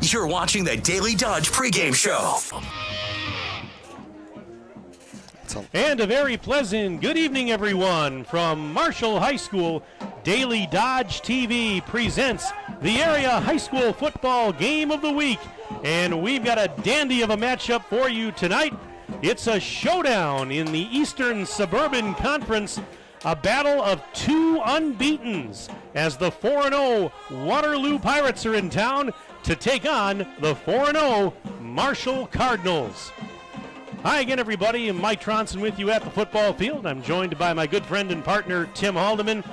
You're watching the Daily Dodge pregame show. And a very pleasant good evening, everyone, from Marshall High School. Daily Dodge TV presents the Area High School Football Game of the Week. And we've got a dandy of a matchup for you tonight. It's a showdown in the Eastern Suburban Conference, a battle of two unbeatens as the 4-0 Waterloo Pirates are in town to take on the 4-0 Marshall Cardinals. Hi again, everybody. I'm Mike Tronson with you at the football field. I'm joined by my good friend and partner, Tim Haldeman.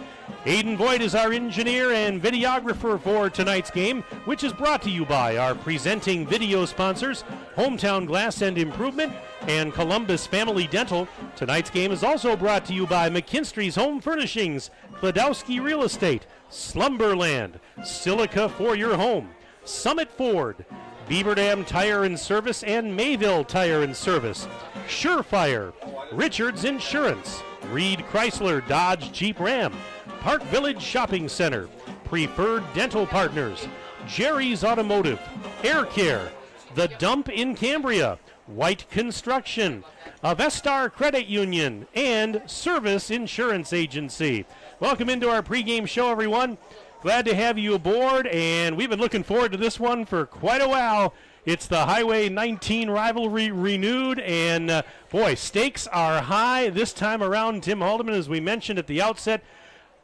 Aiden Voigt is our engineer and videographer for tonight's game, which is brought to you by our presenting video sponsors, Hometown Glass and Improvement and Columbus Family Dental. Tonight's game is also brought to you by McKinstry's Home Furnishings, Kladowski Real Estate, Slumberland, Silica for your home, Summit Ford, Beaver Dam Tire and Service and Mayville Tire and Service, Surefire, Richards Insurance, Reed Chrysler Dodge Jeep Ram, Park Village Shopping Center, Preferred Dental Partners, Jerry's Automotive, Air Care, The Dump in Cambria, White Construction, Avestar Credit Union, and Service Insurance Agency. Welcome into our pregame show, everyone. Glad to have you aboard, and we've been looking forward to this one for quite a while. It's the Highway 19 rivalry renewed, and boy, stakes are high this time around. Tim Haldeman, as we mentioned at the outset,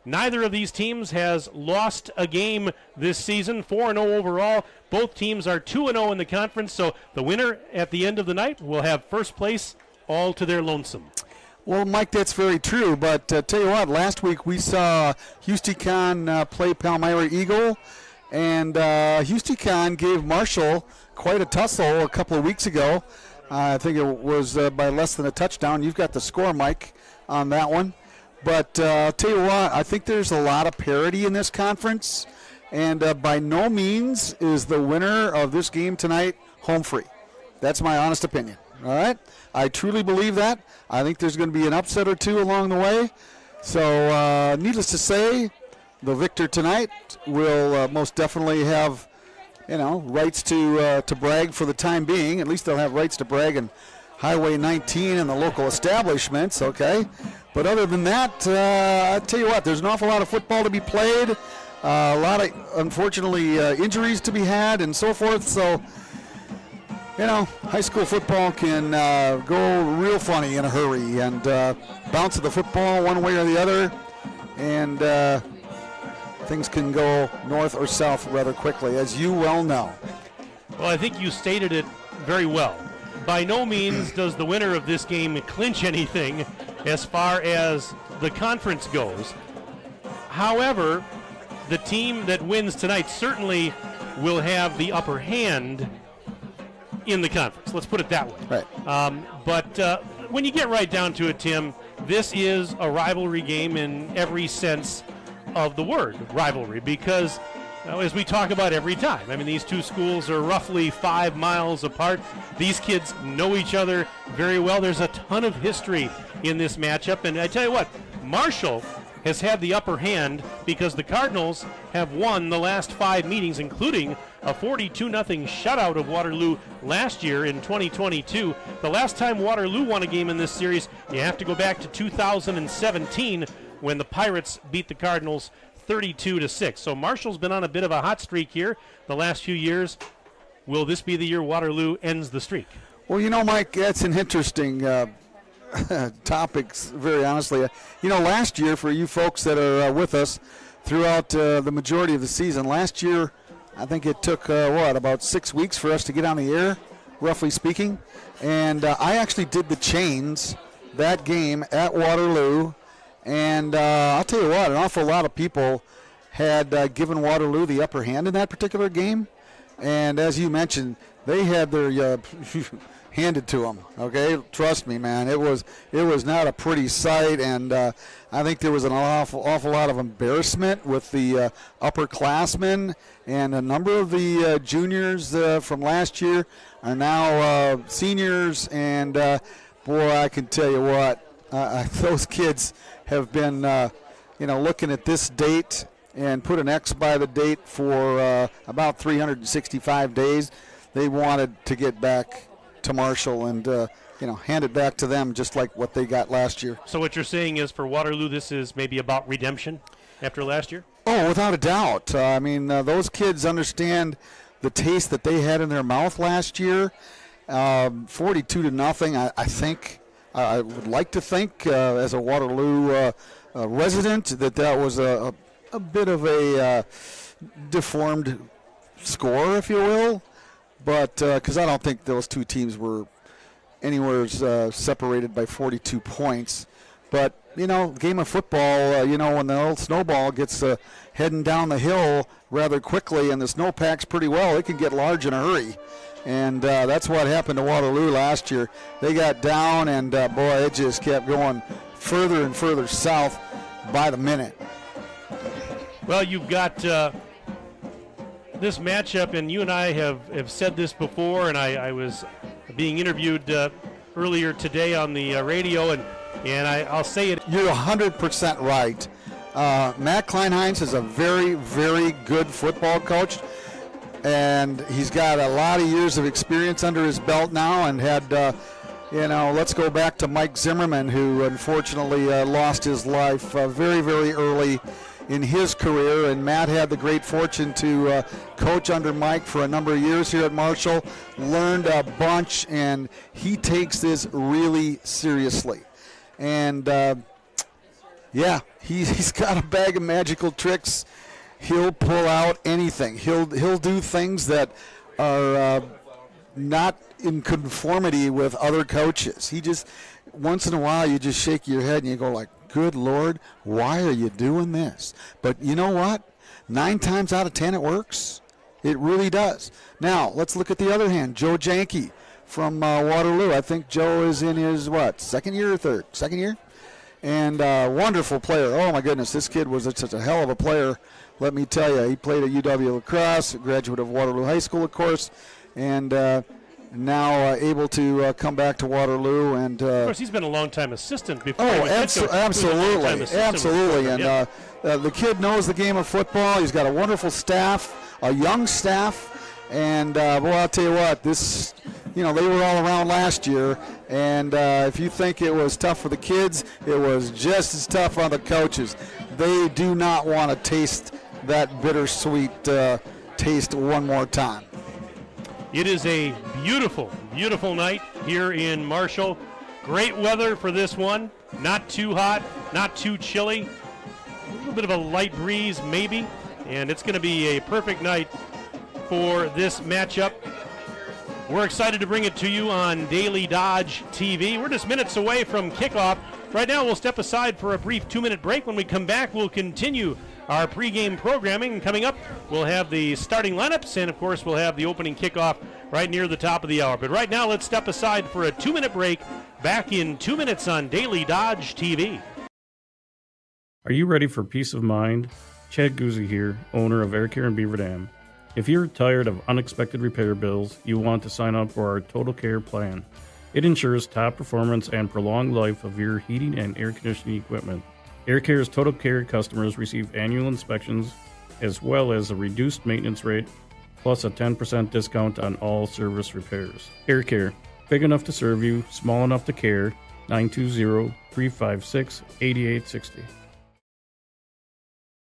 neither of these teams has lost a game this season, 4-0 overall. Both teams are 2-0 in the conference, so the winner at the end of the night will have first place all to their lonesome. Well, Mike, that's very true, but tell you what, last week we saw Houston play Palmyra Eagle, and Houston gave Marshall quite a tussle a couple of weeks ago. I think it was by less than a touchdown. You've got the score, Mike, on that one. But I'll tell you what, I think there's a lot of parity in this conference, and by no means is the winner of this game tonight home free. That's my honest opinion, all right? I truly believe that. I think there's going to be an upset or two along the way. So needless to say, the victor tonight will most definitely have, rights to brag for the time being. At least they'll have rights to brag in Highway 19 and the local establishments, okay? But other than that, I'll tell you what, there's an awful lot of football to be played, a lot of, unfortunately, injuries to be had and so forth. So, high school football can go real funny in a hurry and bounce the football one way or the other, and things can go north or south rather quickly, as you well know. Well, I think you stated it very well. By no means does the winner of this game clinch anything as far as the conference goes. However, the team that wins tonight certainly will have the upper hand in the conference. Let's put it that way. Right. But when you get right down to it, Tim, this is a rivalry game in every sense of the word, rivalry, because as we talk about every time, I mean, these two schools are roughly 5 miles apart. These kids know each other very well. There's a ton of history in this matchup, and I tell you what, Marshall has had the upper hand because the Cardinals have won the last 5 meetings, including a 42-0 shutout of Waterloo last year in 2022. The last time Waterloo won a game in this series, you have to go back to 2017 when the Pirates beat the Cardinals 32-6. So Marshall's been on a bit of a hot streak here the last few years. Will this be the year Waterloo ends the streak? Well, Mike, that's an interesting topic, very honestly. Last year, for you folks that are with us throughout the majority of the season, last year, I think it took, about 6 weeks for us to get on the air, roughly speaking. And I actually did the chains that game at Waterloo. And I'll tell you what, an awful lot of people had given Waterloo the upper hand in that particular game. And as you mentioned, they had their handed to them. Okay, trust me, man. It was not a pretty sight, and I think there was an awful lot of embarrassment with the upperclassmen, and a number of the juniors from last year are now seniors. And boy, I can tell you what, those kids have been, looking at this date and put an X by the date for about 365 days. They wanted to get back to Marshall and hand it back to them just like what they got last year. So what you're saying is for Waterloo, this is maybe about redemption after last year? Oh, without a doubt. Those kids understand the taste that they had in their mouth last year. 42-0, I think. I would like to think, as a Waterloo resident, that was a bit of a deformed score, if you will. But because I don't think those two teams were anywhere separated by 42 points. But, game of football, when the old snowball gets heading down the hill rather quickly and the snowpack's pretty well, it can get large in a hurry. And that's what happened to Waterloo last year. They got down, and, boy, it just kept going further and further south by the minute. Well, you've got this matchup, and you and I have said this before, and I was being interviewed earlier today on the radio, and I'll say it. You're 100% right. Matt Kleinheinz is a very, very good football coach, and he's got a lot of years of experience under his belt now, and had, let's go back to Mike Zimmerman, who unfortunately lost his life very, very early in his career, and Matt had the great fortune to coach under Mike for a number of years here at Marshall, learned a bunch, and he takes this really seriously. And, he's got a bag of magical tricks. He'll pull out anything. He'll do things that are not in conformity with other coaches. He just, once in a while, you just shake your head and you go like, good Lord, why are you doing this? But you know what? 9 times out of 10 it works. It really does. Now, let's look at the other hand. Joe Janke from Waterloo. I think Joe is in his, second year or third? Second year? And wonderful player. Oh, my goodness, this kid was such a hell of a player. Let me tell you, he played at UW La Crosse, a graduate of Waterloo High School, of course, and now able to come back to Waterloo. And of course, he's been a long-time assistant before. Oh, absolutely. And the kid knows the game of football. He's got a wonderful staff, a young staff. And, I'll tell you what, this, they were all around last year. And if you think it was tough for the kids, it was just as tough on the coaches. They do not want to taste that bittersweet taste one more time. It is a beautiful, beautiful night here in Marshall. Great weather for this one. Not too hot, not too chilly. A little bit of a light breeze maybe. And it's going to be a perfect night for this matchup. We're excited to bring it to you on Daily Dodge TV. We're just minutes away from kickoff. Right now we'll step aside for a brief 2-minute break. When we come back, we'll continue our pregame programming. Coming up, we'll have the starting lineups, and of course we'll have the opening kickoff right near the top of the hour. But right now, let's step aside for a 2-minute break. Back in 2 minutes on Daily Dodge TV. Are you ready for peace of mind? Chad Guzzi here, owner of Air Care in Beaver Dam. If you're tired of unexpected repair bills, you want to sign up for our Total Care plan. It ensures top performance and prolonged life of your heating and air conditioning equipment. Air Care's Total Care customers receive annual inspections as well as a reduced maintenance rate plus a 10% discount on all service repairs. Air Care, big enough to serve you, small enough to care. 920-356-8860.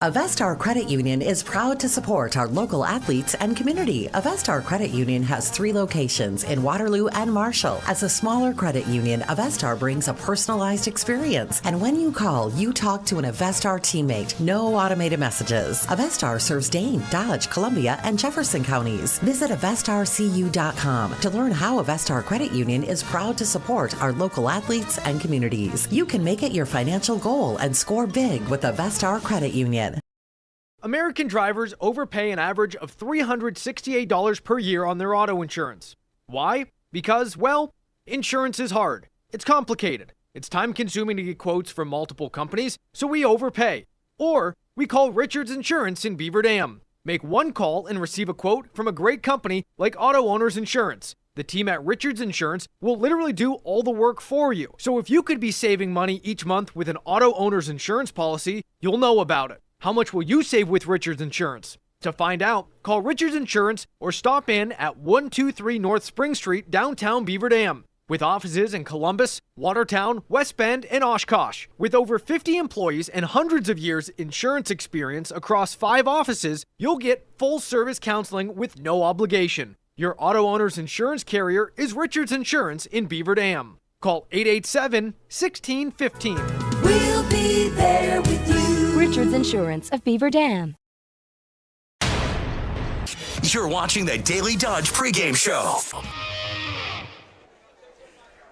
Avestar Credit Union is proud to support our local athletes and community. Avestar Credit Union has 3 locations in Waterloo and Marshall. As a smaller credit union, Avestar brings a personalized experience. And when you call, you talk to an Avestar teammate. No automated messages. Avestar serves Dane, Dodge, Columbia, and Jefferson counties. Visit avestarcu.com to learn how Avestar Credit Union is proud to support our local athletes and communities. You can make it your financial goal and score big with Avestar Credit Union. American drivers overpay an average of $368 per year on their auto insurance. Why? Because, well, insurance is hard. It's complicated. It's time-consuming to get quotes from multiple companies, so we overpay. Or we call Richards Insurance in Beaver Dam. Make one call and receive a quote from a great company like Auto Owners Insurance. The team at Richards Insurance will literally do all the work for you. So if you could be saving money each month with an Auto Owners Insurance policy, you'll know about it. How much will you save with Richards Insurance? To find out, call Richards Insurance or stop in at 123 North Spring Street, downtown Beaver Dam. With offices in Columbus, Watertown, West Bend, and Oshkosh. With over 50 employees and hundreds of years insurance experience across 5 offices, you'll get full-service counseling with no obligation. Your auto owner's insurance carrier is Richards Insurance in Beaver Dam. Call 887-1615. We'll be there with you. Richards Insurance of Beaver Dam. You're watching the Daily Dodge pregame show.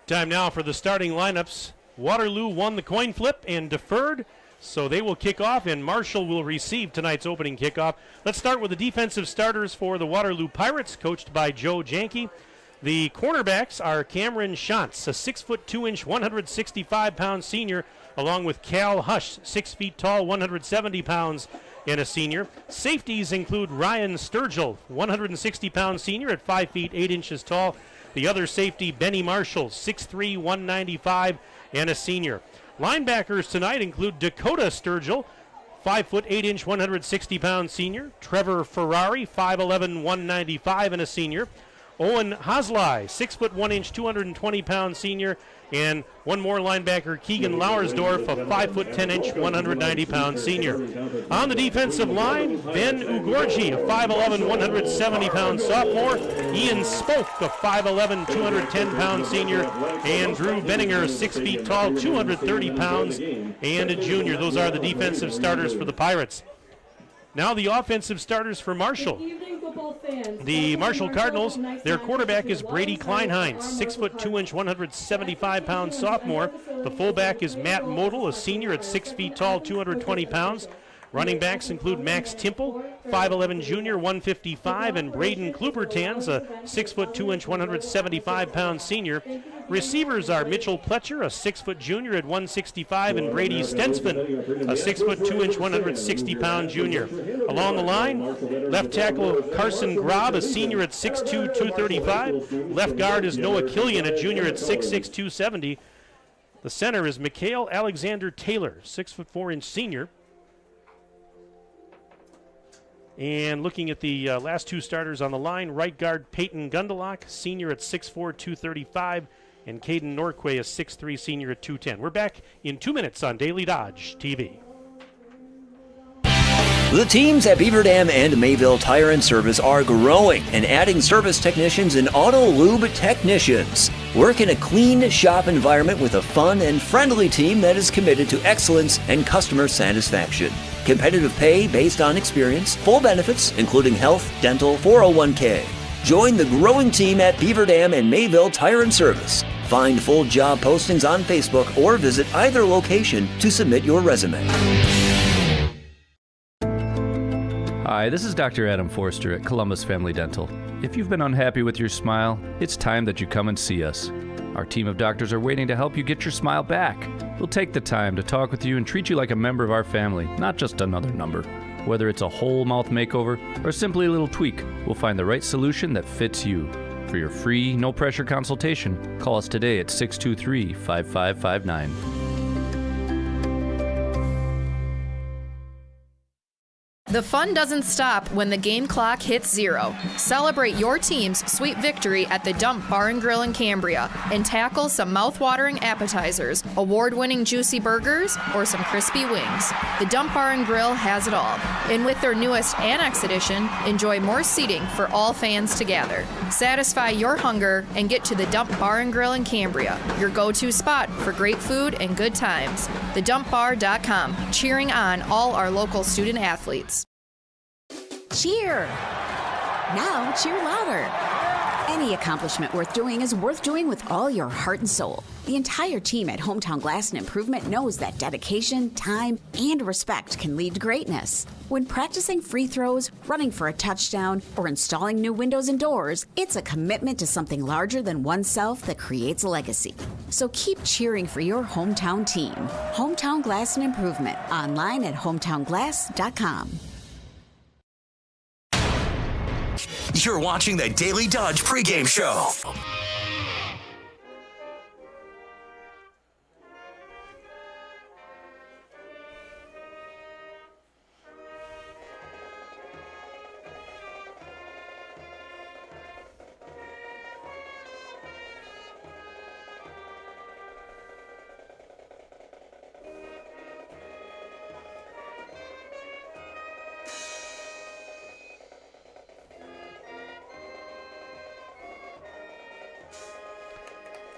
Time now for the starting lineups. Waterloo won the coin flip and deferred, so they will kick off, and Marshall will receive tonight's opening kickoff. Let's start with the defensive starters for the Waterloo Pirates, coached by Joe Janke. The cornerbacks are Cameron Shantz, a 6'2", 165-pound senior, along with Cal Hush, 6 feet tall, 170 pounds, and a senior. Safeties include Ryan Sturgill, 160-pound senior at 5 feet 8 inches tall. The other safety, Benny Marshall, 6'3", 195, and a senior. Linebackers tonight include Dakota Sturgill, 5 foot 8 inch, 160-pound senior. Trevor Ferrari, 5'11", 195, and a senior. Owen Haslai, 6 foot 1 inch, 220-pound senior, and one more linebacker, Keegan Lauersdorf, a 5 foot 10 inch, 190-pound senior. On the defensive line, Ben Ugorji, a 5'11", 170-pound sophomore. Ian Spoke, a 5'11", 210-pound senior, and Drew Benninger, 6 feet tall, 230 pounds, and a junior. Those are the defensive starters for the Pirates. Now the offensive starters for Marshall. The Marshall Cardinals, their quarterback is Brady Kleinheinz, 6 foot 2 inch, 175-pound sophomore. The fullback is Matt Model, a senior at 6 feet tall, 220 pounds. Running backs include Max Timple, 5'11 junior, 155, and Braden Klubertans, a 6 foot 2 inch, 175-pound senior. Receivers are Mitchell Pletcher, a 6 foot junior at 165, and Brady Stensman, a 6 foot 2 inch, 160-pound junior. Along the line, left tackle Carson Grob, a senior at 6'2", 235. Left guard is Noah Killian, a junior at 6'6", 270. The center is Mikhail Alexander Taylor, 6 foot 4 inch senior. And looking at the last two starters on the line, right guard Peyton Gundelock, senior at 6'4", 235, and Caden Norquay, a 6'3", senior at 210. We're back in 2 minutes on Daily Dodge TV. The teams at Beaver Dam and Mayville Tire and Service are growing and adding service technicians and auto lube technicians. Work in a clean shop environment with a fun and friendly team that is committed to excellence and customer satisfaction. Competitive pay based on experience, full benefits, including health, dental, 401k. Join the growing team at Beaver Dam and Mayville Tire and Service. Find full job postings on Facebook or visit either location to submit your resume. Hi, this is Dr. Adam Forster at Columbus Family Dental. If you've been unhappy with your smile, it's time that you come and see us. Our team of doctors are waiting to help you get your smile back. We'll take the time to talk with you and treat you like a member of our family, not just another number. Whether it's a whole mouth makeover or simply a little tweak, we'll find the right solution that fits you. For your free, no-pressure consultation, call us today at 623-5559. The fun doesn't stop when the game clock hits 0. Celebrate your team's sweet victory at the Dump Bar and Grill in Cambria and tackle some mouth-watering appetizers, award-winning juicy burgers, or some crispy wings. The Dump Bar and Grill has it all. And with their newest Annex edition, enjoy more seating for all fans to gather. Satisfy your hunger and get to the Dump Bar and Grill in Cambria, your go-to spot for great food and good times. TheDumpBar.com, cheering on all our local student athletes. Cheer! Now cheer louder. Any accomplishment worth doing is worth doing with all your heart and soul. The entire team at Hometown Glass and Improvement knows that dedication, time, and respect can lead to greatness. When practicing free throws, running for a touchdown, or installing new windows and doors, it's a commitment to something larger than oneself that creates a legacy. So keep cheering for your hometown team. Hometown Glass and Improvement, online at hometownglass.com. You're watching the Daily Dodge pregame show.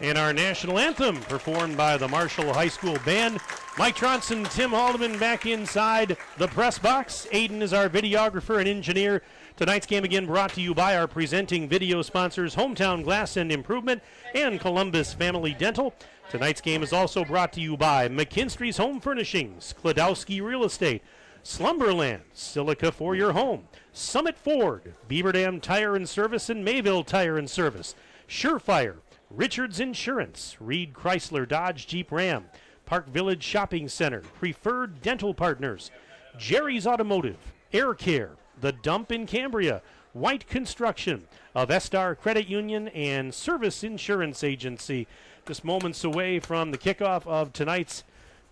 And our national anthem performed by the Marshall High School Band. Mike Tronson, Tim Haldeman back inside the press box. Aiden is our videographer and engineer. Tonight's game again brought to you by our presenting video sponsors, Hometown Glass and Improvement and Columbus Family Dental. Tonight's game is also brought to you by McKinstry's Home Furnishings, Kladowski Real Estate, Slumberland, Silica for your home, Summit Ford, Beaver Dam Tire and Service, and Mayville Tire and Service, Surefire, Richards Insurance, Reed Chrysler Dodge Jeep Ram, Park Village Shopping Center, Preferred Dental Partners, Jerry's Automotive, Air Care, The Dump in Cambria, White Construction, Avestar Credit Union, and Service Insurance Agency. Just moments away from the kickoff of tonight's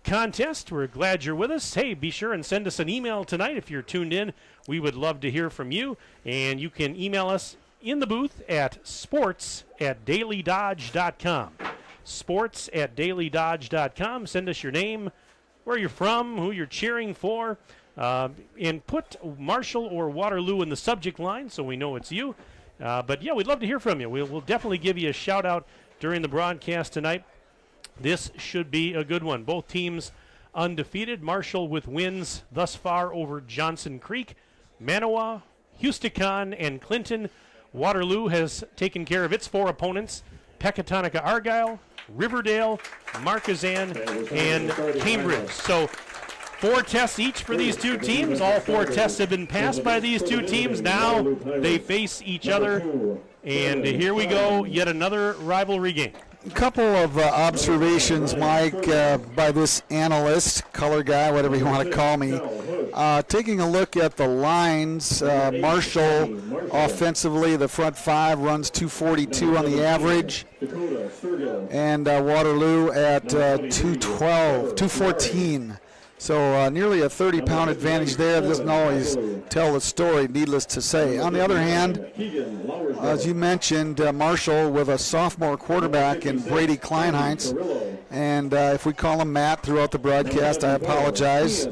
contest. We're glad you're with us. Hey, be sure and send us an email tonight if you're tuned in. We would love to hear from you, and you can email us in the booth at sports@dailydodge.com. sports@dailydodge.com. Send us your name, where you're from, who you're cheering for, and put Marshall or Waterloo in the subject line so we know it's you. But yeah, we'd love to hear from you. We'll definitely give you a shout out during the broadcast tonight. This should be a good one. Both teams undefeated. Marshall with wins thus far over Johnson Creek, Manawa, Houston, and Clinton. Waterloo has taken care of its 4 opponents: Pecatonica Argyle, Riverdale, Marquezan, and Cambridge. So 4 tests each for these two teams. All 4 tests have been passed by these two teams. Now they face each other. And here we go, yet another rivalry game. A couple of observations, Mike, by this analyst, color guy, whatever you want to call me. Taking a look at the lines, Marshall offensively, the front 5 runs 242 on the average, and Waterloo at 214. So nearly a 30-pound advantage there. Doesn't always tell the story, needless to say. On the other hand, as you mentioned, Marshall with a sophomore quarterback in Brady Kleinheinz. And if we call him Matt throughout the broadcast, I apologize.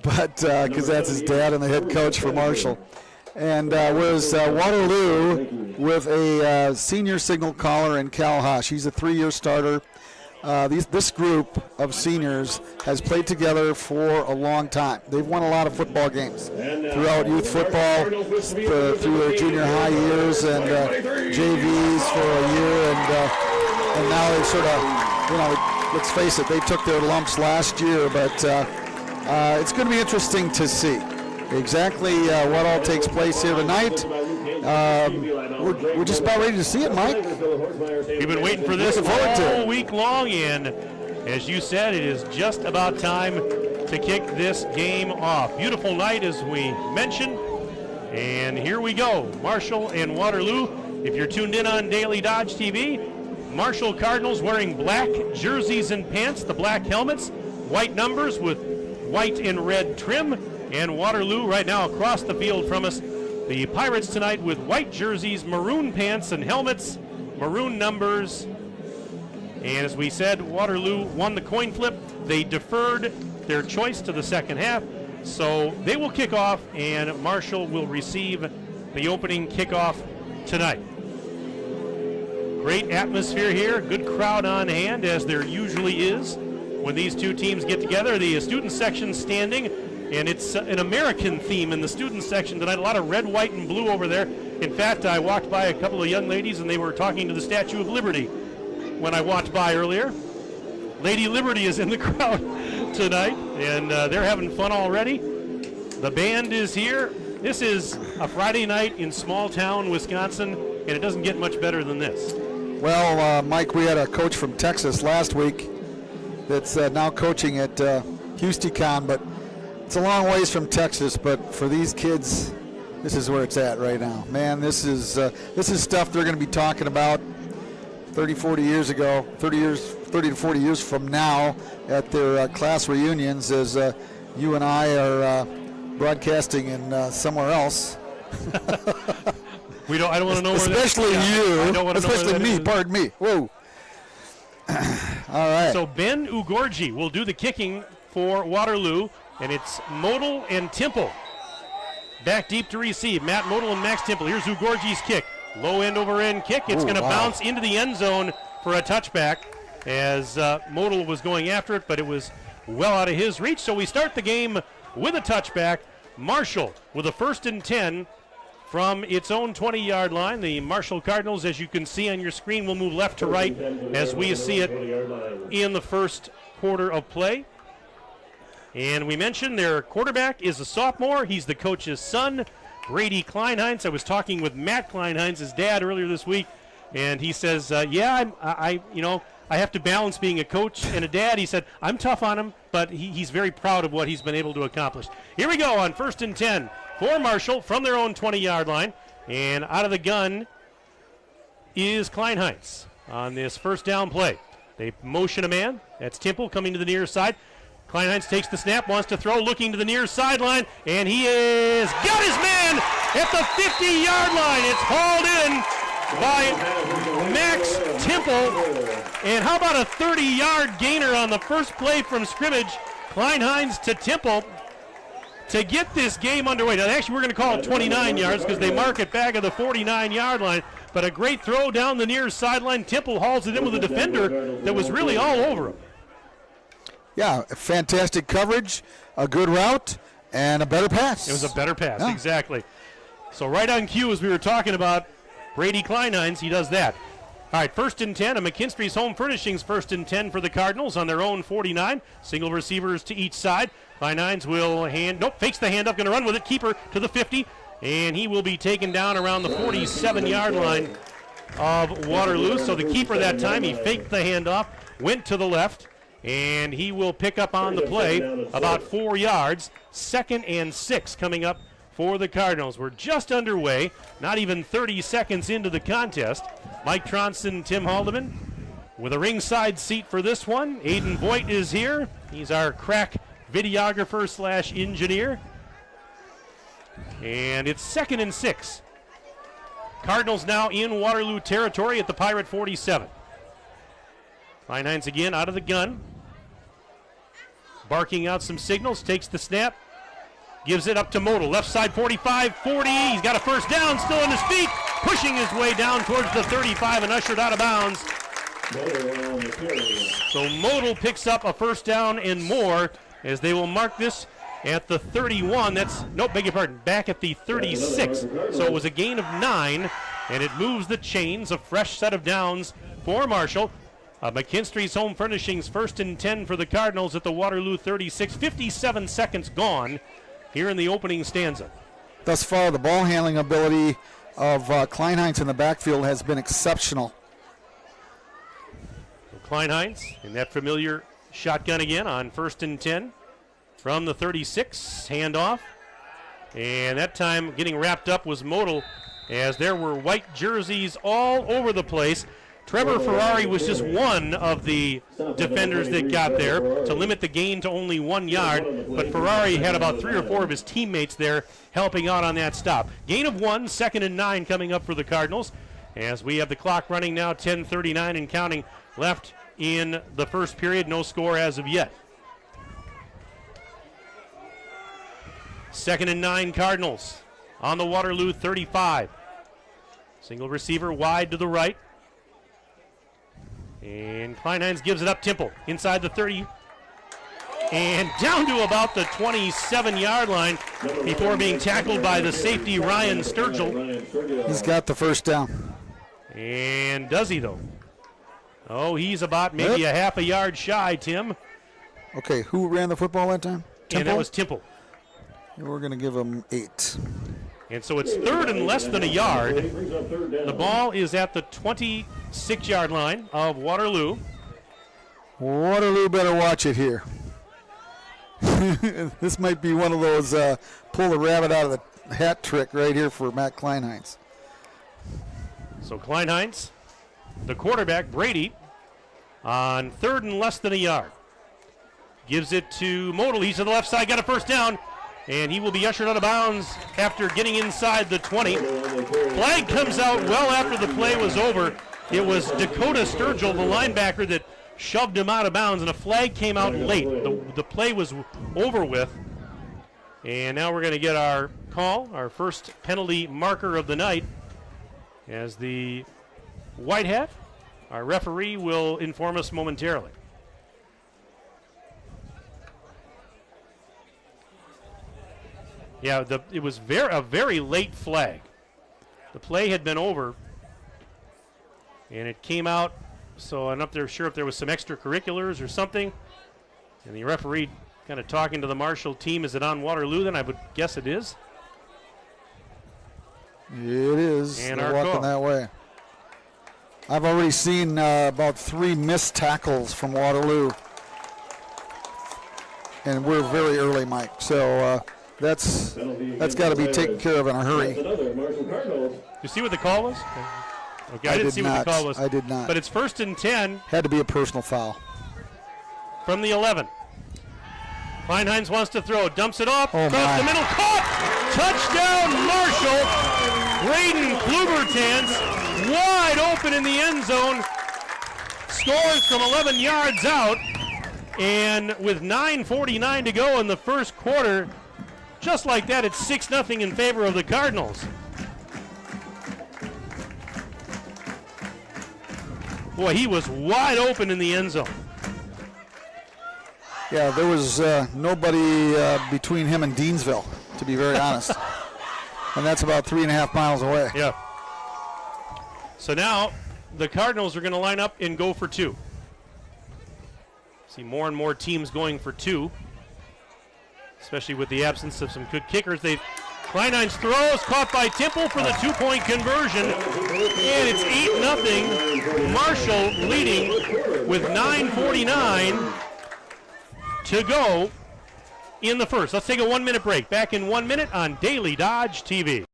But because that's his dad and the head coach for Marshall. And whereas Waterloo with a senior signal caller in Cal Hush. He's a 3-year starter. This group of seniors has played together for a long time. They've won a lot of football games throughout youth football, through their junior high years and JVs for a year, and now they sort of, let's face it, they took their lumps last year, but it's going to be interesting to see exactly what all takes place here tonight. We're just about ready to see it, Mike. We've been waiting for this all week long, and as you said, it is just about time to kick this game off. Beautiful night, as we mentioned, and here we go. Marshall and Waterloo. If you're tuned in on Daily Dodge TV, Marshall Cardinals wearing black jerseys and pants, the black helmets, white numbers with white and red trim, and Waterloo right now across the field from us. The Pirates tonight with white jerseys, maroon pants and helmets, maroon numbers. And as we said, Waterloo won the coin flip. They deferred their choice to the second half. So they will kick off, and Marshall will receive the opening kickoff tonight. Great atmosphere here, good crowd on hand, as there usually is when these two teams get together. The student section standing, and it's an American theme in the student section tonight. A lot of red, white, and blue over there. In fact, I walked by a couple of young ladies, and they were talking to the Statue of Liberty when I walked by earlier. Lady Liberty is in the crowd tonight, and they're having fun already. The band is here. This is a Friday night in small town Wisconsin, and it doesn't get much better than this. Well, Mike, we had a coach from Texas last week that's now coaching at Houston, but it's a long ways from Texas, but for these kids, this is where it's at right now. Man, this is stuff they're going to be talking about 30 to 40 years from now at their class reunions, as you and I are broadcasting in somewhere else. I don't want to know where especially especially me. Pardon me. Whoa. All right. So Ben Ugorji will do the kicking for Waterloo, and it's Modal and Temple. Back deep to receive. Matt Modal and Max Temple. Here's Ugorji's kick. Low end over end kick. It's going to bounce into the end zone for a touchback as Modal was going after it, but it was well out of his reach. So we start the game with a touchback. Marshall with a 1st and 10 from its own 20-yard line. The Marshall Cardinals, as you can see on your screen, will move left to right as we see it in the first quarter of play. And we mentioned their quarterback is a sophomore. He's the coach's son, Brady Kleinheinz. I was talking with Matt Kleinheinz, his dad, earlier this week, and he says, I have to balance being a coach and a dad. He said, I'm tough on him, but he's very proud of what he's been able to accomplish. Here we go on 1st and 10 for Marshall from their own 20-yard line. And out of the gun is Kleinheinz on this first down play. They motion a man. That's Temple coming to the near side. Kleinheinz takes the snap, wants to throw, looking to the near sideline, and he is got his man at the 50-yard line. It's hauled in by Max Temple. And how about a 30-yard gainer on the first play from scrimmage? Kleinheinz to Temple to get this game underway. Now, actually, we're going to call it 29 yards because they mark it back at the 49-yard line. But a great throw down the near sideline. Temple hauls it in with a defender that was really all over him. Yeah, fantastic coverage, a good route, and a better pass. It was a better pass, exactly. So right on cue, as we were talking about Brady Kleinheinz, he does that. All right, 1st and 10, a McKinstry's Home Furnishings 1st and 10 for the Cardinals on their own 49. Single receivers to each side. Kleinheinz will fakes the handoff, going to run with it. Keeper to the 50, and he will be taken down around the 47-yard line of Waterloo. So the keeper that time, he faked the handoff, went to the left, and he will pick up on the play about 4 yards. 2nd and 6 coming up for the Cardinals. We're just underway, not even 30 seconds into the contest. Mike Tronson, Tim Haldeman with a ringside seat for this one. Aiden Voigt is here. He's our crack videographer / engineer. And it's 2nd and 6. Cardinals now in Waterloo territory at the Pirate 47. Kleinheinz again out of the gun. Barking out some signals, takes the snap, gives it up to Modal. Left side 45, 40. He's got a first down, still on his feet, pushing his way down towards the 35 and ushered out of bounds. So Modal picks up a first down and more as they will mark this at the 31. Back at the 36. So it was a gain of 9, and it moves the chains. A fresh set of downs for Marshall. McKinstry's Home Furnishings 1st and 10 for the Cardinals at the Waterloo 36. 57 seconds gone here in the opening stanza. Thus far, the ball handling ability of Kleinheinz in the backfield has been exceptional. Kleinheinz in that familiar shotgun again on 1st and 10 from the 36. Handoff. And that time getting wrapped up was Modal as there were white jerseys all over the place. Trevor Ferrari was just one of the defenders that got there to limit the gain to only 1 yard, but Ferrari had about 3 or 4 of his teammates there helping out on that stop. Gain of 1, 2nd and 9 coming up for the Cardinals as we have the clock running now, 10:39 and counting left in the first period. No score as of yet. 2nd and 9 Cardinals on the Waterloo 35. Single receiver wide to the right. And Kleinheinz gives it up. Temple inside the 30 and down to about the 27-yard line before being tackled by the safety Ryan Sturgill. He's got the first down. And does he, though? Oh, he's about maybe a half a yard shy, Tim. Okay, who ran the football that time? Temple? And that was Temple. We're going to give him 8. And so it's 3rd and less than a yard. The ball is at the 26-yard line of Waterloo. Waterloo better watch it here. This might be one of those pull the rabbit out of the hat trick right here for Matt Kleinheinz. So Kleinheinz, the quarterback, Brady, on 3rd and less than a yard. Gives it to Modal. He's to the left side, got a first down. And he will be ushered out of bounds after getting inside the 20. Flag comes out well after the play was over. It was Dakota Sturgill, the linebacker, that shoved him out of bounds, and a flag came out late. The play was over with. And now we're going to get our call, our first penalty marker of the night, as the white hat, our referee, will inform us momentarily. Yeah, it was a very late flag. The play had been over, and it came out, so I'm not sure if there was some extracurriculars or something. And the referee kind of talking to the Marshall team. Is it on Waterloo then? I would guess it is. It is. And they're our walking call. that way. I've already seen about 3 missed tackles from Waterloo. And we're very early, Mike. So that's got to be taken care of in a hurry. You see what the call was? Okay, I didn't see what the call was. I did not. But it's 1st and 10. Had to be a personal foul. From the 11. Kleinheinz wants to throw, dumps it off, Oh, across the middle, caught! Touchdown, Marshall! Braden Klubertans, wide open in the end zone, scores from 11 yards out, and with 9:49 to go in the first quarter, just like that, it's 6-0 in favor of the Cardinals. Boy, he was wide open in the end zone. Yeah, there was nobody between him and Deansville, to be very honest. And that's about 3.5 miles away. Yeah. So now the Cardinals are going to line up and go for 2. See more and more teams going for 2, especially with the absence of some good kickers. Kleinheinz throws, caught by Temple for the 2-point conversion, and it's 8-0. Marshall leading with 9:49 to go in the first. Let's take a 1-minute break. Back in 1 minute on Daily Dodge TV.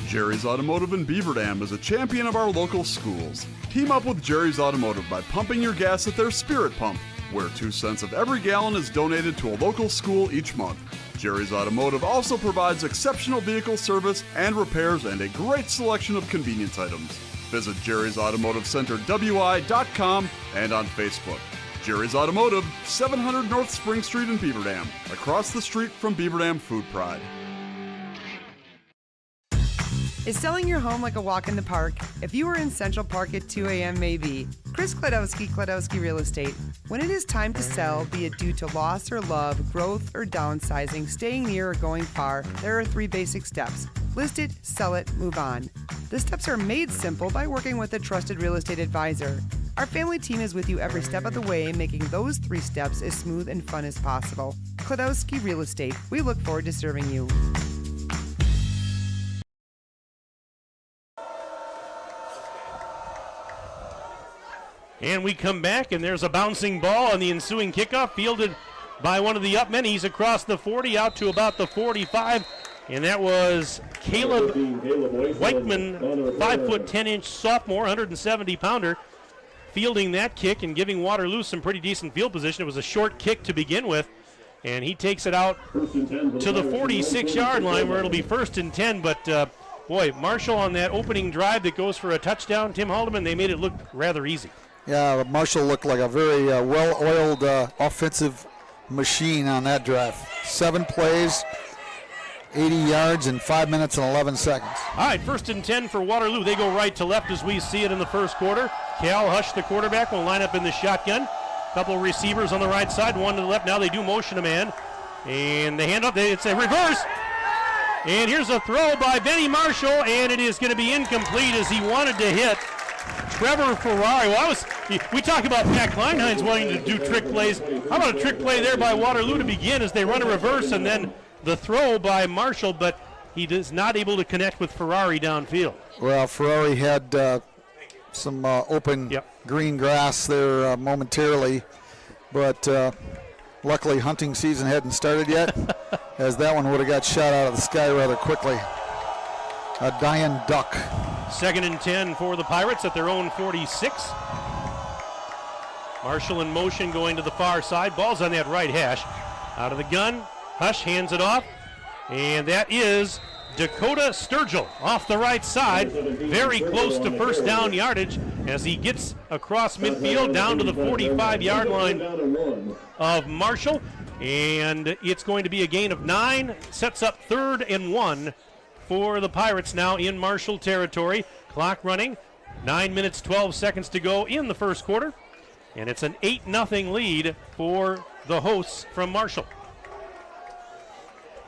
Jerry's Automotive in Beaver Dam is a champion of our local schools. Team up with Jerry's Automotive by pumping your gas at their Spirit Pump, where 2 cents of every gallon is donated to a local school each month. Jerry's Automotive also provides exceptional vehicle service and repairs and a great selection of convenience items. Visit Jerry's Automotive Center WI.com and on Facebook. Jerry's Automotive, 700 North Spring Street in Beaver Dam, across the street from Beaver Dam Food Pride. Is selling your home like a walk in the park? If you were in Central Park at 2 a.m. maybe. Chris Kladowski Real Estate. When it is time to sell, be it due to loss or love, growth or downsizing, staying near or going far, there are 3 basic steps. List it, sell it, move on. The steps are made simple by working with a trusted real estate advisor. Our family team is with you every step of the way, making those 3 steps as smooth and fun as possible. Kladowski Real Estate. We look forward to serving you. And we come back, and there's a bouncing ball on the ensuing kickoff, fielded by one of the up men. He's across the 40, out to about the 45, and that was Caleb Weichman, 5'10" sophomore, 170-pounder, fielding that kick and giving Waterloo some pretty decent field position. It was a short kick to begin with, and he takes it out to the 46-yard line where it'll be 1st and 10, but boy, Marshall on that opening drive that goes for a touchdown, Tim Haldeman, they made it look rather easy. Yeah, Marshall looked like a very well-oiled offensive machine on that drive. 7 plays, 80 yards in 5 minutes and 11 seconds. All right, 1st and 10 for Waterloo. They go right to left as we see it in the first quarter. Cal Hush, the quarterback, will line up in the shotgun. Couple receivers on the right side, one to the left. Now they do motion a man. And they hand up, it's a reverse. And here's a throw by Benny Marshall, and it is going to be incomplete as he wanted to hit Trevor Ferrari. We talk about Pat Kleinheinz wanting to do trick plays. How about a trick play there by Waterloo to begin as they run a reverse, and then the throw by Marshall, but he is not able to connect with Ferrari downfield. Well, Ferrari had some open green grass there momentarily, but luckily hunting season hadn't started yet, as that one would have got shot out of the sky rather quickly. A dying duck. 2nd and 10 for the Pirates at their own 46. Marshall in motion going to the far side. Ball's on that right hash. Out of the gun, Hush hands it off, and that is Dakota Sturgill off the right side, very close to first down yardage as he gets across midfield down to the 45-yard line of Marshall, and it's going to be a gain of 9, sets up 3rd and 1 for the Pirates now in Marshall territory. Clock running. 9 minutes, 12 seconds to go in the first quarter. And it's an 8-0 lead for the hosts from Marshall.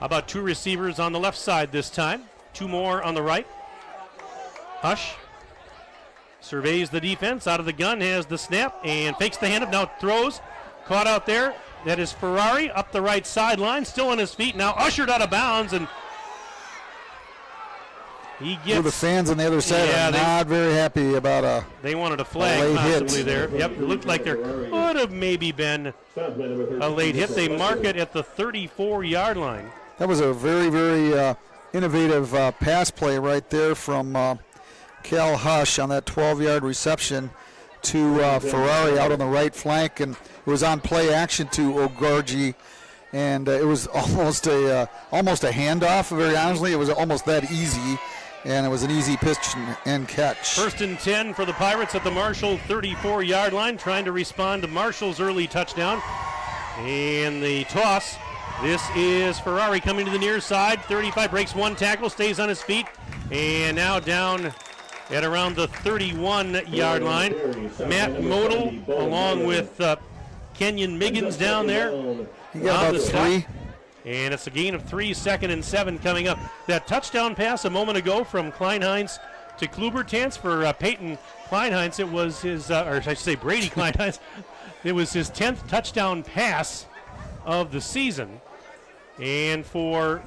How about two receivers on the left side this time? Two more on the right. Hush surveys the defense out of the gun, has the snap, and fakes the handoff. Now throws. Caught out there. That is Ferrari up the right sideline, still on his feet. Now ushered out of bounds, and he gets. The fans on the other side are not very happy about They wanted a flag possibly there. Yep, it looked like there could have maybe been a late hit. They mark it at the 34-yard line. That was a very, very innovative pass play right there from Cal Hush on that 12-yard reception to Ferrari out on the right flank, and it was on play action to Ogarji, and it was almost a handoff. Very honestly, it was almost that easy, and it was an easy pitch and catch. 1st and 10 for the Pirates at the Marshall 34-yard line, trying to respond to Marshall's early touchdown, and the toss. This is Ferrari coming to the near side. 35, breaks one tackle, stays on his feet, and now down at around the 31-yard line. Matt Modal along with Kenyon Miggins down there. He got about 3. And it's a gain of 3, 2nd and 7 coming up. That touchdown pass a moment ago from Kleinheinz to Klubertans for Peyton Kleinheinz. It was his, or I should say Brady Kleinheinz. It was his 10th touchdown pass of the season. And for,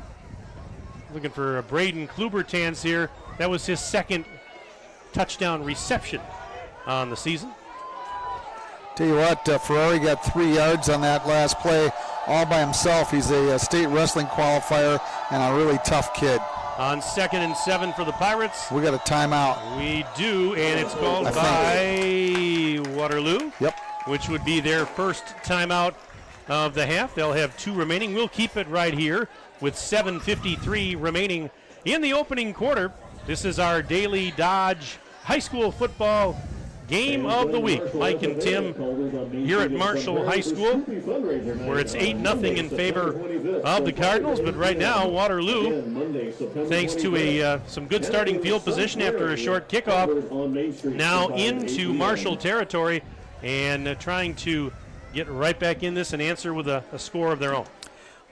looking for Braden Klubertans here, that was his 2nd touchdown reception on the season. Tell you what, Ferrari got 3 yards on that last play all by himself. He's a state wrestling qualifier and a really tough kid. On 2nd and 7 for the Pirates. We got a timeout. We do, and it's called by Waterloo. Yep. Which would be their first timeout of the half. They'll have 2 remaining. We'll keep it right here with 7:53 remaining in the opening quarter. This is our Daily Dodge High School football game of the week. Mike and Tim here at Marshall High School, where it's 8-0 in favor of the Cardinals. But right now, Waterloo, thanks to some good starting field position after a short kickoff, now into Marshall territory and trying to get right back in this and answer with a score of their own.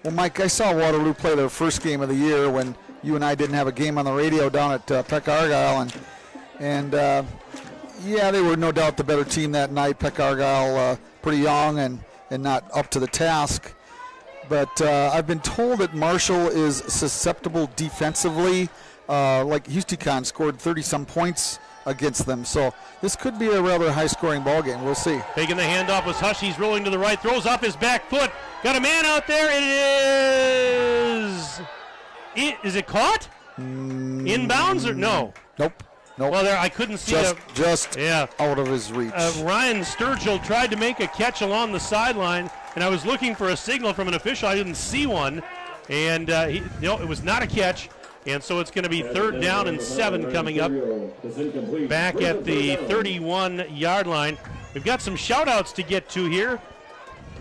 Well, Mike, I saw Waterloo play their first game of the year when you and I didn't have a game on the radio down at Peck Argyle, and yeah, they were no doubt the better team that night. Peck Argyle pretty young and not up to the task. But I've been told that Marshall is susceptible defensively. Like Houston scored 30-some points against them. So this could be a rather high-scoring ball game. We'll see. Taking the handoff was Hush. He's rolling to the right, throws off his back foot. Got a man out there. It is... Is it caught? Inbounds or no? Nope. Well, there I couldn't see just out of his reach. Ryan Sturgill tried to make a catch along the sideline, and I was looking for a signal from an official. I didn't see one, and it was not a catch, and so it's going to be 3rd down and 7 coming up back at the 31-yard line. We've got some shout-outs to get to here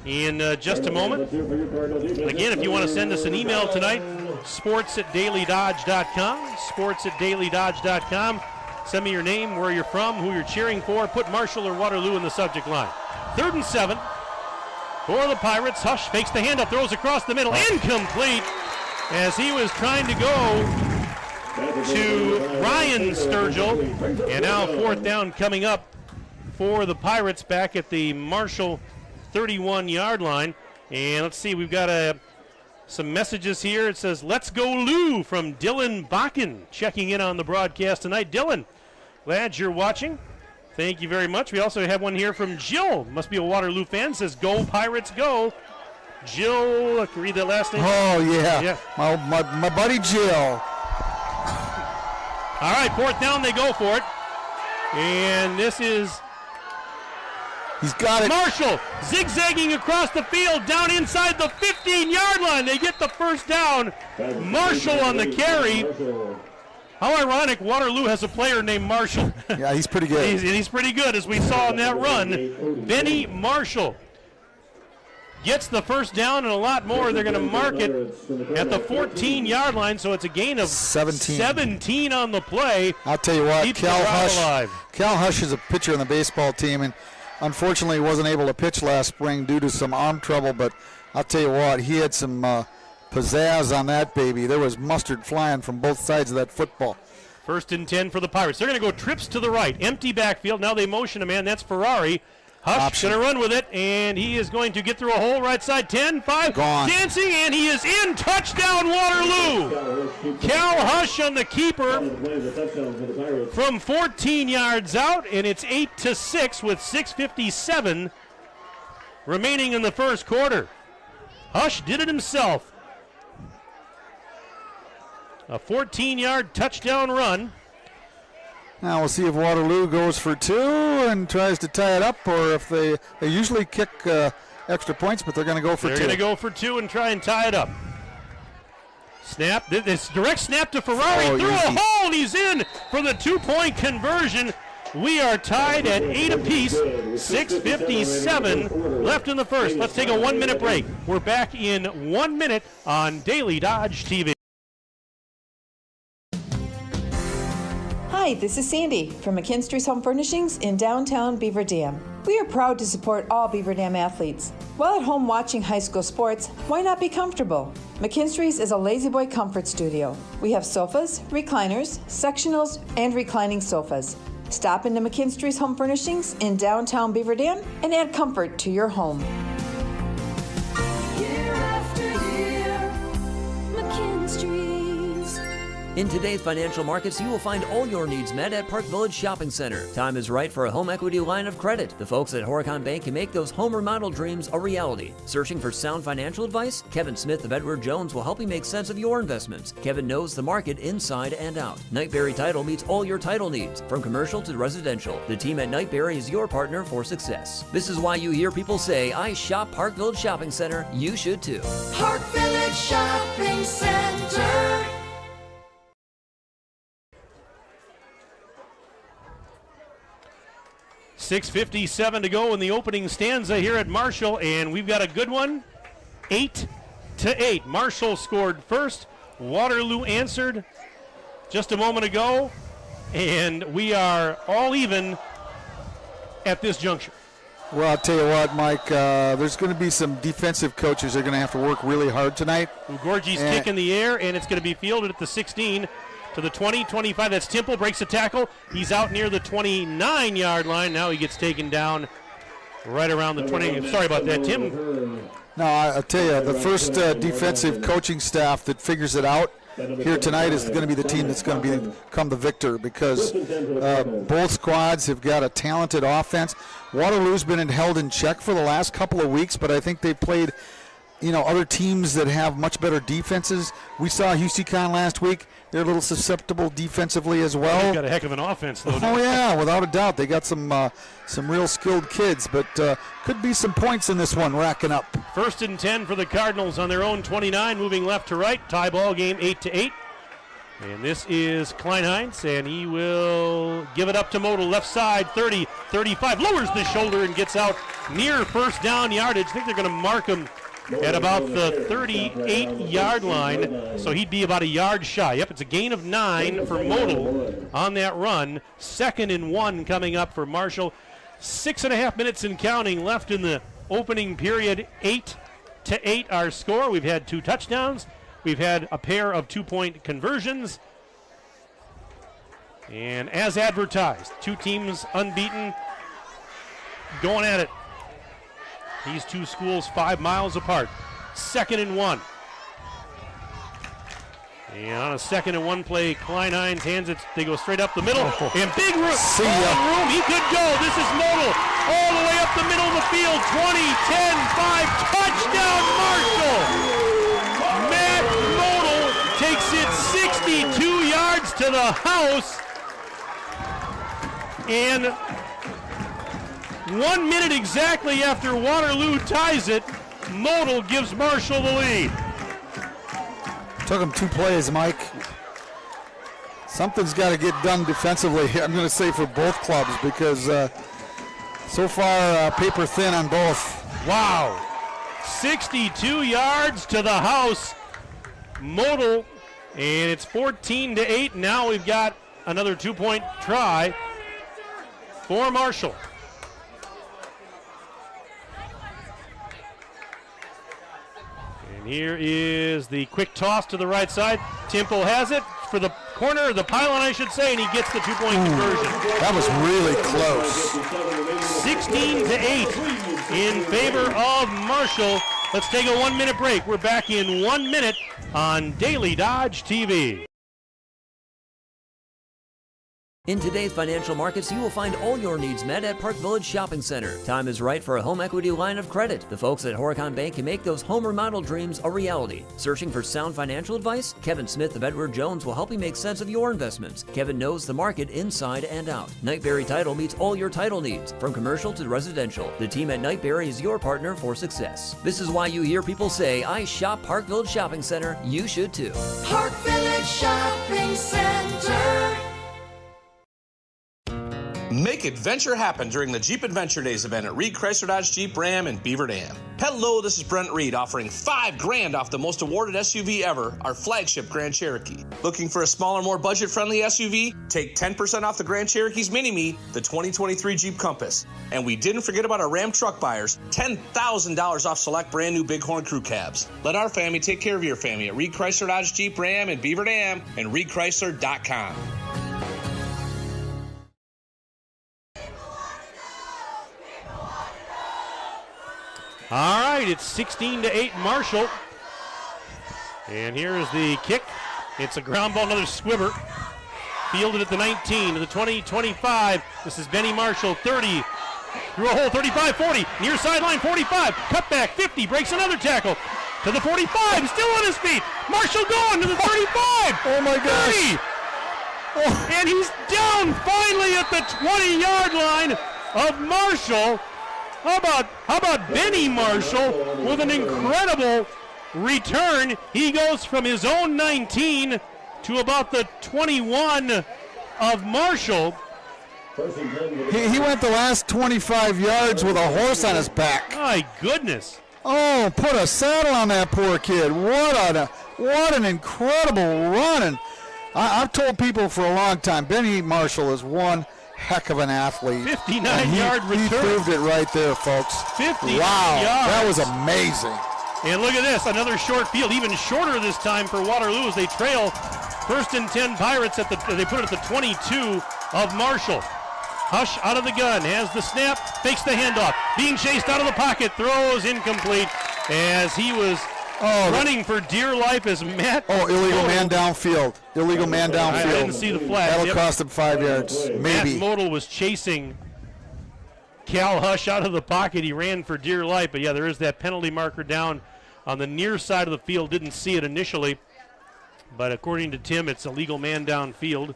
in just a moment. Again, if you want to send us an email tonight, sports@dailydodge.com, sports@dailydodge.com. Send me your name, where you're from, who you're cheering for. Put Marshall or Waterloo in the subject line. 3rd and 7 for the Pirates. Hush fakes the handoff, throws across the middle. Incomplete as he was trying to go to Ryan Sturgill. And now 4th down coming up for the Pirates back at the Marshall 31-yard line. And let's see, we've got some messages here. It says, "Let's go Lou" from Dylan Bakken checking in on the broadcast tonight. Dylan, glad you're watching. Thank you very much. We also have one here from Jill. Must be a Waterloo fan. Says, "Go Pirates, go." Jill, can you read that last name? Oh, yeah. My buddy Jill. All right, 4th down, they go for it. And this is... He's got it. Marshall zigzagging across the field down inside the 15-yard line. They get the 1st down. Marshall on the carry. How ironic, Waterloo has a player named Marshall. Yeah, he's pretty good. He's pretty good, as we saw in that run. Benny Marshall. gets the first down and a lot more. They're going to mark it at the 14-yard line, so it's a gain of 17 on the play. I'll tell you what, Keeps Cal the crowd alive. Hush is a pitcher on the baseball team, and unfortunately wasn't able to pitch last spring due to some arm trouble, but I'll tell you what, he had some pizzazz on that baby. There was mustard flying from both sides of that football. 1st and 10 for the Pirates. They're going to go trips to the right. Empty backfield. Now they motion a man. That's Ferrari. Hush going to run with it, and he is going to get through a hole right side. 10, 5, gone. Dancing, and he is in. Touchdown, Waterloo. Cal Hush on the keeper from 14 yards out, and it's 8-6 with 6:57 remaining in the first quarter. Hush did it himself. A 14-yard touchdown run. Now we'll see if Waterloo goes for 2 and tries to tie it up, or if they usually kick extra points, but they're going to go for 2. They're going to go for 2 and try and tie it up. Snap. This direct snap to Ferrari through a hole, and he's in for the 2-point conversion. We are tied at 8 apiece. 6:57 left in the first. Let's take a 1-minute break. We're back in 1 minute on Daily Dodge TV. Hi, this is Sandy from McKinstry's Home Furnishings in downtown Beaver Dam. We are proud to support all Beaver Dam athletes. While at home watching high school sports, why not be comfortable? McKinstry's is a lazy boy comfort studio. We have sofas, recliners, sectionals, and reclining sofas. Stop into McKinstry's Home Furnishings in downtown Beaver Dam and add comfort to your home. Year after year, McKinstry's. In today's financial markets, you will find all your needs met at Park Village Shopping Center. Time is right for a home equity line of credit. The folks at Horicon Bank can make those home remodel dreams a reality. Searching for sound financial advice? Kevin Smith of Edward Jones will help you make sense of your investments. Kevin knows the market inside and out. Knightberry Title meets all your title needs, from commercial to residential. The team at Knightberry is your partner for success. This is why you hear people say, I shop Park Village Shopping Center. You should too. Park Village Shopping Center. $6:57 to go in the opening stanza here at Marshall, and we've got a good one. 8-8. Marshall scored first. Waterloo answered just a moment ago, and we are all even at this juncture. Well, I'll tell you what, Mike, there's going to be some defensive coaches that are going to have to work really hard tonight. Ugorji's kick in the air, and it's going to be fielded at the 16 to the 20, 25. That's Temple, breaks a tackle. He's out near the 29-yard line. Now he gets taken down right around the 20. Sorry about that, Tim. No, I'll tell you, the first defensive coaching staff that figures it out here tonight is going to be the team that's going to become the victor, because both squads have got a talented offense. Waterloo's been held in check for the last couple of weeks, but I think they played, other teams that have much better defenses. We saw Houston last week. They're a little susceptible defensively as well. They've got a heck of an offense, though. Oh, yeah, without a doubt. They got some real skilled kids, but could be some points in this one racking up. 1st and 10 for the Cardinals on their own 29, moving left to right. Tie ball game 8-8. And this is Kleinheinz, and he will give it up to Model, left side, 30, 35. Lowers the shoulder and gets out near first down yardage. I think they're going to mark him at about the 38-yard line, so he'd be about a yard shy. Yep, it's a gain of 9 for Model on that run. 2nd and 1 coming up for Marshall. 6.5 minutes and counting left in the opening period. 8-8 our score. We've had 2 touchdowns. We've had a pair of 2-point conversions. And as advertised, 2 teams unbeaten, going at it. These 2 schools 5 miles apart. 2nd and 1. And on a 2nd and 1 play, Kleinheinz hands it. They go straight up the middle. And big room. Room. He could go. This is Model all the way up the middle of the field. 20, 10, 5. Touchdown, Marshall. Matt Model takes it 62 yards to the house. And 1 minute exactly after Waterloo ties it, Model gives Marshall the lead. Took him 2 plays, Mike. Something's got to get done defensively, I'm going to say, for both clubs, because so far paper thin on both. Wow. 62 yards to the house. Modal, and it's 14-8. Now we've got another 2-point try for Marshall. And here is the quick toss to the right side. Timple has it for the corner, the pylon, I should say, and he gets the 2-point conversion. That was really close. 16-8 in favor of Marshall. Let's take a 1-minute break. We're back in 1 minute on Daily Dodge TV. In today's financial markets, you will find all your needs met at Park Village Shopping Center. Time is right for a home equity line of credit. The folks at Horicon Bank can make those home remodel dreams a reality. Searching for sound financial advice? Kevin Smith of Edward Jones will help you make sense of your investments. Kevin knows the market inside and out. Nightberry Title meets all your title needs, from commercial to residential. The team at Nightberry is your partner for success. This is why you hear people say, I shop Park Village Shopping Center. You should too. Park Village Shopping Center. Make adventure happen during the Jeep Adventure Days event at Reed Chrysler Dodge Jeep Ram in Beaver Dam. Hello, this is Brent Reed offering $5,000 off the most awarded SUV ever, our flagship Grand Cherokee. Looking for a smaller, more budget-friendly SUV? Take 10% off the Grand Cherokee's Mini-Me, the 2023 Jeep Compass. And we didn't forget about our Ram truck buyers, $10,000 off select brand new Bighorn Crew cabs. Let our family take care of your family at Reed Chrysler Dodge Jeep Ram in Beaver Dam and reedchrysler.com. All right, it's 16-8 Marshall. And here is the kick. It's a ground ball, another swimmer. Fielded at the 19, to the 20, 25. This is Benny Marshall, 30. Through a hole, 35, 40. Near sideline, 45. Cut back, 50. Breaks another tackle. To the 45, still on his feet. Marshall going to the 35. Oh my gosh. 30. Oh. And he's down finally at the 20-yard line of Marshall. How about Benny Marshall with an incredible return? He goes from his own 19 to about the 21 of Marshall. He went the last 25 yards with a horse on his back. My goodness. Oh, put a saddle on that poor kid. What an incredible run. And I've told people for a long time, Benny Marshall is one heck of an athlete. 59-yard return. He proved it right there, folks. 59 wow, yards. That was amazing. And look at this, another short field, even shorter this time for Waterloo as they trail. 1st and 10 Pirates they put it at the 22 of Marshall. Hush out of the gun, has the snap, fakes the handoff. Being chased out of the pocket, throws incomplete as he was running for dear life as Matt. Illegal man downfield. Illegal man downfield. I didn't see the flag. That'll cost him 5 yards, maybe. Matt Modal was chasing Cal Hush out of the pocket. He ran for dear life, but yeah, there is that penalty marker down on the near side of the field. Didn't see it initially, but according to Tim, it's a legal man downfield.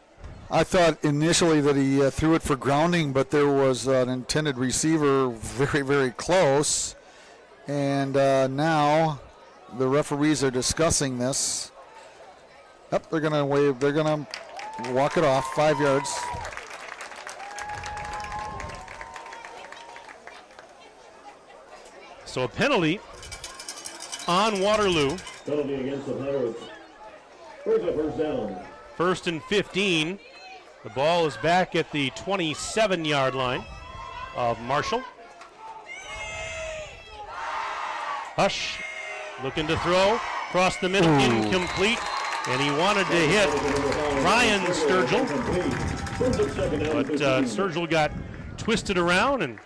I thought initially that he threw it for grounding, but there was an intended receiver very, very close. And now the referees are discussing this. Yep, they're going to wave. They're going to walk it off 5 yards. So a penalty on Waterloo. Penalty against the Pirates. Where's the first down? 1st and 15. The ball is back at the 27-yard line of Marshall. Hush looking to throw. Across the middle, incomplete. And he wanted to hit Ryan Sturgill. But Sturgill got twisted around, and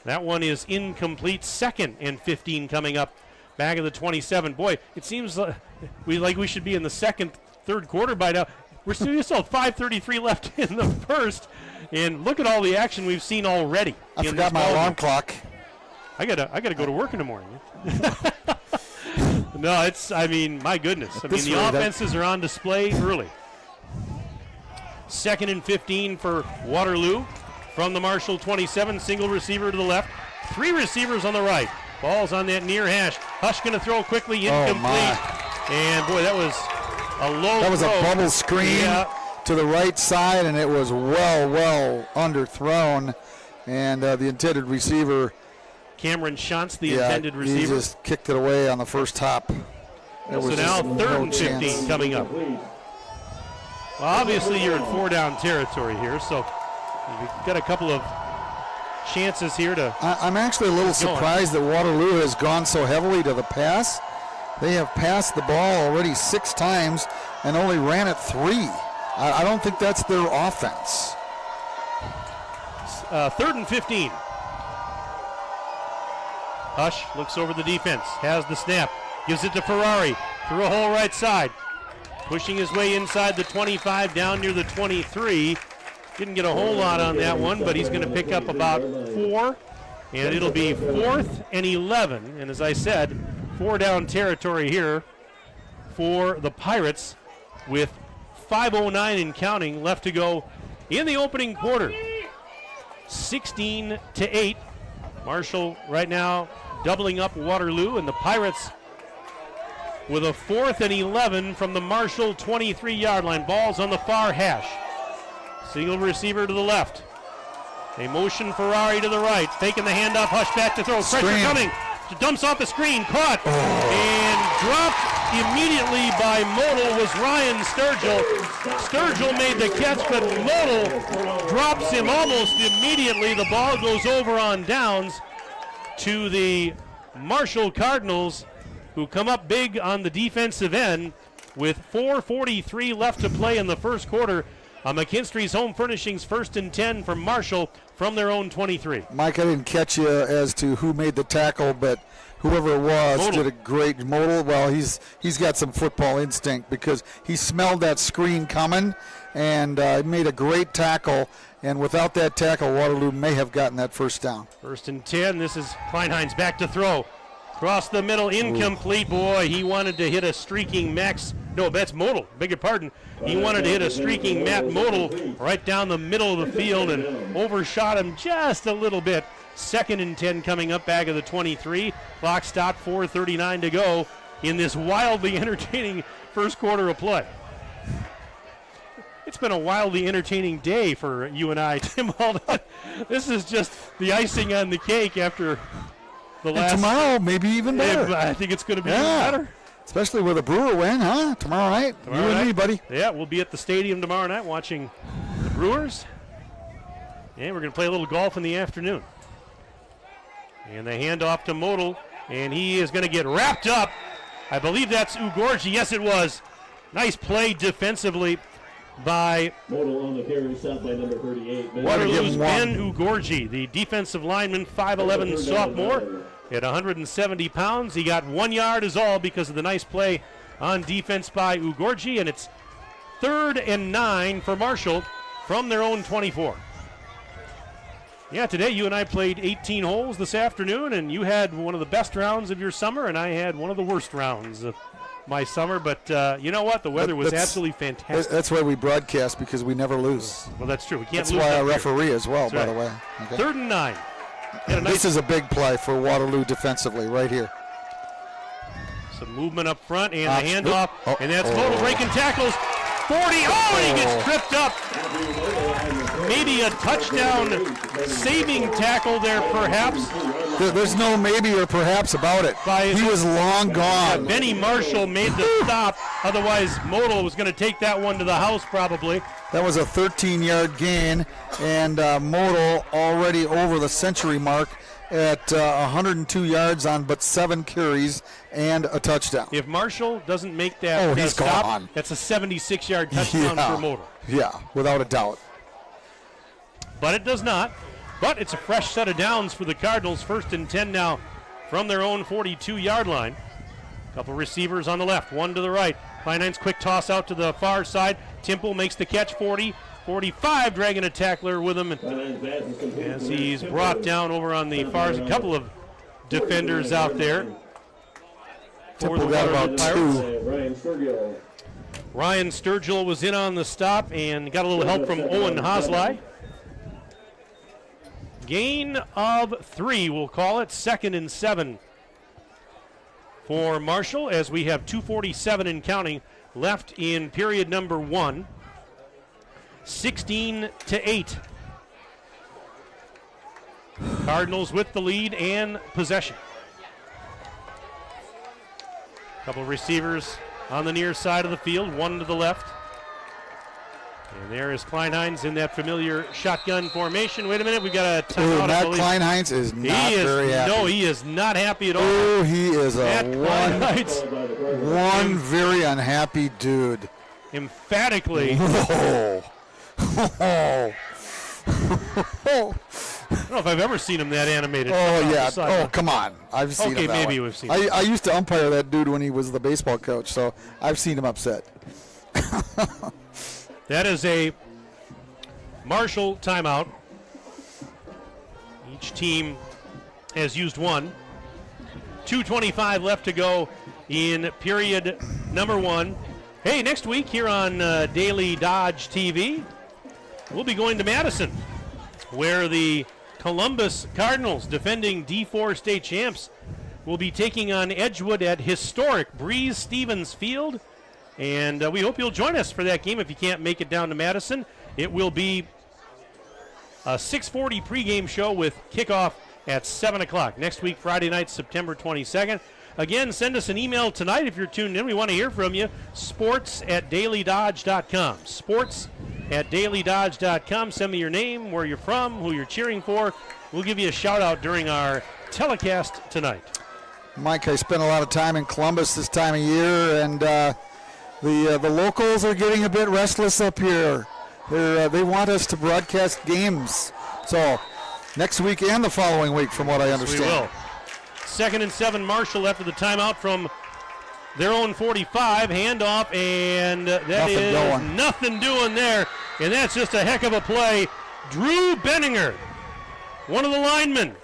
that one is incomplete. 2nd and 15 coming up back of the 27. Boy, it seems we should be in the third quarter by now. We're still 5:33 left in the first, and look at all the action we've seen already. I forgot my alarm clock. I gotta go to work in the morning. No, my goodness. The offenses are on display early. 2nd and 15 for Waterloo from the Marshall 27. Single receiver to the left, 3 receivers on the right. Ball's on that near hash. Hush going to throw quickly, incomplete. And boy, that was a low That was throw. a bubble screen to the right side, and it was well underthrown. And the intended receiver Cameron Shantz, the Yeah, intended receiver. he just kicked it away on the first hop. So now 3rd and 15 coming up. Well, obviously you're in 4-down territory here, so you've got a couple of chances here to. I'm actually a little surprised that Waterloo has gone so heavily to the pass. They have passed the ball already 6 times and only ran it 3. I don't think that's their offense. 3rd and 15. Hush looks over the defense, has the snap, gives it to Ferrari through a hole right side. Pushing his way inside the 25, down near the 23. Didn't get a whole lot on that one, but he's going to pick up about 4. And it'll be 4th and 11. And as I said, 4-down territory here for the Pirates with 5:09 and counting left to go in the opening quarter. 16-8. Marshall right now doubling up Waterloo, and the Pirates with a 4th and 11 from the Marshall 23-yard line. Ball's on the far hash. Single receiver to the left. They motion Ferrari to the right. Faking the handoff. Hush back to throw. Pressure coming. Dumps off the screen. Caught. And dropped immediately by Modal was Ryan Sturgill. Sturgill made the catch, but Modal drops him almost immediately. The ball goes over on downs to the Marshall Cardinals, who come up big on the defensive end with 4:43 left to play in the first quarter. McKinstry's Home Furnishings 1st and 10 from Marshall from their own 23. Mike, I didn't catch you as to who made the tackle, but whoever it was did a great Modal. Well, he's got some football instinct because he smelled that screen coming and made a great tackle. And without that tackle, Waterloo may have gotten that first down. 1st and 10. This is Kleinheinz back to throw. Cross the middle, incomplete. Boy, he wanted to hit a streaking Max. No, that's Modal. Beg your pardon. He wanted to hit a streaking Matt Modal right down the middle of the field and overshot him just a little bit. 2nd and 10 coming up, back of the 23. Clock stopped, 4:39 to go in this wildly entertaining first quarter of play. It's been a wildly entertaining day for you and I, Tim Alden. This is just the icing on the cake after the last. And tomorrow, maybe even better. I think it's going to be even better. Especially with a Brewer win, huh? Tomorrow night. You and me, buddy. Yeah, we'll be at the stadium tomorrow night watching the Brewers. And we're going to play a little golf in the afternoon. And the handoff to Modal, and he is going to get wrapped up. I believe that's Ugorji. Yes, it was. Nice play defensively by Modal on the carry, stopped by number 38. Waterloo's Ben Ugorji, the defensive lineman, 5'11 sophomore at 170 pounds. He got 1 yard is all because of the nice play on defense by Ugorji, and it's 3rd and 9 for Marshall from their own 24. Yeah, today you and I played 18 holes this afternoon, and you had one of the best rounds of your summer, and I had one of the worst rounds of my summer, but you know what? The weather was absolutely fantastic. That's why we broadcast, because we never lose. Well, that's true. We can't that's lose. That's why I referee as well, by the way. Okay. 3rd and 9. This is a big play for Waterloo defensively right here. Some movement up front and the handoff, and that's Modal breaking tackles. 40, and he gets tripped up. Maybe a touchdown saving tackle there, perhaps. There's no maybe or perhaps about it. He was long gone. Benny Marshall made the stop. Otherwise, Modal was going to take that one to the house probably. That was a 13-yard gain, and Modal already over the century mark at 102 yards on but 7 carries and a touchdown. If Marshall doesn't make that he's stop, gone. That's a 76-yard touchdown for Modal. Yeah, without a doubt. But it does not. But it's a fresh set of downs for the Cardinals. 1st and 10 now from their own 42-yard line. Couple receivers on the left, one to the right. Kleinheinz quick toss out to the far side. Temple makes the catch, 40, 45, dragging a tackler with him. As he's brought down over on the far side. A couple of defenders out there. Temple got about 2. Ryan Sturgill was in on the stop and got a little help from Owen Hosley. Gain of 3, we'll call it. 2nd and 7 for Marshall, as we have 2:47 and counting left in period number 1. 16-8. Cardinals with the lead and possession. Couple of receivers on the near side of the field, one to the left. And there is Kleinheinz in that familiar shotgun formation. Wait a minute, we got a timeout. Matt Kleinheinz is not very happy. No, he is not happy at all. Oh, he is one very unhappy dude. Emphatically. Whoa. I don't know if I've ever seen him that animated. Oh, yeah. Oh, come on. I've seen him. Okay, that maybe way. we've seen him. I used to umpire that dude when he was the baseball coach, so I've seen him upset. That is a Marshall timeout. Each team has used one. 2:25 left to go in period number 1. Hey, next week here on Daily Dodge TV, we'll be going to Madison, where the Columbus Cardinals, defending D4 state champs, will be taking on Edgewood at historic Breeze Stevens Field. And we hope you'll join us for that game if you can't make it down to Madison. It will be a 6:40 pregame show with kickoff at 7 o'clock. Next week, Friday night, September 22nd. Again, send us an email tonight if you're tuned in. We want to hear from you. sports@dailydodge.com. sports@dailydodge.com. Send me your name, where you're from, who you're cheering for. We'll give you a shout-out during our telecast tonight. Mike, I spent a lot of time in Columbus this time of year, and the locals are getting a bit restless up here. They want us to broadcast games. So next week and the following week, from what I understand. We will. 2nd and 7, Marshall after the timeout from their own 45. Handoff, and nothing doing there. And that's just a heck of a play. Drew Benninger, one of the linemen,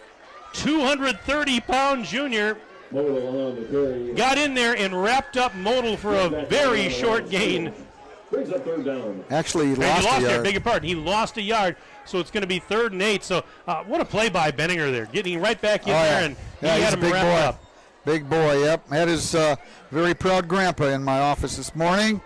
230-pound junior, got in there and wrapped up Model for a very short gain. Actually, he lost a yard. There, beg your pardon. He lost a yard, so it's going to be 3rd and 8. So what a play by Benninger there, getting right back in there, and he had him wrapped up. Big boy, yep. Had his very proud grandpa in my office this morning,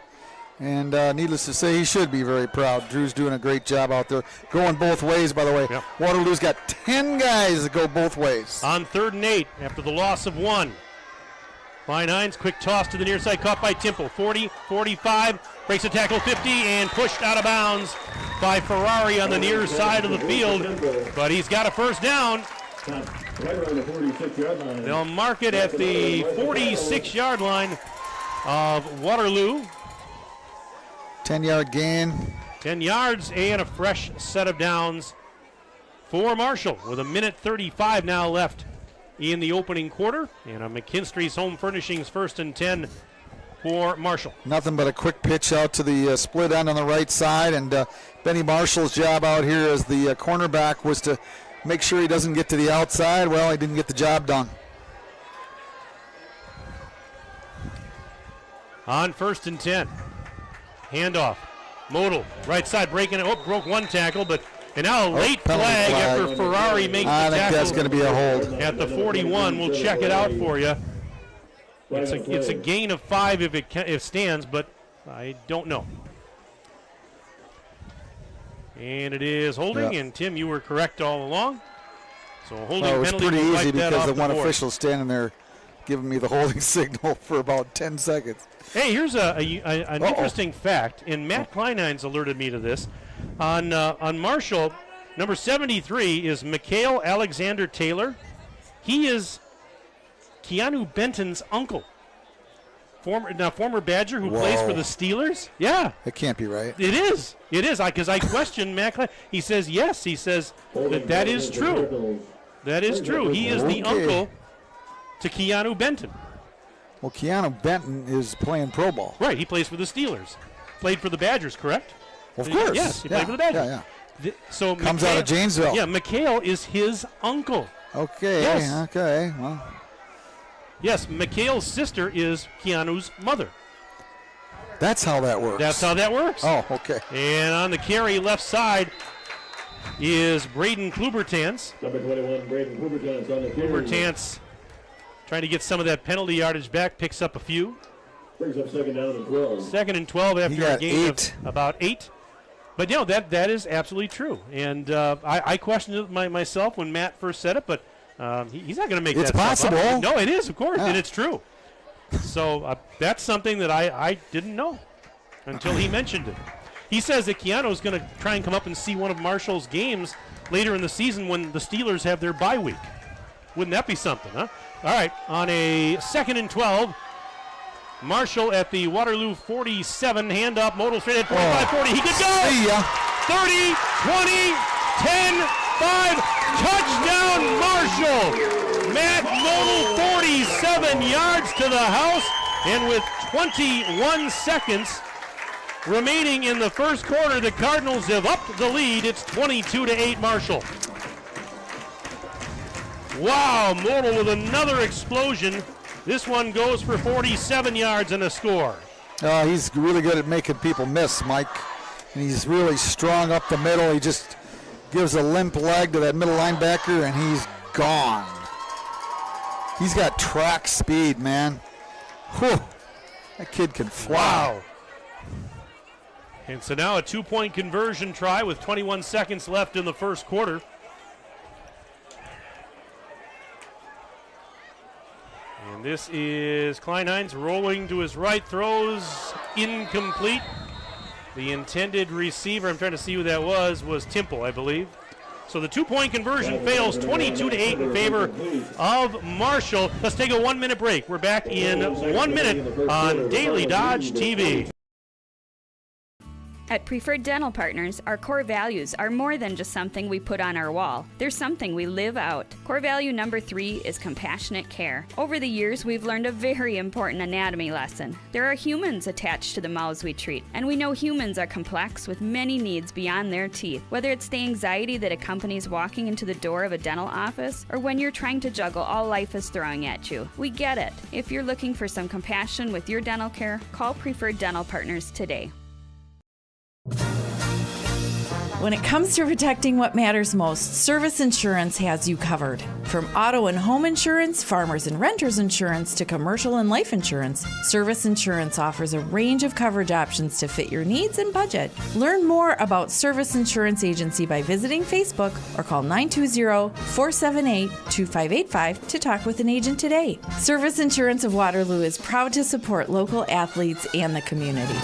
and needless to say, he should be very proud. Drew's doing a great job out there, going both ways, by the way. Yep. Waterloo's got 10 guys that go both ways. On 3rd and 8, after the loss of 1. Kleinheinz, quick toss to the near side, caught by Temple. 40, 45, breaks a tackle, 50, and pushed out of bounds by Ferrari on the near side of the field. But he's got a first down. They'll mark it at the 46-yard line of Waterloo. 10-yard gain. 10 yards and a fresh set of downs for Marshall, with 1:35 now left in the opening quarter. And on McKinstry's Home Furnishings, 1st and 10 for Marshall. Nothing but a quick pitch out to the split end on the right side, and Benny Marshall's job out here as the cornerback was to make sure he doesn't get to the outside. Well, he didn't get the job done. On 1st and 10, handoff, Model, right side breaking it. Broke one tackle, and now a late flag after Ferrari makes the tackle. I think that's going to be a hold. At the 41, we'll check it out for you. It's a gain of 5 if it stands, but I don't know. And it is holding, and Tim, you were correct all along. So a holding penalty. It was pretty easy because the one board. official standing there giving me the holding signal for about 10 seconds. Hey, here's an interesting fact, and Matt Kleinheinz alerted me to this. On Marshall, number 73 is Mikhail Alexander Taylor. He is Keanu Benton's uncle. Former Badger who plays for the Steelers. Yeah. It can't be right. It is. It is. Because I questioned Matt Kleinheinz. He says yes. He says that is true. That is true. He is the uncle to Keanu Benton. Well, Keanu Benton is playing pro ball. Right. He plays for the Steelers. Played for the Badgers, correct? Of course. Yes, he played for the Badgers. Yeah. So comes out of Janesville. Yeah, Mikhail is his uncle. Okay. Yes. Okay. Well. Yes, Mikhail's sister is Keanu's mother. That's how that works. That's how that works. Oh, okay. And on the carry left side is Braden Klubertans. Number 21, Braden Klubertans on the carry. Klubertans trying to get some of that penalty yardage back, picks up a few. Brings up 2nd down and 12. 2nd and 12 after a gain of about 8. But that is absolutely true, and I questioned it myself when Matt first said it, but he's not going to make that possible. stuff up. No, it is, of course, and it's true. So that's something that I didn't know until he mentioned it. He says that Keanu's going to try and come up and see one of Marshall's games later in the season when the Steelers have their bye week. Wouldn't that be something, huh? All right, on a 2nd and 12. Marshall at the Waterloo 47, hand up, Modal straight at 45-40, he could go! See ya. 30, 20, 10, 5, touchdown Marshall! Matt Modal 47 yards to the house, and with 21 seconds remaining in the first quarter, the Cardinals have upped the lead. It's 22-8 Marshall. Wow, Modal with another explosion. This one goes for 47 yards and a score. He's really good at making people miss, Mike. And he's really strong up the middle. He just gives a limp leg to that middle linebacker, and he's gone. He's got track speed, man. Whew. That kid can fly. Wow. And so now a 2-point conversion try with 21 seconds left in the first quarter. And this is Kleinheinz rolling to his right, throws incomplete. The intended receiver, I'm trying to see who that was Temple, I believe. So the 2-point conversion fails, 22-8 in favor of Marshall. Let's take a 1-minute break. We're back in 1 minute on Daily Dodge TV. At Preferred Dental Partners, our core values are more than just something we put on our wall. They're something we live out. Core value number 3 is compassionate care. Over the years, we've learned a very important anatomy lesson. There are humans attached to the mouths we treat, and we know humans are complex with many needs beyond their teeth. Whether it's the anxiety that accompanies walking into the door of a dental office, or when you're trying to juggle all life is throwing at you, we get it. If you're looking for some compassion with your dental care, call Preferred Dental Partners today. When it comes to protecting what matters most, Service Insurance has you covered. From auto and home insurance, farmers and renters insurance, to commercial and life insurance, Service Insurance offers a range of coverage options to fit your needs and budget. Learn more about Service Insurance Agency by visiting Facebook or call 920-478-2585 to talk with an agent today. Service Insurance of Waterloo is proud to support local athletes and the community.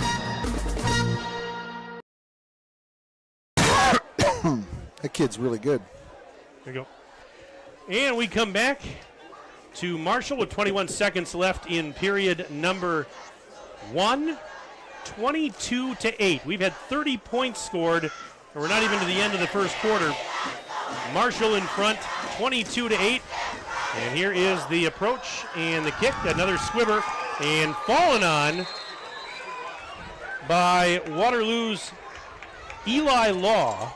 That kid's really good. There you go. And we come back to Marshall with 21 seconds left in period number 1. 22-8. We've had 30 points scored, and we're not even to the end of the first quarter. Marshall in front, 22-8. And here is the approach and the kick. Another squibber, and fallen on by Waterloo's Eli Law.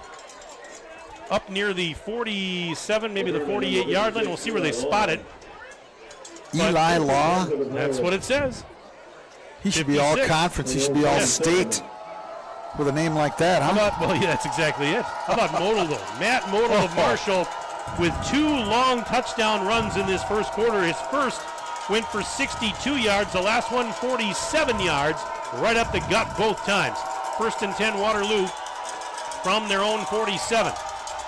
Up near the 47, maybe the 48-yard line. We'll see where they spot it. Eli Law? That's what it says. He should be all conference. He should be all state with a name like that, huh? That's exactly it. How about Modal, though? Matt Modal of Marshall with 2 long touchdown runs in this first quarter. His first went for 62 yards. The last one, 47 yards. Right up the gut both times. 1st and 10 Waterloo from their own 47.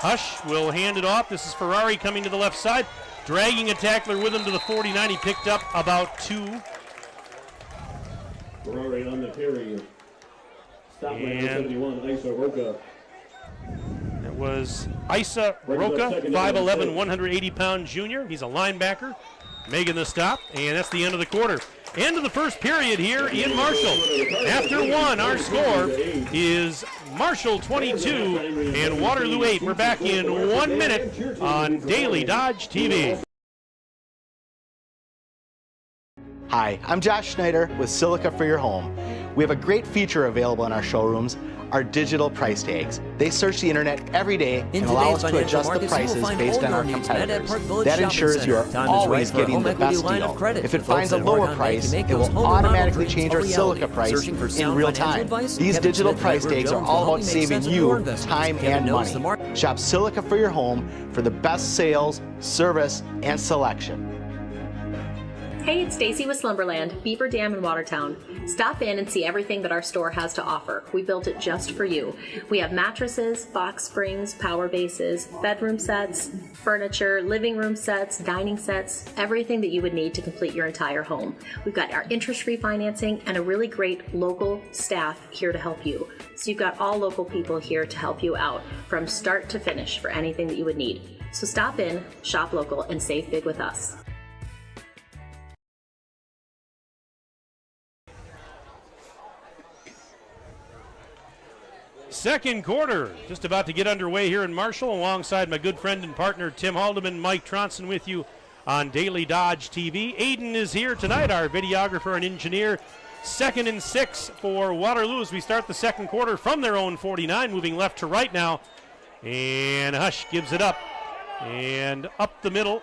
Hush will hand it off. This is Ferrari coming to the left side, dragging a tackler with him to the 49. He picked up about 2. Ferrari on the carry. Stop line 71, Isa Roca. That was Isa Roca, 5'11", 180-pound junior. He's a linebacker, making the stop, and that's the end of the quarter. End of the first period here in Marshall. After 1, our score is Marshall 22 and Waterloo 8. We're back in 1 minute on Daily Dodge TV. Hi, I'm Josh Schneider with Silica for Your Home. We have a great feature available in our showrooms, our digital price tags. They search the internet every day and allow us to adjust the prices based on our competitors. That ensures you are always getting the best deal. If it finds a lower price, it will automatically change our Silica price in real time. These digital price tags are all about saving you time and money. Shop Silica for Your Home for the best sales, service, and selection. Hey, it's Stacy with Slumberland, Beaver Dam in Watertown. Stop in and see everything that our store has to offer. We built it just for you. We have mattresses, box springs, power bases, bedroom sets, furniture, living room sets, dining sets, everything that you would need to complete your entire home. We've got our interest-free financing and a really great local staff here to help you. So you've got all local people here to help you out from start to finish for anything that you would need. So stop in, shop local, and save big with us. Second quarter, just about to get underway here in Marshall, alongside my good friend and partner Tim Haldeman, Mike Tronson with you on Daily Dodge TV. Aiden is here tonight, our videographer and engineer. 2nd and 6 for Waterloo as we start the second quarter from their own 49, moving left to right now. And Hush gives it up. And up the middle.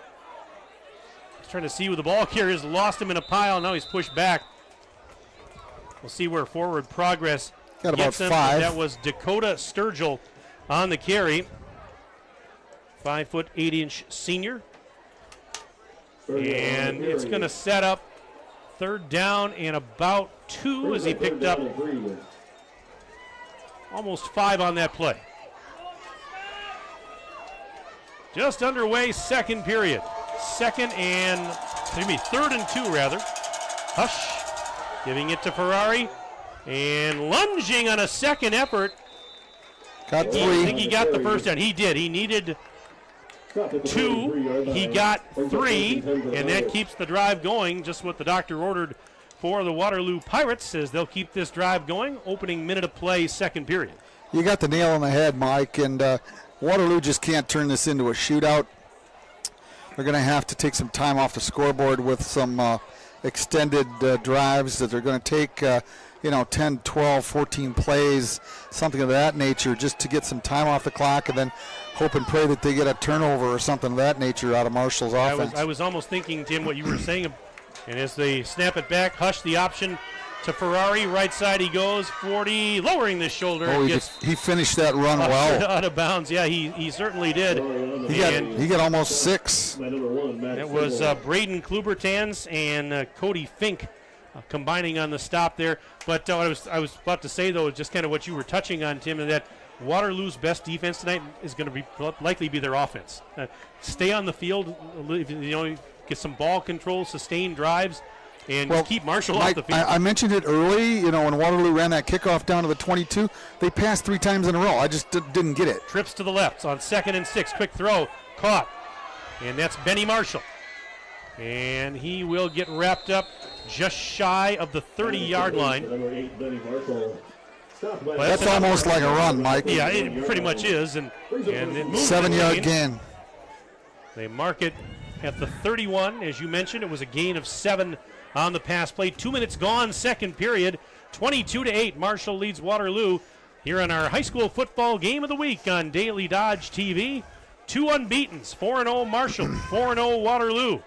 He's trying to see who the ball carrier is. Lost him in a pile. Now he's pushed back. We'll see where forward progress got about gets him. 5. That was Dakota Sturgill on the carry. 5 foot 8-inch senior. And it's going to set up 3rd down and about 2 as he picked up almost 5 on that play. Just underway, second period. 3rd and 2 rather. Hush giving it to Ferrari and lunging on a second effort. Got 3. I think he got the first down. He did. He needed 2. He got 3, and that keeps the drive going. Just what the doctor ordered for the Waterloo Pirates as they'll keep this drive going. Opening minute of play, second period. You got the nail on the head, Mike, and Waterloo just can't turn this into a shootout. They're going to have to take some time off the scoreboard with some extended drives that they're going to take 10, 12, 14 plays, something of that nature, just to get some time off the clock and then hope and pray that they get a turnover or something of that nature out of Marshall's offense. I was almost thinking, Tim, what you were saying. And as they snap it back, Hush the option to Ferrari. Right side he goes, 40, lowering the shoulder. Oh, he finished that run well. Out of bounds. Yeah, he certainly did. He got almost 6. It was Braden Klubertans and Cody Fink combining on the stop there. But what I was about to say, though, just kind of what you were touching on, Tim, and that Waterloo's best defense tonight is going to likely be their offense. Stay on the field, get some ball control, sustain drives, and keep Marshall off the field. I mentioned it early, when Waterloo ran that kickoff down to the 22, they passed 3 times in a row. I just didn't get it. Trips to the left on 2nd and 6. Quick throw, caught. And that's Benny Marshall. And he will get wrapped up just shy of the 30-yard line. That's almost like a run, Mike. Yeah, it pretty much is. And it moves 7-yard gain. They mark it at the 31. As you mentioned, it was a gain of 7 on the pass play. 2 minutes gone, second period. 22-8. Marshall leads Waterloo here on our high school football game of the week on Daily Dodge TV. 2 unbeatens, 4-0 Marshall, 4-0 Waterloo.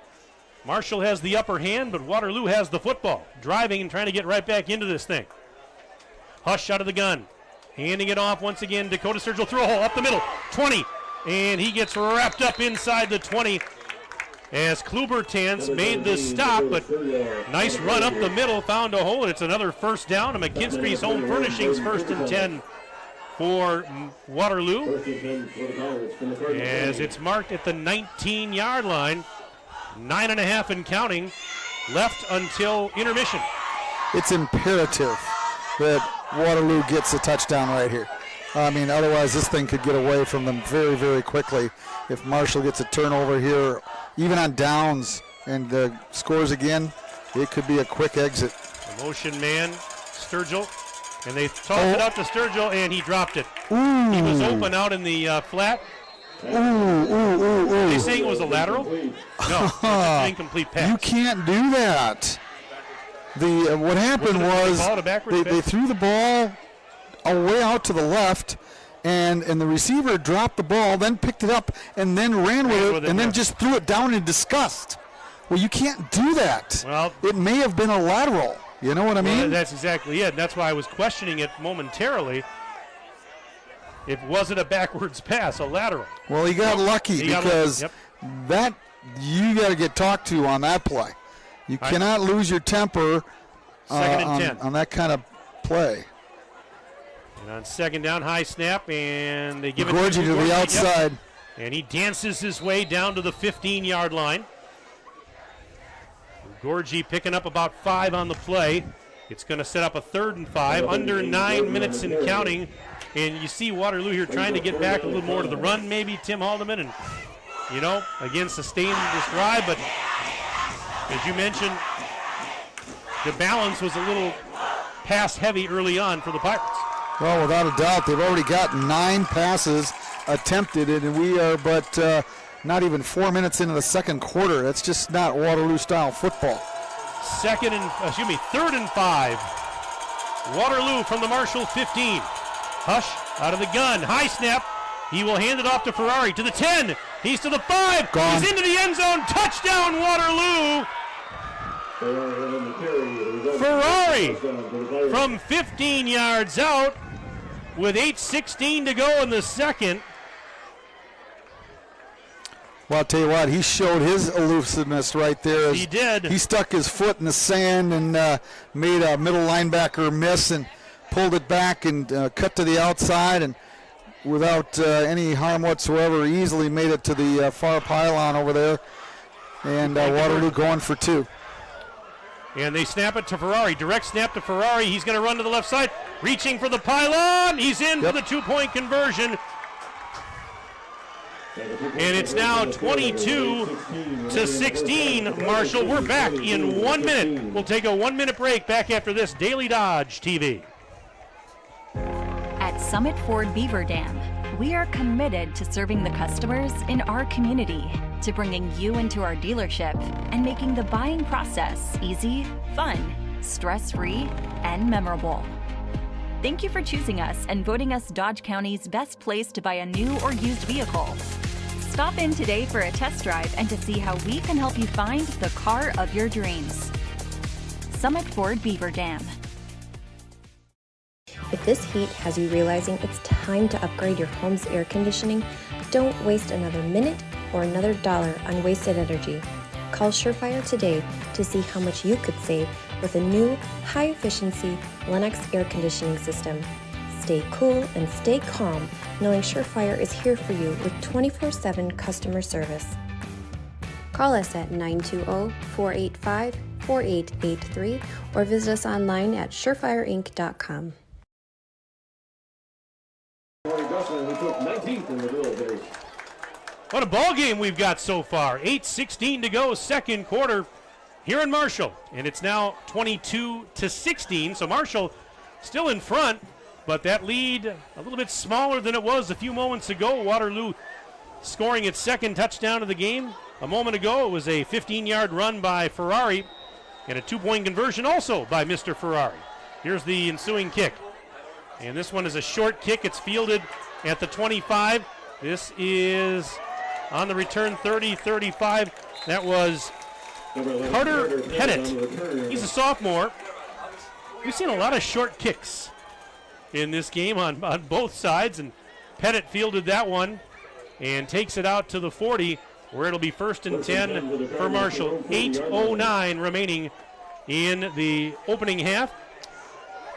Marshall has the upper hand, but Waterloo has the football. Driving and trying to get right back into this thing. Hush out of the gun. Handing it off once again. Dakota Sturgill through a hole up the middle. 20. And he gets wrapped up inside the 20 as Klubertans made the stop, but nice run up the middle, found a hole, and it's another first down. And McKinstry's Home Furnishings 1st and 10 for Waterloo as it's marked at the 19-yard line. 9.5 and counting left until intermission. It's imperative that Waterloo gets a touchdown right here. I mean, otherwise this thing could get away from them very, very quickly. If Marshall gets a turnover here, even on downs, and scores again, it could be a quick exit. The motion man, Sturgill, and they tossed it out to Sturgill, and he dropped it. Ooh. He was open out in the flat. Ooh. Are they saying it was a lateral? No, it's an incomplete pass. You can't do that. What happened was they threw the ball away out to the left, and the receiver dropped the ball, then picked it up, and then ran with it, and then just threw it down in disgust. Well, you can't do that. Well, it may have been a lateral. You know what I mean? That's exactly it. That's why I was questioning it momentarily. It wasn't a backwards pass, a lateral. Well, he got lucky because that you got to get talked to on that play. You cannot lose your temper on that kind of play. And on second down, high snap, and they give it to the outside. Yep. And he dances his way down to the 15-yard line. Gorgie picking up about 5 on the play. It's going to set up a 3rd and 5, under 9 minutes and counting. And you see Waterloo here trying to get back a little more to the run, maybe, Tim Haldeman, and, again, sustain this drive. But as you mentioned, the balance was a little pass-heavy early on for the Pirates. Well, without a doubt, they've already got 9 passes attempted, and we are but not even 4 minutes into the second quarter. That's just not Waterloo-style football. 3rd and 5. Waterloo from the Marshall 15. Hush out of the gun. High snap. He will hand it off to Ferrari to the 10. He's to the 5. Gone. He's into the end zone. Touchdown, Waterloo. Ferrari from 15 yards out with 8:16 to go in the second. Well, I'll tell you what, he showed his elusiveness right there. He did. He stuck his foot in the sand and made a middle linebacker miss and pulled it back and cut to the outside, and without any harm whatsoever, easily made it to the far pylon over there. And Waterloo going for 2. And they snap it to Ferrari. Direct snap to Ferrari. He's going to run to the left side, reaching for the pylon. He's in for the 2-point conversion. And it's now 22-16. Marshall, we're back in 1 minute. We'll take a 1-minute break. Back after this. Daily Dodge TV. At Summit Ford Beaver Dam, we are committed to serving the customers in our community, to bringing you into our dealership and making the buying process easy, fun, stress-free, and memorable. Thank you for choosing us and voting us Dodge County's best place to buy a new or used vehicle. Stop in today for a test drive and to see how we can help you find the car of your dreams. Summit Ford Beaver Dam. If this heat has you realizing it's time to upgrade your home's air conditioning, don't waste another minute or another dollar on wasted energy. Call Surefire today to see how much you could save with a new, high-efficiency Lennox air conditioning system. Stay cool and stay calm knowing Surefire is here for you with 24/7 customer service. Call us at 920-485-4883 or visit us online at surefireinc.com. What a ball game we've got so far. 8:16 to go, second quarter here in Marshall. And it's now 22-16. So Marshall still in front, but that lead a little bit smaller than it was a few moments ago. Waterloo scoring its second touchdown of the game. A moment ago, it was a 15-yard run by Ferrari and a 2-point conversion also by Mr. Ferrari. Here's the ensuing kick. And this one is a short kick. It's fielded at the 25. This is on the return 30-35. That was Carter Pettit. He's a sophomore. We've seen a lot of short kicks in this game on both sides, and Pettit fielded that one and takes it out to the 40, where it'll be 1st and 10 for Marshall. 8:09 remaining in the opening half.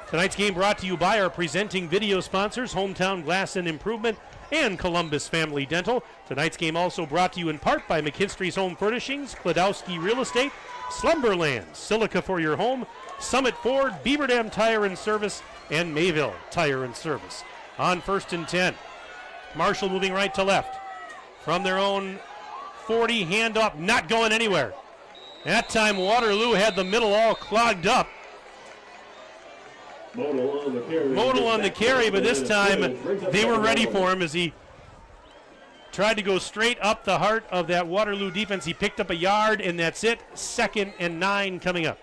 Tonight's game brought to you by our presenting video sponsors, Hometown Glass and Improvement and Columbus Family Dental. Tonight's game also brought to you in part by McKinstry's Home Furnishings, Kladowski Real Estate, Slumberland, Silica for your home, Summit Ford, Beaver Dam Tire and Service, and Mayville Tire and Service. On 1st and 10, Marshall moving right to left. From their own 40, handoff, not going anywhere. That time Waterloo had the middle all clogged up. Modal on the carry, but this time they were ready for him as he tried to go straight up the heart of that Waterloo defense. He picked up a yard, and that's it. 2nd and 9 coming up.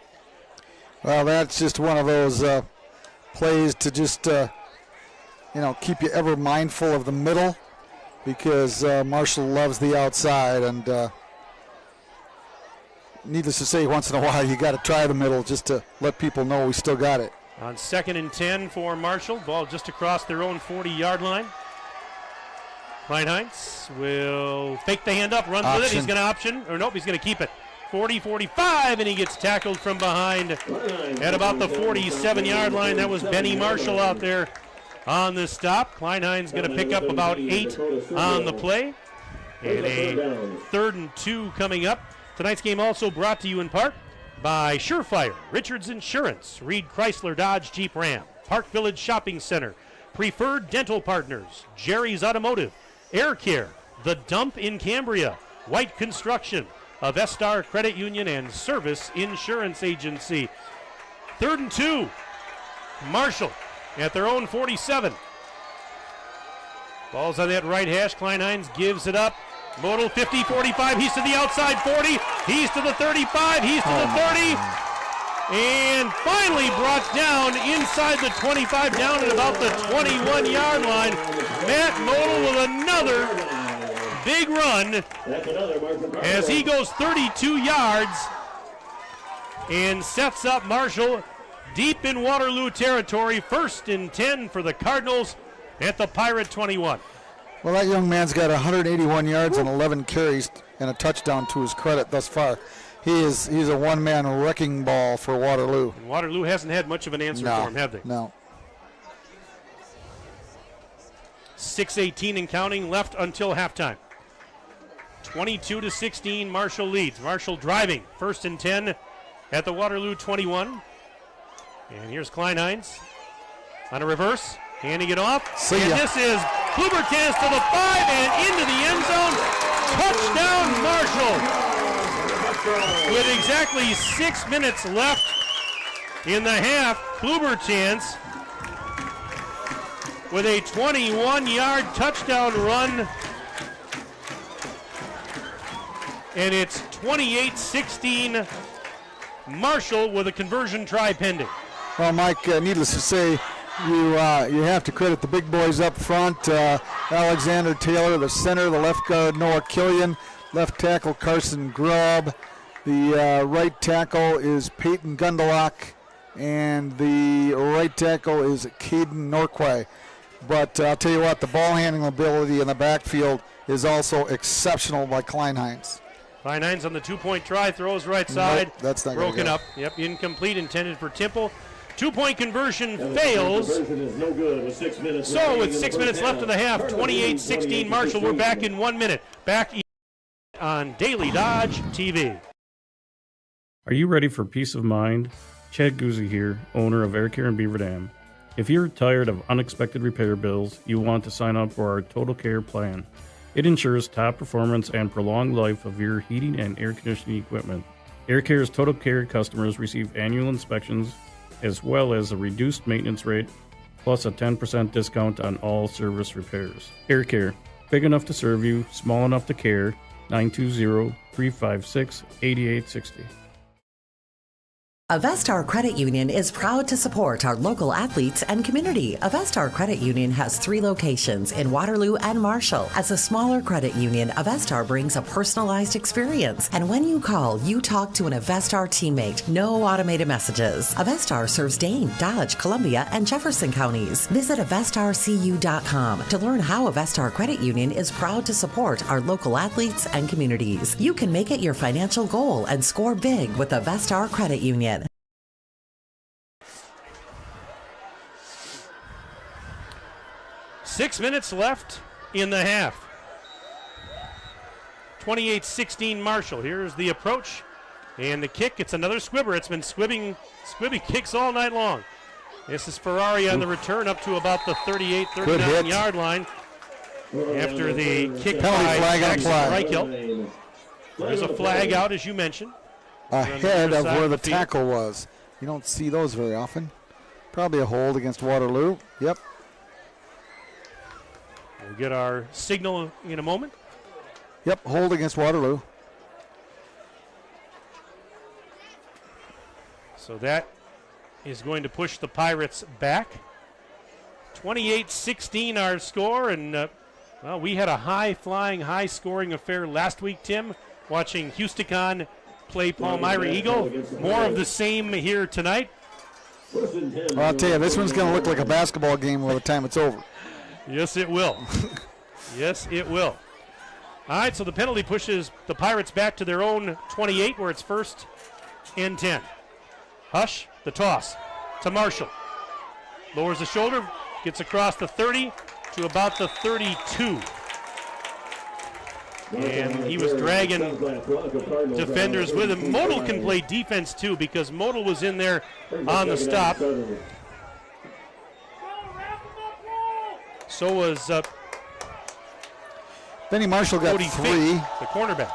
Well, that's just one of those plays to just, keep you ever mindful of the middle, because Marshall loves the outside, and needless to say, once in a while you got to try the middle just to let people know we still got it. On 2nd and 10 for Marshall, ball just across their own 40-yard line. Klein Heinz will fake the handoff, runs with it. He's going to option, or nope, he's going to keep it. 40-45, and he gets tackled from behind at about the 47-yard line. That was Benny Marshall out there on the stop. Kleinhein's going to pick up about 8 on the play. And a 3rd and 2 coming up. Tonight's game also brought to you in part by Surefire, Richards Insurance, Reed Chrysler Dodge Jeep Ram, Park Village Shopping Center, Preferred Dental Partners, Jerry's Automotive, Air Care, The Dump in Cambria, White Construction, Avestar Credit Union, and Service Insurance Agency. 3rd and 2. Marshall at their own 47. Ball's on that right hash. Kleinheinz gives it up. Modal 50-45. He's to the outside 40. He's to the 35. He's to the 30. And finally brought down inside the 25, down at about the 21-yard line. Matt Modal with another big run as he goes 32 yards and sets up Marshall deep in Waterloo territory. 1st and 10 for the Cardinals at the Pirate 21. Well, that young man's got 181 yards and 11 carries and a touchdown to his credit thus far. He's a one-man wrecking ball for Waterloo. And Waterloo hasn't had much of an answer for him, have they? No. 6:18 and counting left until halftime. 22-16, Marshall leads. Marshall driving. 1st and 10 at the Waterloo 21. And here's Kleinheinz on a reverse, handing it off. And this is Klubertans to the 5 and into the end zone. Touchdown, Marshall. With exactly 6 minutes left in the half, Klubertans with a 21-yard touchdown run. And it's 28-16. Marshall with a conversion try pending. Well, Mike, needless to say, you have to credit the big boys up front. Alexander Taylor, the center, the left guard Noah Killian, left tackle Carson Grubb, the right tackle is Peyton Gundelock, and the right tackle is Caden Norquay. But I'll tell you what, the ball handling ability in the backfield is also exceptional by Kleinheinz. Kleinheinz on the 2-point try, throws right side. Nope, that's not broken up. Yep, incomplete, intended for Temple. 2-point conversion fails. No good with 6 minutes so with 6 minutes left in the half, 28-16 Marshall. We're back in 1 minute. Back on Daily Dodge TV. Are you ready for peace of mind? Chad Guzzi here, owner of Air Care in Beaver Dam. If you're tired of unexpected repair bills, you want to sign up for our Total Care plan. It ensures top performance and prolonged life of your heating and air conditioning equipment. Air Care's Total Care customers receive annual inspections as well as a reduced maintenance rate plus a 10% discount on all service repairs. Air Care, big enough to serve you, small enough to care. 920-356-8860. Avestar Credit Union is proud to support our local athletes and community. Avestar Credit Union has 3 locations in Waterloo and Marshall. As a smaller credit union, Avestar brings a personalized experience. And when you call, you talk to an Avestar teammate. No automated messages. Avestar serves Dane, Dodge, Columbia, and Jefferson counties. Visit avestarcu.com to learn how Avestar Credit Union is proud to support our local athletes and communities. You can make it your financial goal and score big with Avestar Credit Union. 6 minutes left in the half. 28-16 Marshall. Here's the approach and the kick. It's another squibber. It's been squibby kicks all night long. This is Ferrari on the return up to about the 38, 39 yard line after the kick by Jackson Reichelt. There's a flag out, as you mentioned. Ahead of where the tackle was. You don't see those very often. Probably a hold against Waterloo. Yep. We'll get our signal in a moment. Yep, hold against Waterloo. So that is going to push the Pirates back. 28-16 our score, and well, we had a high-flying, high-scoring affair last week, Tim, watching Houston play Palmyra Eagle. More of the same here tonight. Well, I'll tell you, this one's going to look like a basketball game by the time it's over. Yes, it will. Yes, it will. All right, so the penalty pushes the Pirates back to their own 28 where it's 1st and 10. Hush, the toss to Marshall. Lowers the shoulder, gets across the 30 to about the 32. And he was dragging defenders with him. Modal can play defense too because Modal was in there on the stop. So was Benny Marshall got Cody 3. Fink, the cornerback.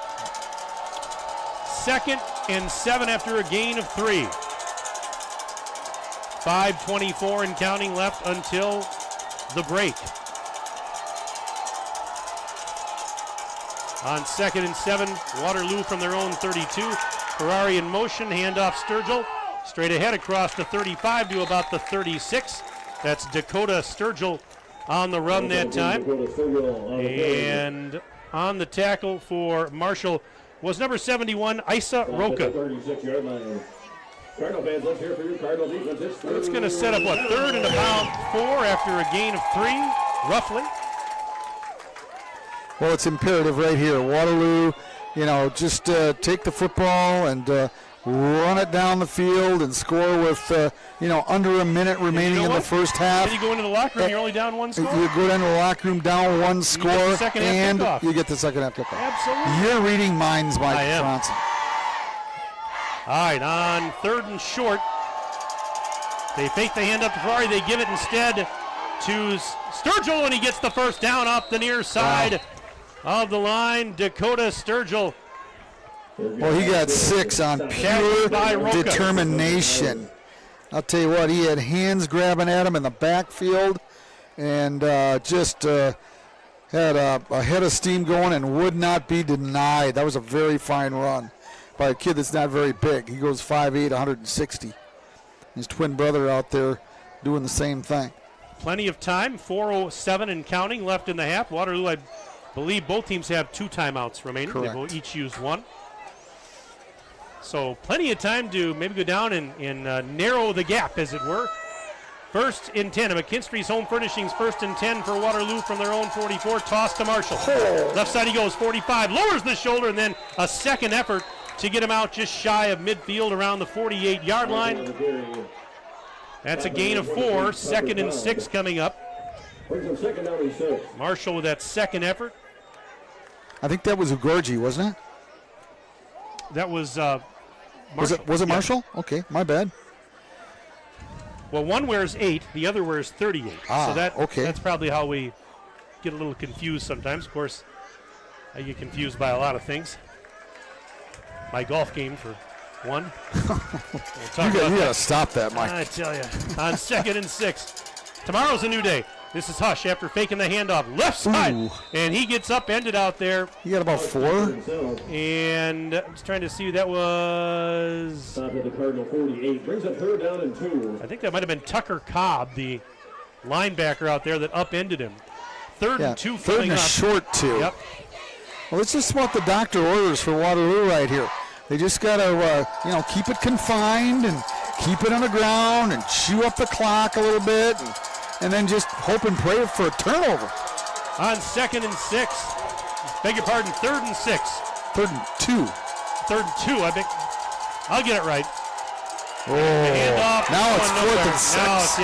2nd and 7 after a gain of 3. 5:24 and counting left until the break. On 2nd and 7, Waterloo from their own 32. Ferrari in motion, handoff Sturgill. Straight ahead across the 35 to about the 36. That's Dakota Sturgill on the run that time. And on the tackle for Marshall was number 71, Isa Roca. It's going to set up, 3rd and about 4 after a gain of 3, roughly. Well, it's imperative right here. Waterloo, just take the football and run it down the field and score with, under a minute remaining in the first half. Then you go into the locker room, you're only down 1 score. You go into the locker room down 1 score, and you get the second half kickoff. Absolutely. You're reading minds, Mike Franson. All right, on 3rd and short, they fake the hand up to Ferrari. They give it instead to Sturgill, and he gets the first down up the near side of the line. Dakota Sturgill. Well, he got 6 on pure determination. I'll tell you what, he had hands grabbing at him in the backfield and just had a head of steam going and would not be denied. That was a very fine run by a kid that's not very big. He goes 5'8", 160. His twin brother out there doing the same thing. Plenty of time, 4:07 and counting left in the half. Waterloo, I believe both teams have 2 timeouts remaining. Correct. They will each use 1. So plenty of time to maybe go down and narrow the gap, as it were. 1st and 10. McKinstry's Home Furnishings, 1st and 10 for Waterloo from their own 44. Toss to Marshall. Left side he goes, 45. Lowers the shoulder, and then a second effort to get him out just shy of midfield around the 48-yard line. That's a gain of 4. 2nd and 6 coming up. Marshall with that second effort. I think that was Ugorji, wasn't it? That was Marshall. Was it Marshall? Okay, my bad. Well, one wears 8, the other wears 38. So that's probably how we get a little confused sometimes. Of course, I get confused by a lot of things. My golf game, for one. You got to stop that, Mike. I tell you. On 2nd and 6. Tomorrow's a new day. This is Hush after faking the handoff. Left side. Ooh. And he gets upended out there. He got about 4. And I'm just trying to see who that was. Stop at the Cardinal 48. Brings up 3rd down and 2. I think that might have been Tucker Cobb, the linebacker out there that upended him. 3rd and 2 3rd coming and up. short 2. Yep. Well, it's just what the doctor orders for Waterloo right here. They just got to, keep it confined and keep it on the ground and chew up the clock a little bit and then just hope and pray for a turnover. On 2nd and 6. Beg your pardon, 3rd and 6. 3rd and 2. 3rd and 2, I think. I'll get it right. Oh, now it's 4th and 6.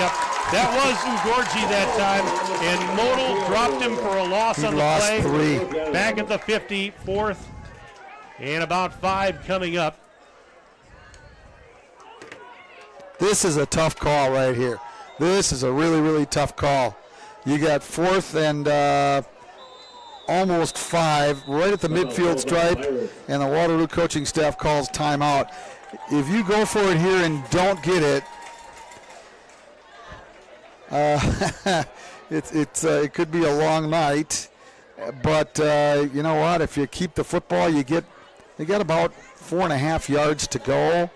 That was Ugorji that time, and Modal dropped him for a loss on the play. 3. Back at the 50, 4th, and about 5 coming up. This is a tough call right here. This is a really, really tough call. You got 4th and almost 5, right at the midfield stripe, and the Waterloo coaching staff calls timeout. If you go for it here and don't get it, it could be a long night. But you know what? If you keep the football, you got about 4.5 yards to go.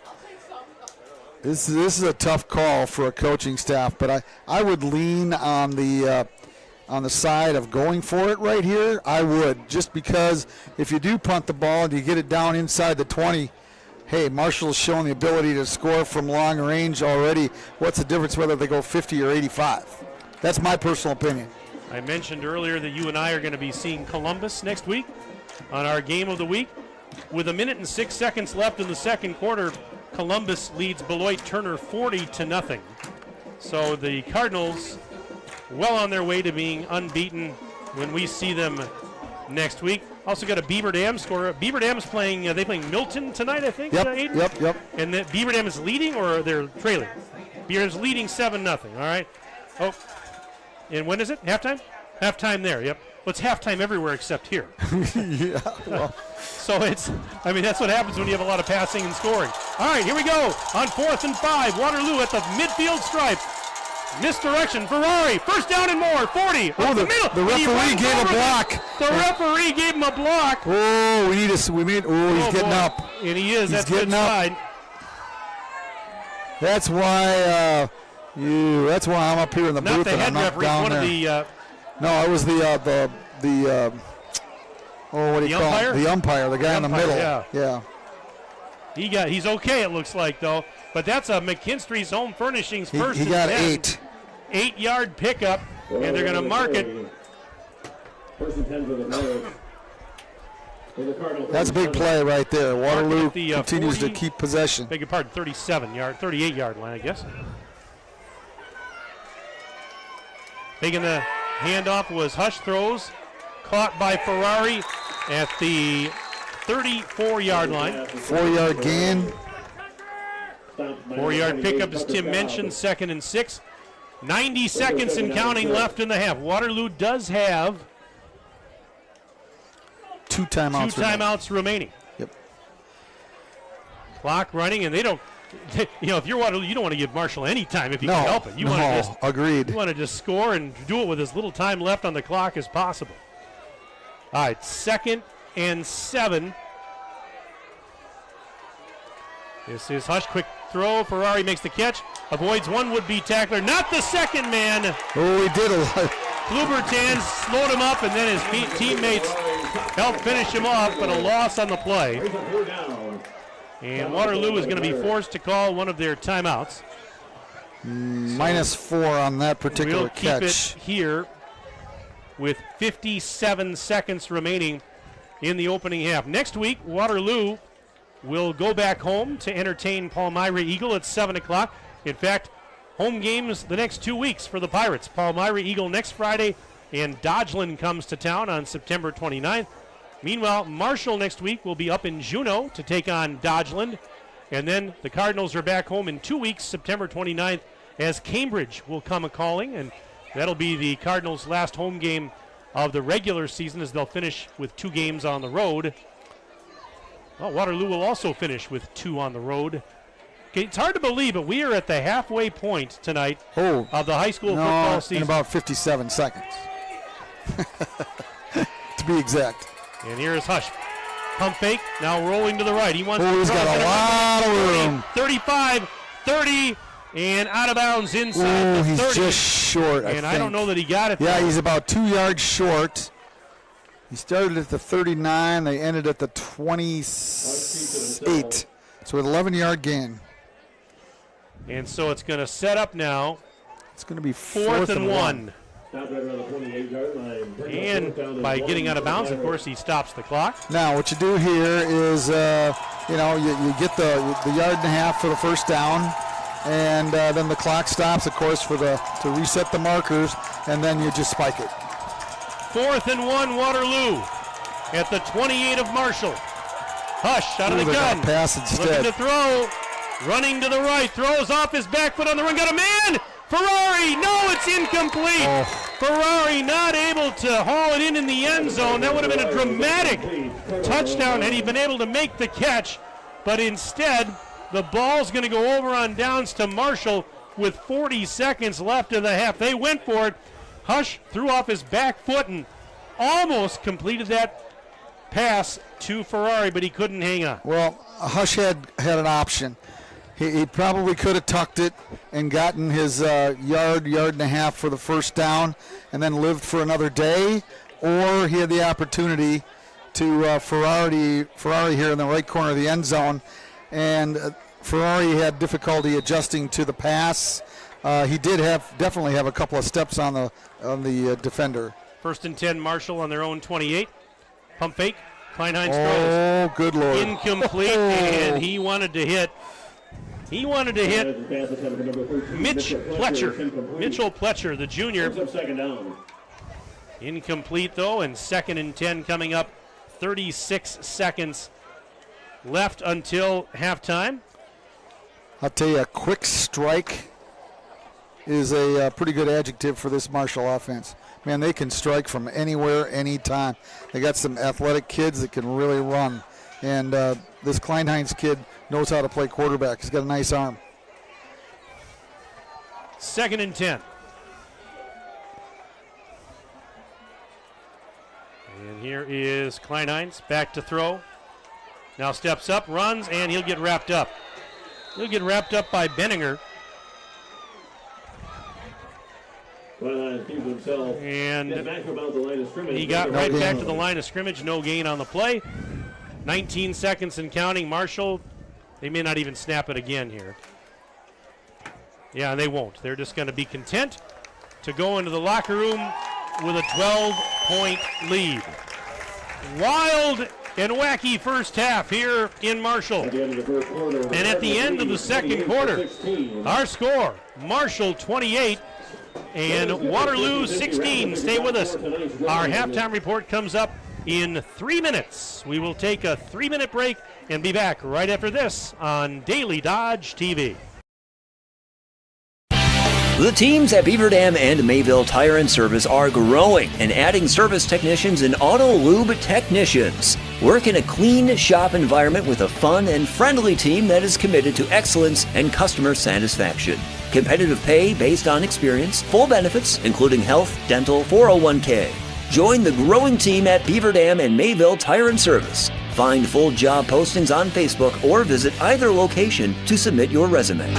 This is a tough call for a coaching staff, but I would lean on the side of going for it right here. I would, just because if you do punt the ball and you get it down inside the 20, hey, Marshall's shown the ability to score from long range already. What's the difference whether they go 50 or 85? That's my personal opinion. I mentioned earlier that you and I are going to be seeing Columbus next week. on our game of the week. With 1 minute and 6 seconds left in the second quarter, Columbus leads Beloit Turner 40-0. So the Cardinals well on their way to being unbeaten when we see them next week. Also got a Beaver Dam score. Beaver Dam is playing, they playing Milton tonight, I think, Aiden? Yep. And the Beaver Dam is leading or they're trailing? Beaver Dam's leading 7-0, all right? Oh, and when is it? Halftime? Halftime there, yep. Well, it's halftime everywhere except here. Yeah, well. So that's what happens when you have a lot of passing and scoring. All right, here we go on 4th and 5. Waterloo at the midfield stripe. Misdirection, Ferrari, first down and more, 40, up the middle. The referee gave a block. The referee gave him a block. Oh, he's getting up. And he is, He's that's good side. That's why I'm up here in the booth and I'm not down there. No, it was what do you call umpire? it? The umpire, the guy in the middle. Yeah. He's okay, it looks like, though. But that's a McKinstry's Home Furnishings first. He got 8. 8-yard pickup, and they're going to mark it. First and 10 for the Cardinals. That's a big play right there. Waterloo continues 40, to keep possession. Beg your pardon, 38-yard line, I guess. Taking the handoff was Hush throws, caught by Ferrari at the 34-yard line. 4-yard gain. 4-yard pickup, as Tim mentioned, 2nd and 6. 90 seconds and counting left in the half. Waterloo does have 2 timeouts remaining. Yep. Clock running, and they don't. If you're Waterloo, you don't want to give Marshall any time if you can help it. You want to just agreed. You want to just score and do it with as little time left on the clock as possible. All right, 2nd and 7. This is Hush, quick throw. Ferrari makes the catch, avoids one would-be tackler, not the second man. Oh, he did a lot. Klubertan slowed him up, and then his teammates helped finish him off, but a loss on the play. And Waterloo is going to be forced to call one of their timeouts. -4 on that particular catch. We'll keep it here with 57 seconds remaining in the opening half. Next week, Waterloo will go back home to entertain Palmyra Eagle at 7 o'clock. In fact, home games the next 2 weeks for the Pirates. Palmyra Eagle next Friday, and Dodgeland comes to town on September 29th. Meanwhile, Marshall next week will be up in Juneau to take on Dodgeland. And then the Cardinals are back home in 2 weeks, September 29th, as Cambridge will come a-calling. And that'll be the Cardinals' last home game of the regular season, as they'll finish with 2 games on the road. Well, Waterloo will also finish with 2 on the road. Okay, it's hard to believe, but we are at the halfway point tonight of the high school football season. In about 57 seconds. To be exact. And here is Hush. Pump fake, now rolling to the right. He wants to he's got a lot of room. 35, 30, and out of bounds inside the 30. He's just short, And I don't know that he got it. Yeah, he's about 2 yards short. He started at the 39. They ended at the 28. So an 11-yard gain. And so it's going to set up now. It's going to be 4th and 1. Stop right around the 28-yard line. And by getting out of bounds, of course, he stops the clock. Now, what you do here is, you get the yard and a half for the first down, and then the clock stops, of course, to reset the markers, and then you just spike it. 4th and 1, Waterloo at the 28 of Marshall. Hush out of the gun. Pass instead. Looking to throw. Running to the right. Throws off his back foot on the run. Got a man. Ferrari. No, it's incomplete. Ferrari not able to haul it in the end zone. That would have been a dramatic touchdown had he been able to make the catch. But instead, the ball's going to go over on downs to Marshall with 40 seconds left in the half. They went for it. Hush threw off his back foot and almost completed that pass to Ferrari, but he couldn't hang on. Well, Hush had an option. He probably could have tucked it and gotten his yard and a half for the first down and then lived for another day, or he had the opportunity to Ferrari here in the right corner of the end zone, and Ferrari had difficulty adjusting to the pass. He did definitely have a couple of steps on the defender. 1st and 10, Marshall on their own 28. Pump fake, Kleinheinz throws. Good Lord. Incomplete, and he wanted to hit Mitchell Pletcher, the junior. Incomplete, though, and 2nd and 10 coming up. 36 seconds left until halftime. I'll tell you, a quick strike is a pretty good adjective for this Marshall offense. Man, they can strike from anywhere, anytime. They got some athletic kids that can really run. And this Kleinheinz kid knows how to play quarterback. He's got a nice arm. 2nd and 10. And here is Kleinheinz back to throw. Now steps up, runs, and he'll get wrapped up. He'll get wrapped up by Benninger. And he got right back to the line of scrimmage. No gain on the play. 19 seconds and counting. Marshall, they may not even snap it again here. Yeah, they won't. They're just going to be content to go into the locker room with a 12-point lead. Wild and wacky first half here in Marshall. And at the end of the second quarter, our score, Marshall 28 and Waterloo 16. Stay with us. Our halftime report comes up in 3 minutes. We will take a 3-minute break and be back right after this on Daily Dodge TV. The teams at Beaver Dam and Mayville Tire and Service are growing and adding service technicians and auto lube technicians. Work in a clean shop environment with a fun and friendly team that is committed to excellence and customer satisfaction. Competitive pay based on experience, full benefits, including health, dental, 401k. Join the growing team at Beaver Dam and Mayville Tire and Service. Find full job postings on Facebook or visit either location to submit your resume.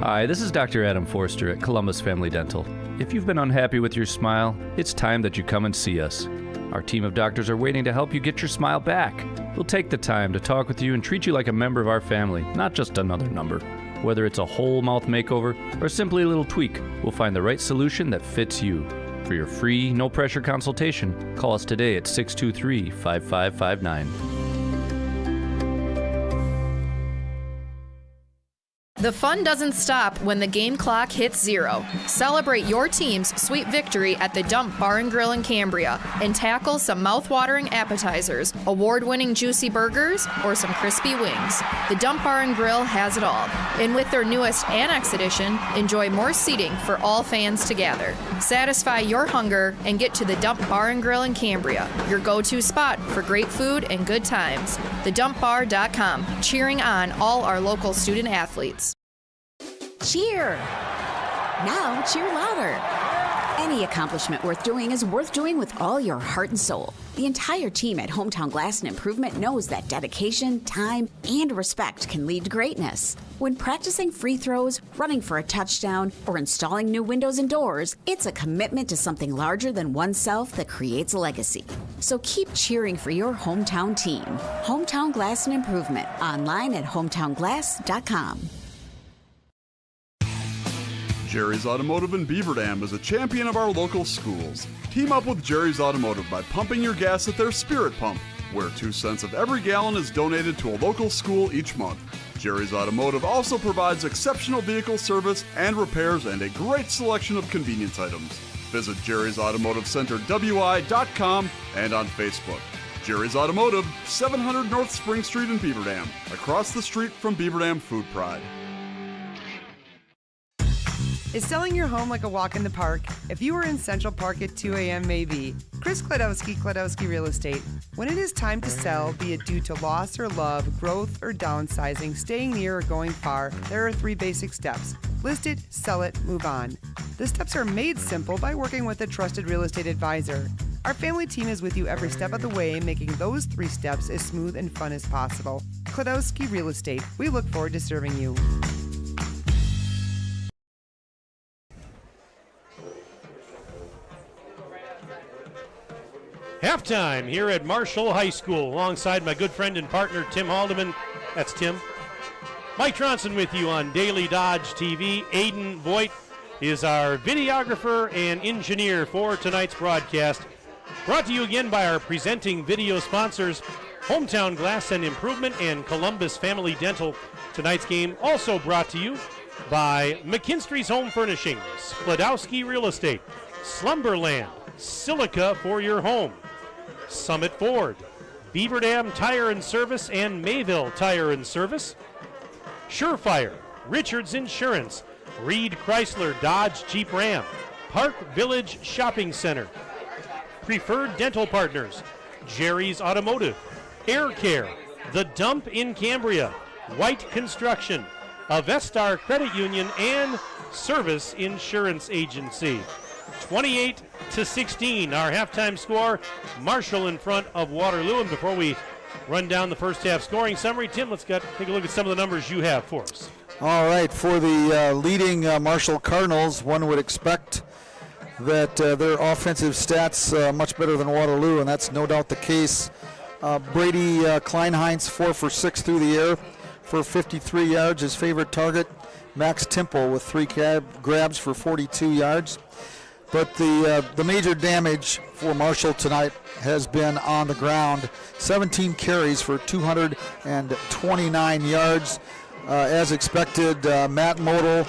Hi, this is Dr. Adam Forster at Columbus Family Dental. If you've been unhappy with your smile, it's time that you come and see us. Our team of doctors are waiting to help you get your smile back. We'll take the time to talk with you and treat you like a member of our family, not just another number. Whether it's a whole mouth makeover or simply a little tweak, we'll find the right solution that fits you. For your free, no-pressure consultation, call us today at 623-5559. The fun doesn't stop when the game clock hits 0. Celebrate your team's sweet victory at the Dump Bar and Grill in Cambria and tackle some mouth-watering appetizers, award-winning juicy burgers, or some crispy wings. The Dump Bar and Grill has it all. And with their newest Annex edition, enjoy more seating for all fans to gather. Satisfy your hunger and get to the Dump Bar and Grill in Cambria, your go-to spot for great food and good times. TheDumpBar.com, cheering on all our local student athletes. Cheer! Now cheer louder. Any accomplishment worth doing is worth doing with all your heart and soul. The entire team at Hometown Glass and Improvement knows that dedication, time, and respect can lead to greatness. When practicing free throws, running for a touchdown, or installing new windows and doors, it's a commitment to something larger than oneself that creates a legacy. So keep cheering for your hometown team. Hometown Glass and Improvement, online at hometownglass.com. Jerry's Automotive in Beaver Dam is a champion of our local schools. Team up with Jerry's Automotive by pumping your gas at their Spirit Pump, where 2 cents of every gallon is donated to a local school each month. Jerry's Automotive also provides exceptional vehicle service and repairs and a great selection of convenience items. Visit Jerry's Automotive Center WI.com and on Facebook. Jerry's Automotive, 700 North Spring Street in Beaver Dam, across the street from Beaver Dam Food Pride. Is selling your home like a walk in the park? If you were in Central Park at 2 a.m. maybe. Chris Kladowski Real Estate. When it is time to sell, be it due to loss or love, growth or downsizing, staying near or going far, there are 3 basic steps. List it, sell it, move on. The steps are made simple by working with a trusted real estate advisor. Our family team is with you every step of the way, making those 3 steps as smooth and fun as possible. Kladowski Real Estate. We look forward to serving you. Halftime here at Marshall High School, alongside my good friend and partner, Tim Haldeman. That's Tim. Mike Tronson with you on Daily Dodge TV. Aiden Voigt is our videographer and engineer for tonight's broadcast. Brought to you again by our presenting video sponsors, Hometown Glass and Improvement and Columbus Family Dental. Tonight's game also brought to you by McKinstry's Home Furnishings, Kladowski Real Estate, Slumberland, Silica for your home, Summit Ford, Beaver Dam Tire and Service and Mayville Tire and Service, Surefire, Richards Insurance, Reed Chrysler Dodge Jeep Ram, Park Village Shopping Center, Preferred Dental Partners, Jerry's Automotive, Air Care, The Dump in Cambria, White Construction, Avestar Credit Union, and Service Insurance Agency. 28-16, our halftime score. Marshall in front of Waterloo. And before we run down the first half scoring summary, Tim, let's take a look at some of the numbers you have for us. All right, for the leading Marshall Cardinals, one would expect that their offensive stats much better than Waterloo, and that's no doubt the case. Brady Kleinheinz 4 for 6 through the air for 53 yards. His favorite target, Max Temple, with 3 grabs for 42 yards. But the major damage for Marshall tonight has been on the ground. 17 carries for 229 yards. As expected, Matt Model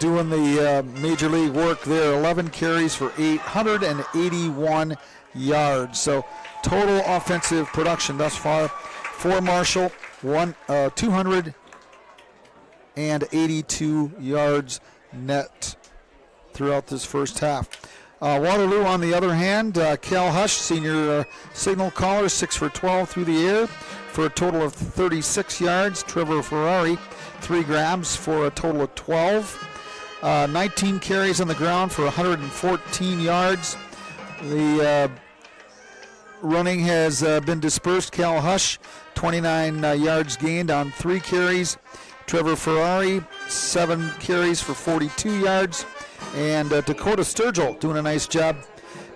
doing the major league work there. 11 carries for 881 yards. So total offensive production thus far for Marshall, 282 yards net throughout this first half. Waterloo, on the other hand, Cal Hush, senior signal caller, 6 for 12 through the air for a total of 36 yards. Trevor Ferrari, 3 grabs for a total of 12. 19 carries on the ground for 114 yards. The running has been dispersed. Cal Hush, 29 yards gained on 3 carries. Trevor Ferrari, 7 carries for 42 yards. And Dakota Sturgill doing a nice job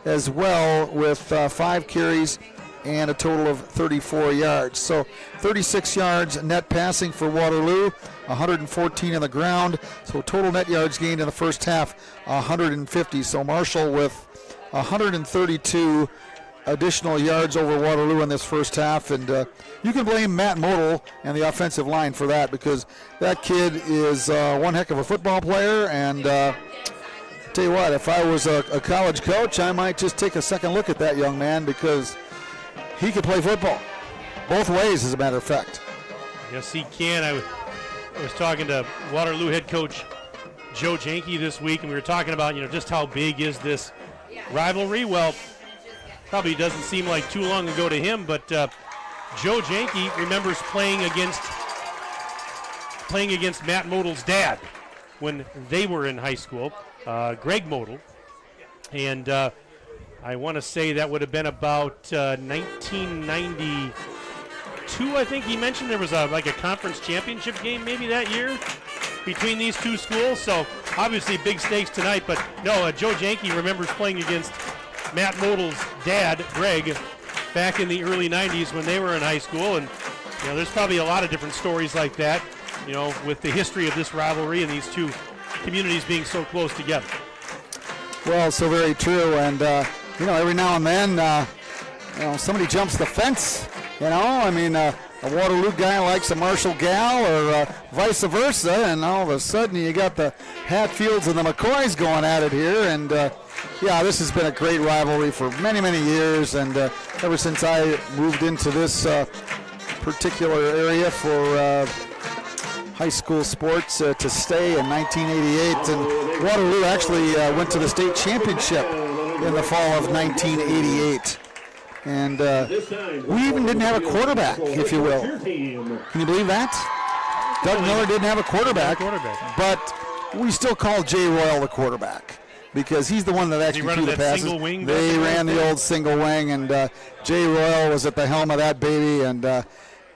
as well with 5 carries and a total of 34 yards. So 36 yards net passing for Waterloo, 114 on the ground. So total net yards gained in the first half, 150. So Marshall with 132 additional yards over Waterloo in this first half. And you can blame Matt Model and the offensive line for that, because that kid is one heck of a football player. And tell you what, if I was a college coach, I might just take a second look at that young man, because he can play football both ways, as a matter of fact. Yes, he can. I was talking to Waterloo head coach Joe Janke this week, and we were talking about, just how big is this rivalry. Well, probably doesn't seem like too long ago to him, but Joe Janke remembers playing against Matt Model's dad when they were in high school, Greg Model, and I want to say that would have been about 1992, I think he mentioned. There was a conference championship game maybe that year between these two schools. So obviously big stakes tonight. But no, Joe Janke remembers playing against Matt Model's dad, Greg, back in the early 90s when they were in high school. And there's probably a lot of different stories like that, with the history of this rivalry and these two communities being so close together. Well, so very true. And every now and then, somebody jumps the fence. A Waterloo guy likes a Marshall gal, or vice versa, and all of a sudden you got the Hatfields and the McCoys going at it here. And this has been a great rivalry for many, many years. And ever since I moved into this particular area for high school sports to stay in 1988, and Waterloo actually went to the state championship in the fall of 1988. And we even didn't have a quarterback, if you will. Can you believe that? Doug Miller didn't have a quarterback, but we still call Jay Royal the quarterback, because he's the one that actually threw the passes. They ran the old single wing, and Jay Royal was at the helm of that baby. And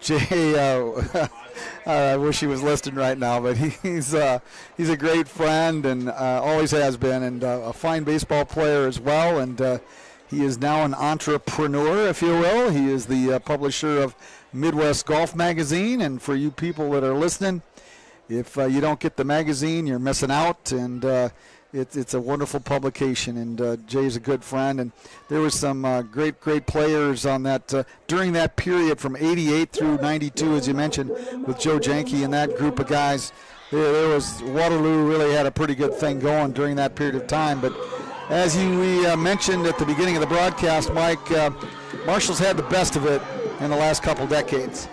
Jay, I wish he was listening right now, but he's a great friend, and always has been, and a fine baseball player as well. And he is now an entrepreneur, if you will. He is the publisher of Midwest Golf Magazine. And for you people that are listening, if you don't get the magazine, you're missing out. And it's a wonderful publication, and Jay's a good friend. And there was some great players on that during that period from '88 through '92, as you mentioned, with Joe Janke and that group of guys. There was Waterloo really had a pretty good thing going during that period of time. But as we mentioned at the beginning of the broadcast, Mike, Marshall's had the best of it in the last couple decades.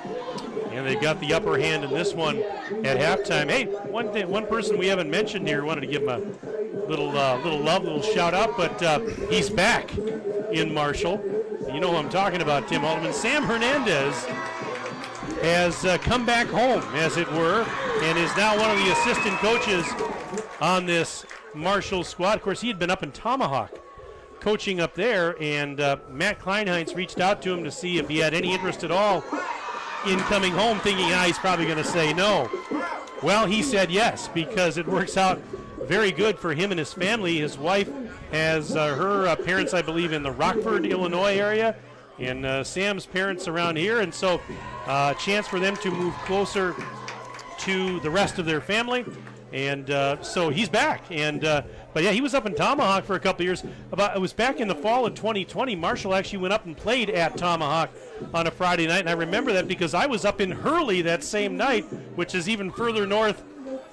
And they got the upper hand in this one at halftime. Hey, one person we haven't mentioned here, wanted to give him a little love, little shout out, but he's back in Marshall. You know who I'm talking about, Tim Altman. Sam Hernandez has come back home, as it were, and is now one of the assistant coaches on this Marshall squad. Of course, he had been up in Tomahawk coaching up there, and Matt Kleinheinz reached out to him to see if he had any interest at all in coming home, thinking he's probably going to say no. Well, he said yes, because it works out very good for him and his family. His wife has her parents, I believe, in the Rockford, Illinois area, and Sam's parents around here, and so a chance for them to move closer to the rest of their family. And so he's back. And but yeah, he was up in Tomahawk for a couple of years. It was back in the fall of 2020. Marshall actually went up and played at Tomahawk on a Friday night, and I remember that because I was up in Hurley that same night, which is even further north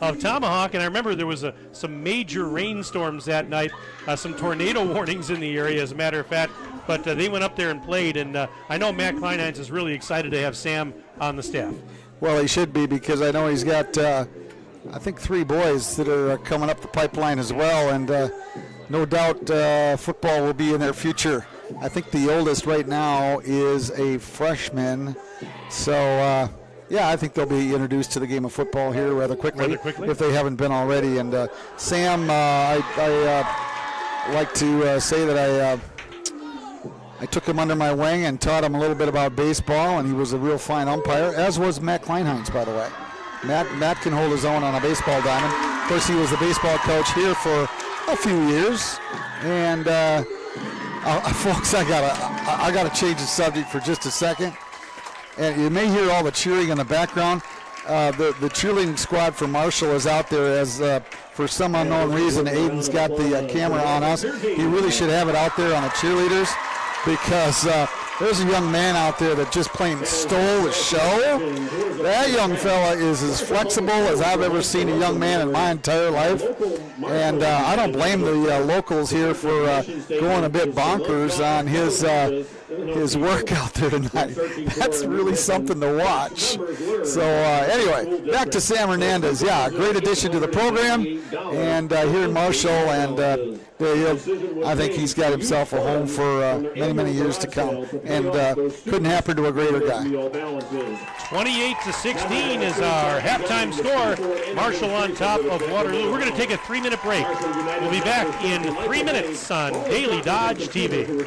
of Tomahawk, and I remember there was some major rainstorms that night, some tornado warnings in the area, as a matter of fact. But they went up there and played, and I know Matt Kleinheinz is really excited to have Sam on the staff. Well, he should be, because I know he's got I think 3 boys that are coming up the pipeline as well, and no doubt football will be in their future. I think the oldest right now is a freshman, so yeah, I think they'll be introduced to the game of football here rather quickly if they haven't been already. And Sam, I like to say that I took him under my wing and taught him a little bit about baseball, and he was a real fine umpire, as was Matt Kleinheinz, by the way. Matt can hold his own on a baseball diamond. Of course, he was the baseball coach here for a few years. And folks, I gotta change the subject for just a second. And you may hear all the cheering in the background. The cheerleading squad for Marshall is out there as, for some unknown reason, Aiden's got the camera on us. He really should have it out there on the cheerleaders, because there's a young man out there that just plain stole the show. That young fella is as flexible as I've ever seen a young man in my entire life. And I don't blame the locals here for going a bit bonkers on his work out there tonight. That's really something to watch. So anyway, back to Sam Hernandez. Yeah, a great addition to the program, and here in Marshall, and I think he's got himself a home for many years to come, and couldn't happen to a greater guy. 28-16 is our halftime score. Marshall on top of Waterloo. We're going to take a 3-minute break. We'll be back in 3 minutes on Daily Dodge TV.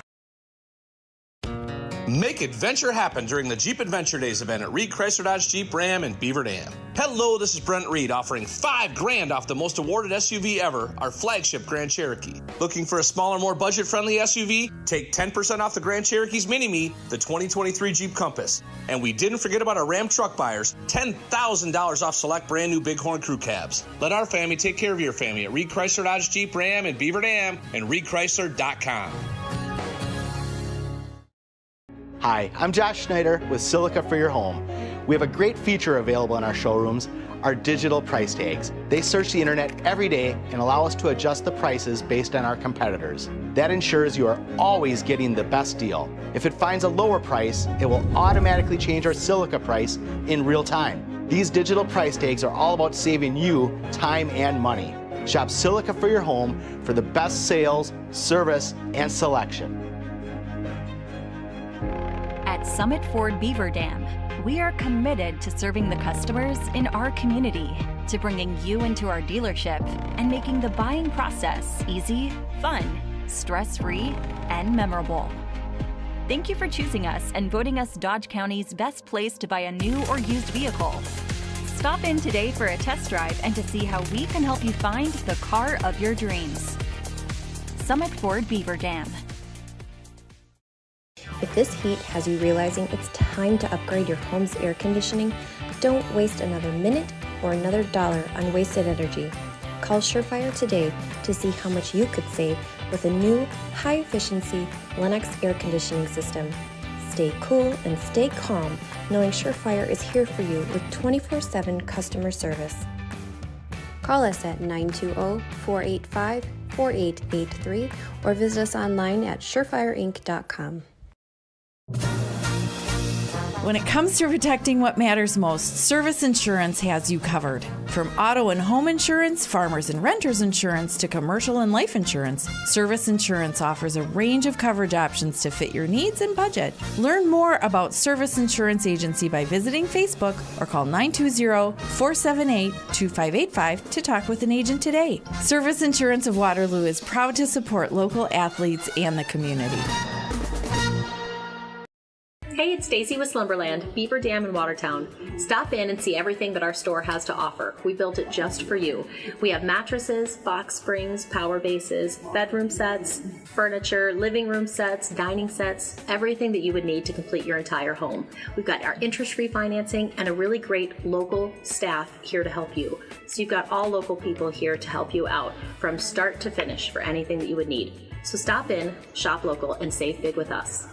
Make adventure happen during the Jeep Adventure Days event at Reed Chrysler Dodge Jeep Ram in Beaver Dam. Hello, this is Brent Reed offering $5,000 off the most awarded SUV ever, our flagship Grand Cherokee. Looking for a smaller, more budget-friendly SUV? Take 10% off the Grand Cherokee's Mini-Me, the 2023 Jeep Compass. And we didn't forget about our Ram truck buyers, $10,000 off select brand new Bighorn Crew cabs. Let our family take care of your family at Reed Chrysler Dodge Jeep Ram in Beaver Dam and reedchrysler.com. Hi, I'm Josh Schneider with Silica for Your Home. We have a great feature available in our showrooms, our digital price tags. They search the internet every day and allow us to adjust the prices based on our competitors. That ensures you are always getting the best deal. If it finds a lower price, it will automatically change our Silica price in real time. These digital price tags are all about saving you time and money. Shop Silica for Your Home for the best sales, service, and selection. At Summit Ford Beaver Dam, we are committed to serving the customers in our community, to bringing you into our dealership and making the buying process easy, fun, stress-free, and memorable. Thank you for choosing us and voting us Dodge County's best place to buy a new or used vehicle. Stop in today for a test drive and to see how we can help you find the car of your dreams. Summit Ford Beaver Dam. If this heat has you realizing it's time to upgrade your home's air conditioning, don't waste another minute or another dollar on wasted energy. Call Surefire today to see how much you could save with a new, high-efficiency Lennox air conditioning system. Stay cool and stay calm knowing Surefire is here for you with 24/7 customer service. Call us at 920-485-4883 or visit us online at surefireinc.com. When it comes to protecting what matters most, Service Insurance has you covered. From auto and home insurance, farmers and renters insurance, to commercial and life insurance, Service Insurance offers a range of coverage options to fit your needs and budget. Learn more about Service Insurance Agency by visiting Facebook or call 920-478-2585 to talk with an agent today. Service Insurance of Waterloo is proud to support local athletes and the community. Hey, it's Stacy with Slumberland, Beaver Dam in Watertown. Stop in and see everything that our store has to offer. We built it just for you. We have mattresses, box springs, power bases, bedroom sets, furniture, living room sets, dining sets, everything that you would need to complete your entire home. We've got our interest-free financing and a really great local staff here to help you. So you've got all local people here to help you out from start to finish for anything that you would need. So stop in, shop local, and save big with us.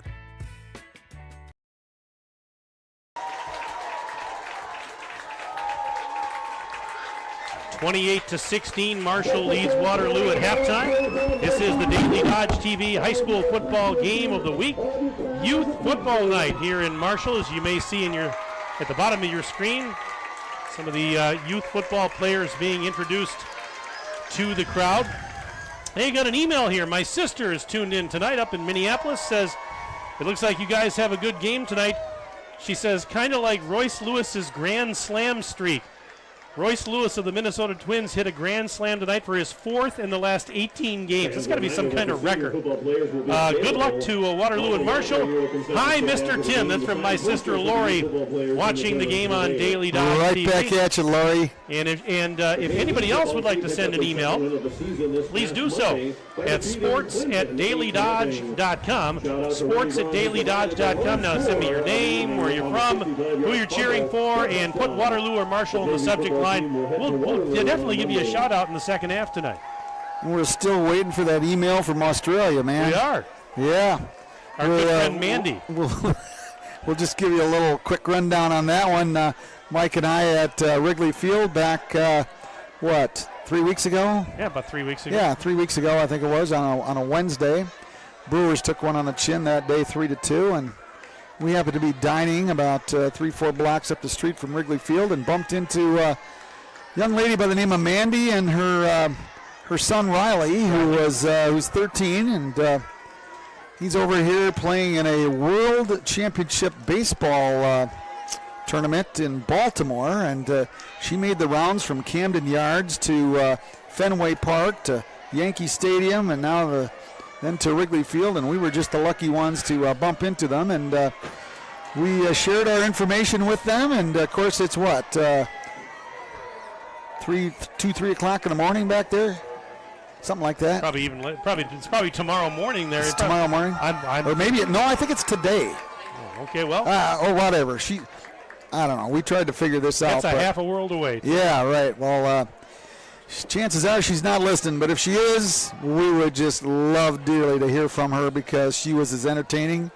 28-16, Marshall leads Waterloo at halftime. This is the Daily Dodge TV High School Football Game of the Week. Youth Football Night here in Marshall, as you may see at the bottom of your screen. Some of the youth football players being introduced to the crowd. Hey, got an email here. My sister is tuned in tonight up in Minneapolis. Says, it looks like you guys have a good game tonight. She says, kind of like Royce Lewis's Grand Slam streak. Royce Lewis of the Minnesota Twins hit a grand slam tonight for his 4th in the last 18 games. It's got to be some kind of record. Good luck to Waterloo and Marshall. Hi, Mr. Tim. That's from my sister Lori, watching the game on Daily Dodge TV. Right back at you, Lori. And if anybody else would like to send an email, please do so at sports@dailydodge.com. Sports@dailydodge.com. Now send me your name, where you're from, who you're cheering for, and put Waterloo or Marshall in the subject line. We'll definitely give you a shout out in the second half tonight. We're still waiting for that email from Australia, man. We are. Yeah. Our good friend Mandy. We'll just give you a little quick rundown on that one. Mike and I at Wrigley Field back, 3 weeks ago? Yeah, about 3 weeks ago. Yeah, 3 weeks ago, I think it was, on a Wednesday. Brewers took one on the chin that day, 3-2, and we happened to be dining about 3-4 blocks up the street from Wrigley Field and bumped into a young lady by the name of Mandy and her son Riley, who's 13, and he's over here playing in a World Championship baseball tournament in Baltimore, and she made the rounds from Camden Yards to Fenway Park to Yankee Stadium, and now then to Wrigley Field, and we were just the lucky ones to bump into them, and we shared our information with them, and of course it's 3 o'clock in the morning back there, something like that. Probably even it's probably tomorrow morning there. It's tomorrow morning, or maybe I think it's today. Oh, okay, well, or whatever. I don't know. We tried to figure this out. That's half a world away. Yeah, right. Well, chances are she's not listening, but if she is, we would just love dearly to hear from her because she was as entertaining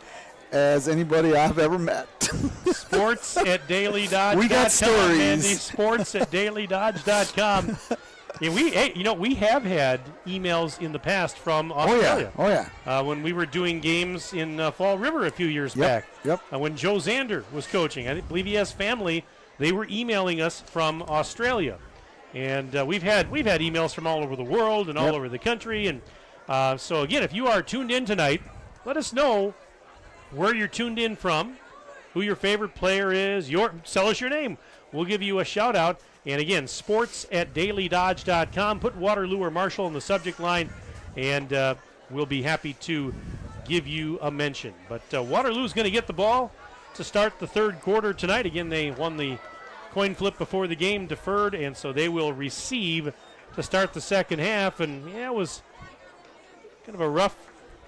as anybody I've ever met. Sports@dailydodge.com. We got stories. Sports@dailydodge.com. Yeah, we have had emails in the past from Australia. Oh yeah. When we were doing games in Fall River a few years back. Yep. When Joe Zander was coaching, I believe he has family. They were emailing us from Australia, and we've had emails from all over the world and all over the country. And so again, if you are tuned in tonight, let us know where you're tuned in from, who your favorite player is. Tell us your name. We'll give you a shout out. And again, sports@dailydodge.com. Put Waterloo or Marshall in the subject line, and we'll be happy to give you a mention. But Waterloo's going to get the ball to start the third quarter tonight. Again, they won the coin flip before the game, deferred, and so they will receive to start the second half. And, it was kind of a rough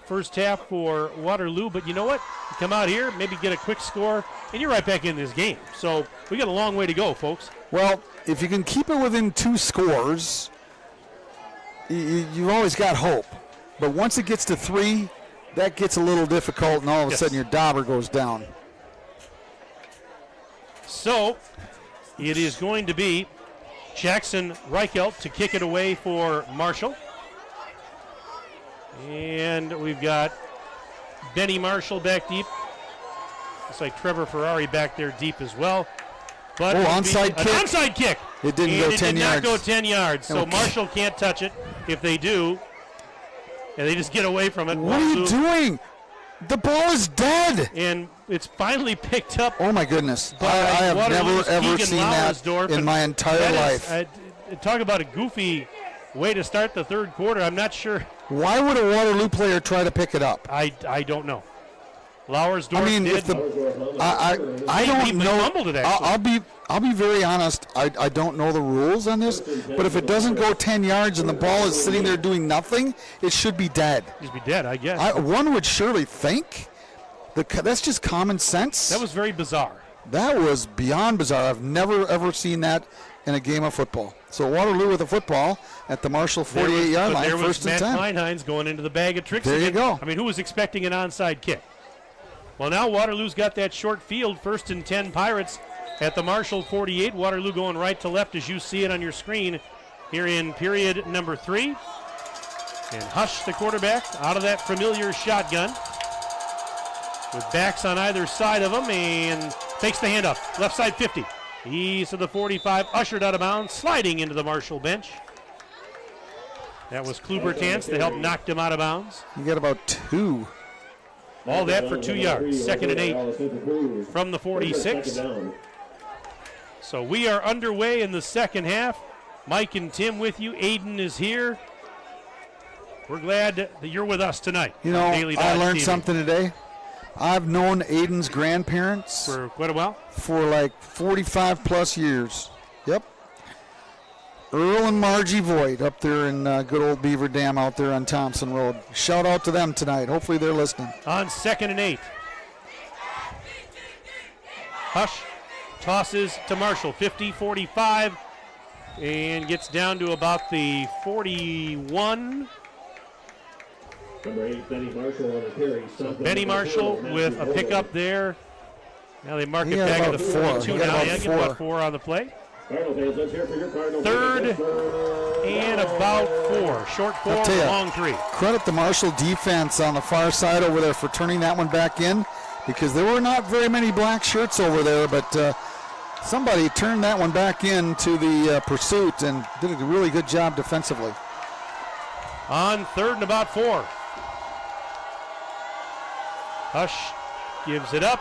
first half for Waterloo, but you know what? You come out here, maybe get a quick score, and you're right back in this game. So we got a long way to go, folks. Well, if you can keep it within 2 scores, you've always got hope. But once it gets to 3, that gets a little difficult, and all of a sudden your dauber goes down. So it is going to be Jackson Reichelt to kick it away for Marshall. And we've got Benny Marshall back deep. Looks like Trevor Ferrari back there deep as well. But onside kick. An onside kick. It didn't go 10 yards. It did not go 10 yards. So Okay. Marshall can't touch it. If they do, and they just get away from it. What are you doing? The ball is dead. And it's finally picked up. Oh, my goodness. by I have Waterloo's never, ever Keegan seen that Lauersdorf, in and my entire that is, life. Talk about a goofy way to start the third quarter. I'm not sure. Why would a Waterloo player try to pick it up? I don't know. Lauersdorf I mean, did. if the I don't know. Fumbled it, actually. I'll be very honest. I don't know the rules on this, but if it doesn't go 10 yards and the ball is sitting there doing nothing, it should be dead. Just be dead, I guess. One would surely think. That's just common sense. That was very bizarre. That was beyond bizarre. I've never, ever seen that in a game of football. So Waterloo with a football at the Marshall 48-yard line, there was first and Matt 10. Kleinheinz going into the bag of tricks. There you go. I mean, who was expecting an onside kick? Well, now Waterloo's got that short field, first and 10 Pirates at the Marshall 48. Waterloo going right to left as you see it on your screen here in period number 3. And Hush, the quarterback, out of that familiar shotgun with backs on either side of him and takes the handoff. Left side 50. East of the 45, ushered out of bounds, sliding into the Marshall bench. That was Klubertans that helped knock him out of bounds. You got about 2. All that for 2 yards. 2nd and 8 from the 46. So we are underway in the second half. Mike and Tim with you. Aiden is here. We're glad that you're with us tonight. You know, Daily I Dodge learned TV. something today. I've known Aiden's grandparents For quite a while? for like 45 plus years. Yep. Earl and Margie Voigt up there in good old Beaver Dam out there on Thompson Road. Shout out to them tonight. Hopefully they're listening. On 2nd and 8. Hush tosses to Marshall, 50-45, and gets down to about the 41. Number 8, Benny Marshall on the carry. Benny Marshall with a pickup there. Now they mark He it got back at about the 4. 42 He got now. about Yeah, get 4. about 4 on the play. Cardinal fans, let's hear for your Cardinal. 3rd and about 4. Short 4, I'll tell ya, long 3. Credit the Marshall defense on the far side over there for turning that one back in, because there were not very many black shirts over there, but somebody turned that one back into the pursuit and did a really good job defensively. On 3rd and about 4. Hush gives it up.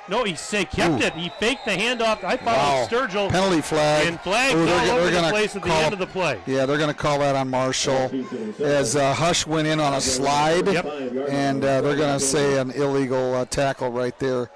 No, he kept it. He faked the handoff. I followed Sturgill. Penalty flag. And flags Ooh, all over the gonna place at the end of the play. Yeah, they're going to call that on Marshall as Hush went in on a slide, and they're going to say an illegal tackle right there.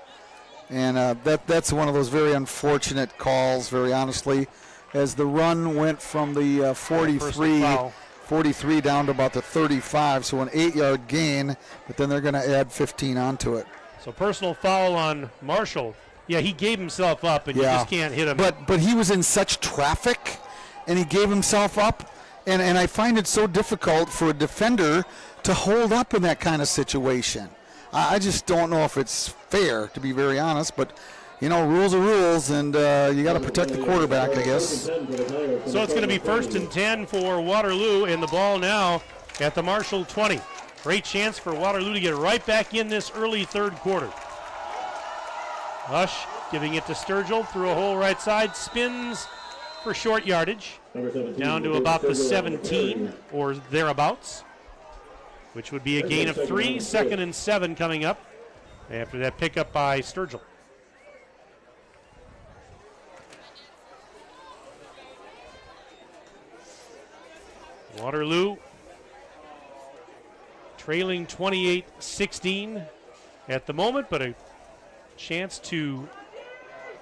And that's one of those very unfortunate calls, very honestly, as the run went from the 43 down to about the 35, so an 8-yard gain, but then they're going to add 15 onto it. So personal foul on Marshall. Yeah, he gave himself up, and you just can't hit him. But he was in such traffic, and he gave himself up, and I find it so difficult for a defender to hold up in that kind of situation. I just don't know if it's fair, to be very honest, but you know, rules are rules, and you got to protect the quarterback, I guess. So it's going to be 1st and 10 for Waterloo, and the ball now at the Marshall 20. Great chance for Waterloo to get right back in this early third quarter. Hush giving it to Sturgill through a hole right side, spins for short yardage, down to about the 17 or thereabouts, which would be a gain of 3. 2nd and 7 coming up after that pickup by Sturgill. Waterloo trailing 28-16 at the moment, but a chance to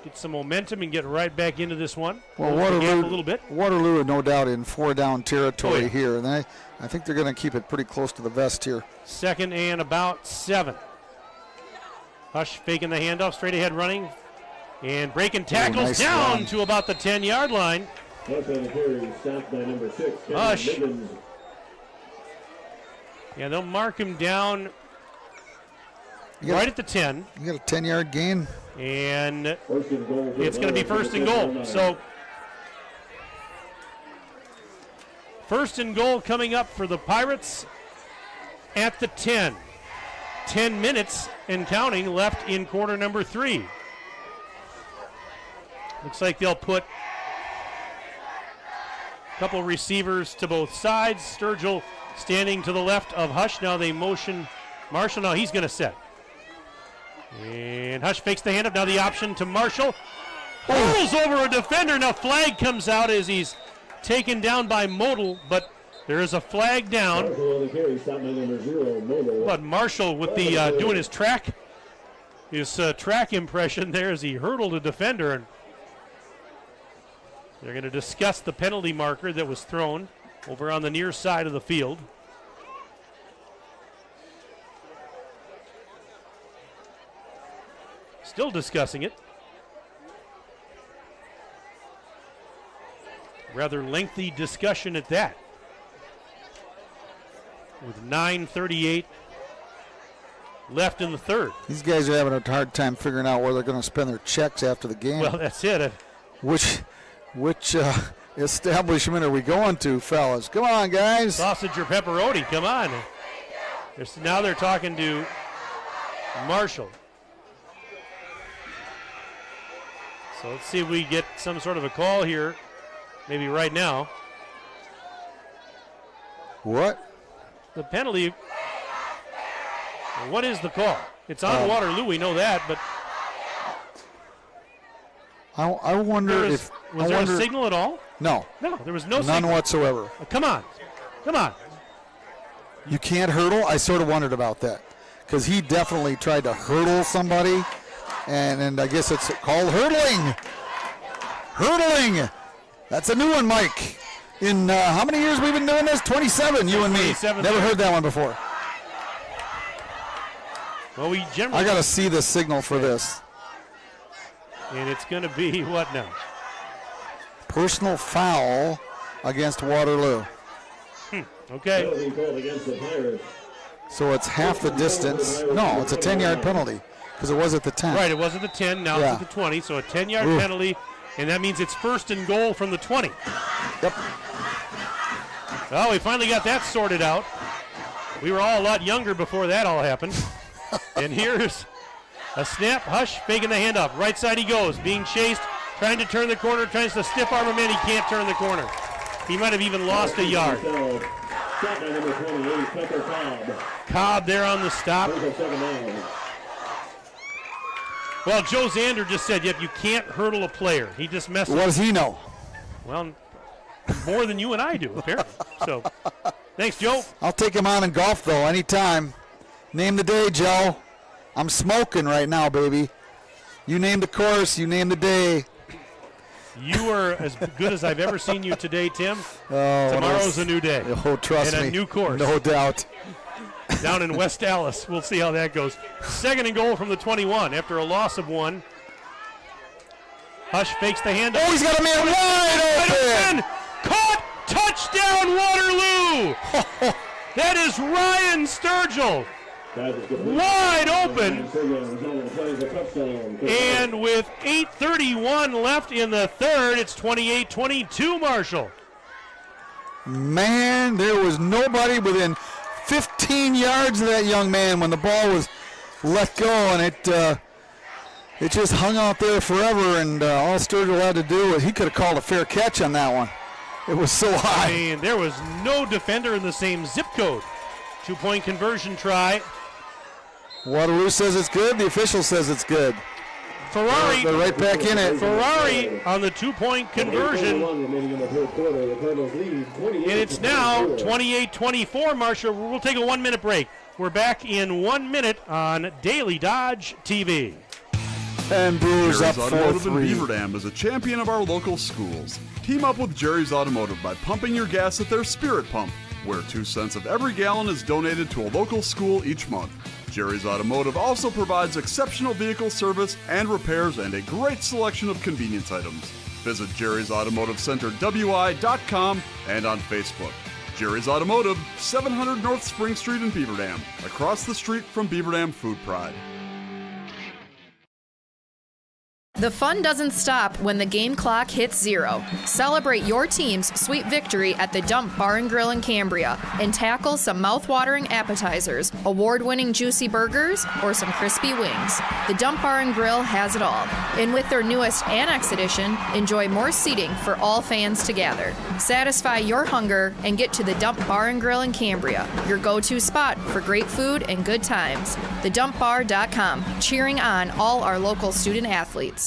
get some momentum and get right back into this one. Well, Waterloo, no doubt, in 4-down territory here, and I think they're going to keep it pretty close to the vest here. 2nd and about 7. Hush faking the handoff, straight ahead running, and breaking tackles nice down run. to about the 10-yard line. Hush on the carry, stopped by number 6. Hush. Yeah, they'll mark him down right at the 10. You got a 10-yard gain. And it's going to be first and goal. So first and goal coming up for the Pirates at the 10. 10 minutes and counting left in quarter number 3. Looks like they'll put a couple receivers to both sides. Sturgill standing to the left of Hush. Now they motion Marshall. Now he's going to set. And Hush fakes the handoff. Now the option to Marshall. Hurdles over a defender. Now flag comes out as he's taken down by Modal, but there is a flag down. But Marshall with the doing his track impression there as he hurdled a defender. And they're going to discuss the penalty marker that was thrown over on the near side of the field. Still discussing it. Rather lengthy discussion at that. With 9:38 left in the third. These guys are having a hard time figuring out where they're going to spend their checks after the game. Well, that's it. Which establishment are we going to, fellas? Come on, guys. Sausage or pepperoni, come on. Now they're talking to Marshall. So let's see if we get some sort of a call here, maybe right now. What? The penalty. What is the call? It's on Waterloo, we know that, but I wonder if... Was there a signal at all? No. No, there was no signal. None whatsoever. Come on. Come on. You can't hurdle? I sort of wondered about that. Because he definitely tried to hurdle somebody. And I guess it's called hurdling. Hurdling. That's a new one, Mike. In how many years we've been doing this? 27, you and me. Never heard that one before. Well, we generally... I got to see the signal for this. And it's going to be what now? Personal foul against Waterloo. Okay. So it's half the distance. No, it's a 10-yard penalty because it was at the 10. Right, it was at the 10, now it's at the 20. So a 10-yard penalty, and that means it's first and goal from the 20. Yep. Well, we finally got that sorted out. We were all a lot younger before that all happened. And here's a snap. Hush faking the handoff. Right side he goes, being chased, trying to turn the corner, tries to stiff arm him in. He can't turn the corner. He might have even lost a yard. Cobb there on the stop. Well, Joe Zander just said, yep, you can't hurdle a player. He just messed up. What does he know? Well, more than you and I do, apparently. So, thanks, Joe. I'll take him on in golf, though, anytime. Name the day, Joe. I'm smoking right now, baby. You name the course, you name the day. You are as good as I've ever seen you today, Tim. Tomorrow's a new day. Oh, trust me. And a new course. No doubt. Down in West Dallas. We'll see how that goes. Second and goal from the 21 after a loss of 1. Hush fakes the handoff. Oh, he's got a man wide open. Caught. Touchdown, Waterloo. That is Ryan Sturgill. Wide open. And with 8:31 left in the third, it's 28-22, Marshall. Man, there was nobody within 15 yards of that young man when the ball was let go, and it just hung out there forever, and all Sturgill had to do was he could have called a fair catch on that one. It was so high. And there was no defender in the same zip code. 2-point conversion try. Waterloo says it's good. The official says it's good. Ferrari. They're right back in it. Ferrari on the 2-point conversion. And it's now 28-24, Marshall. We'll take a 1-minute break. We're back in 1 minute on Daily Dodge TV. And Brewers up 4-3. Automotive in Beaver Dam is a champion of our local schools. Team up with Jerry's Automotive by pumping your gas at their Spirit Pump, where 2 cents of every gallon is donated to a local school each month. Jerry's Automotive also provides exceptional vehicle service and repairs and a great selection of convenience items. Visit Jerry's Automotive Center, WI.com, and on Facebook. Jerry's Automotive, 700 North Spring Street in Beaver Dam, across the street from Beaver Dam Food Pride. The fun doesn't stop when the game clock hits 0. Celebrate your team's sweet victory at the Dump Bar and Grill in Cambria and tackle some mouth-watering appetizers, award-winning juicy burgers, or some crispy wings. The Dump Bar and Grill has it all. And with their newest Annex Edition, enjoy more seating for all fans to gather. Satisfy your hunger and get to the Dump Bar and Grill in Cambria, your go-to spot for great food and good times. TheDumpBar.com, cheering on all our local student athletes.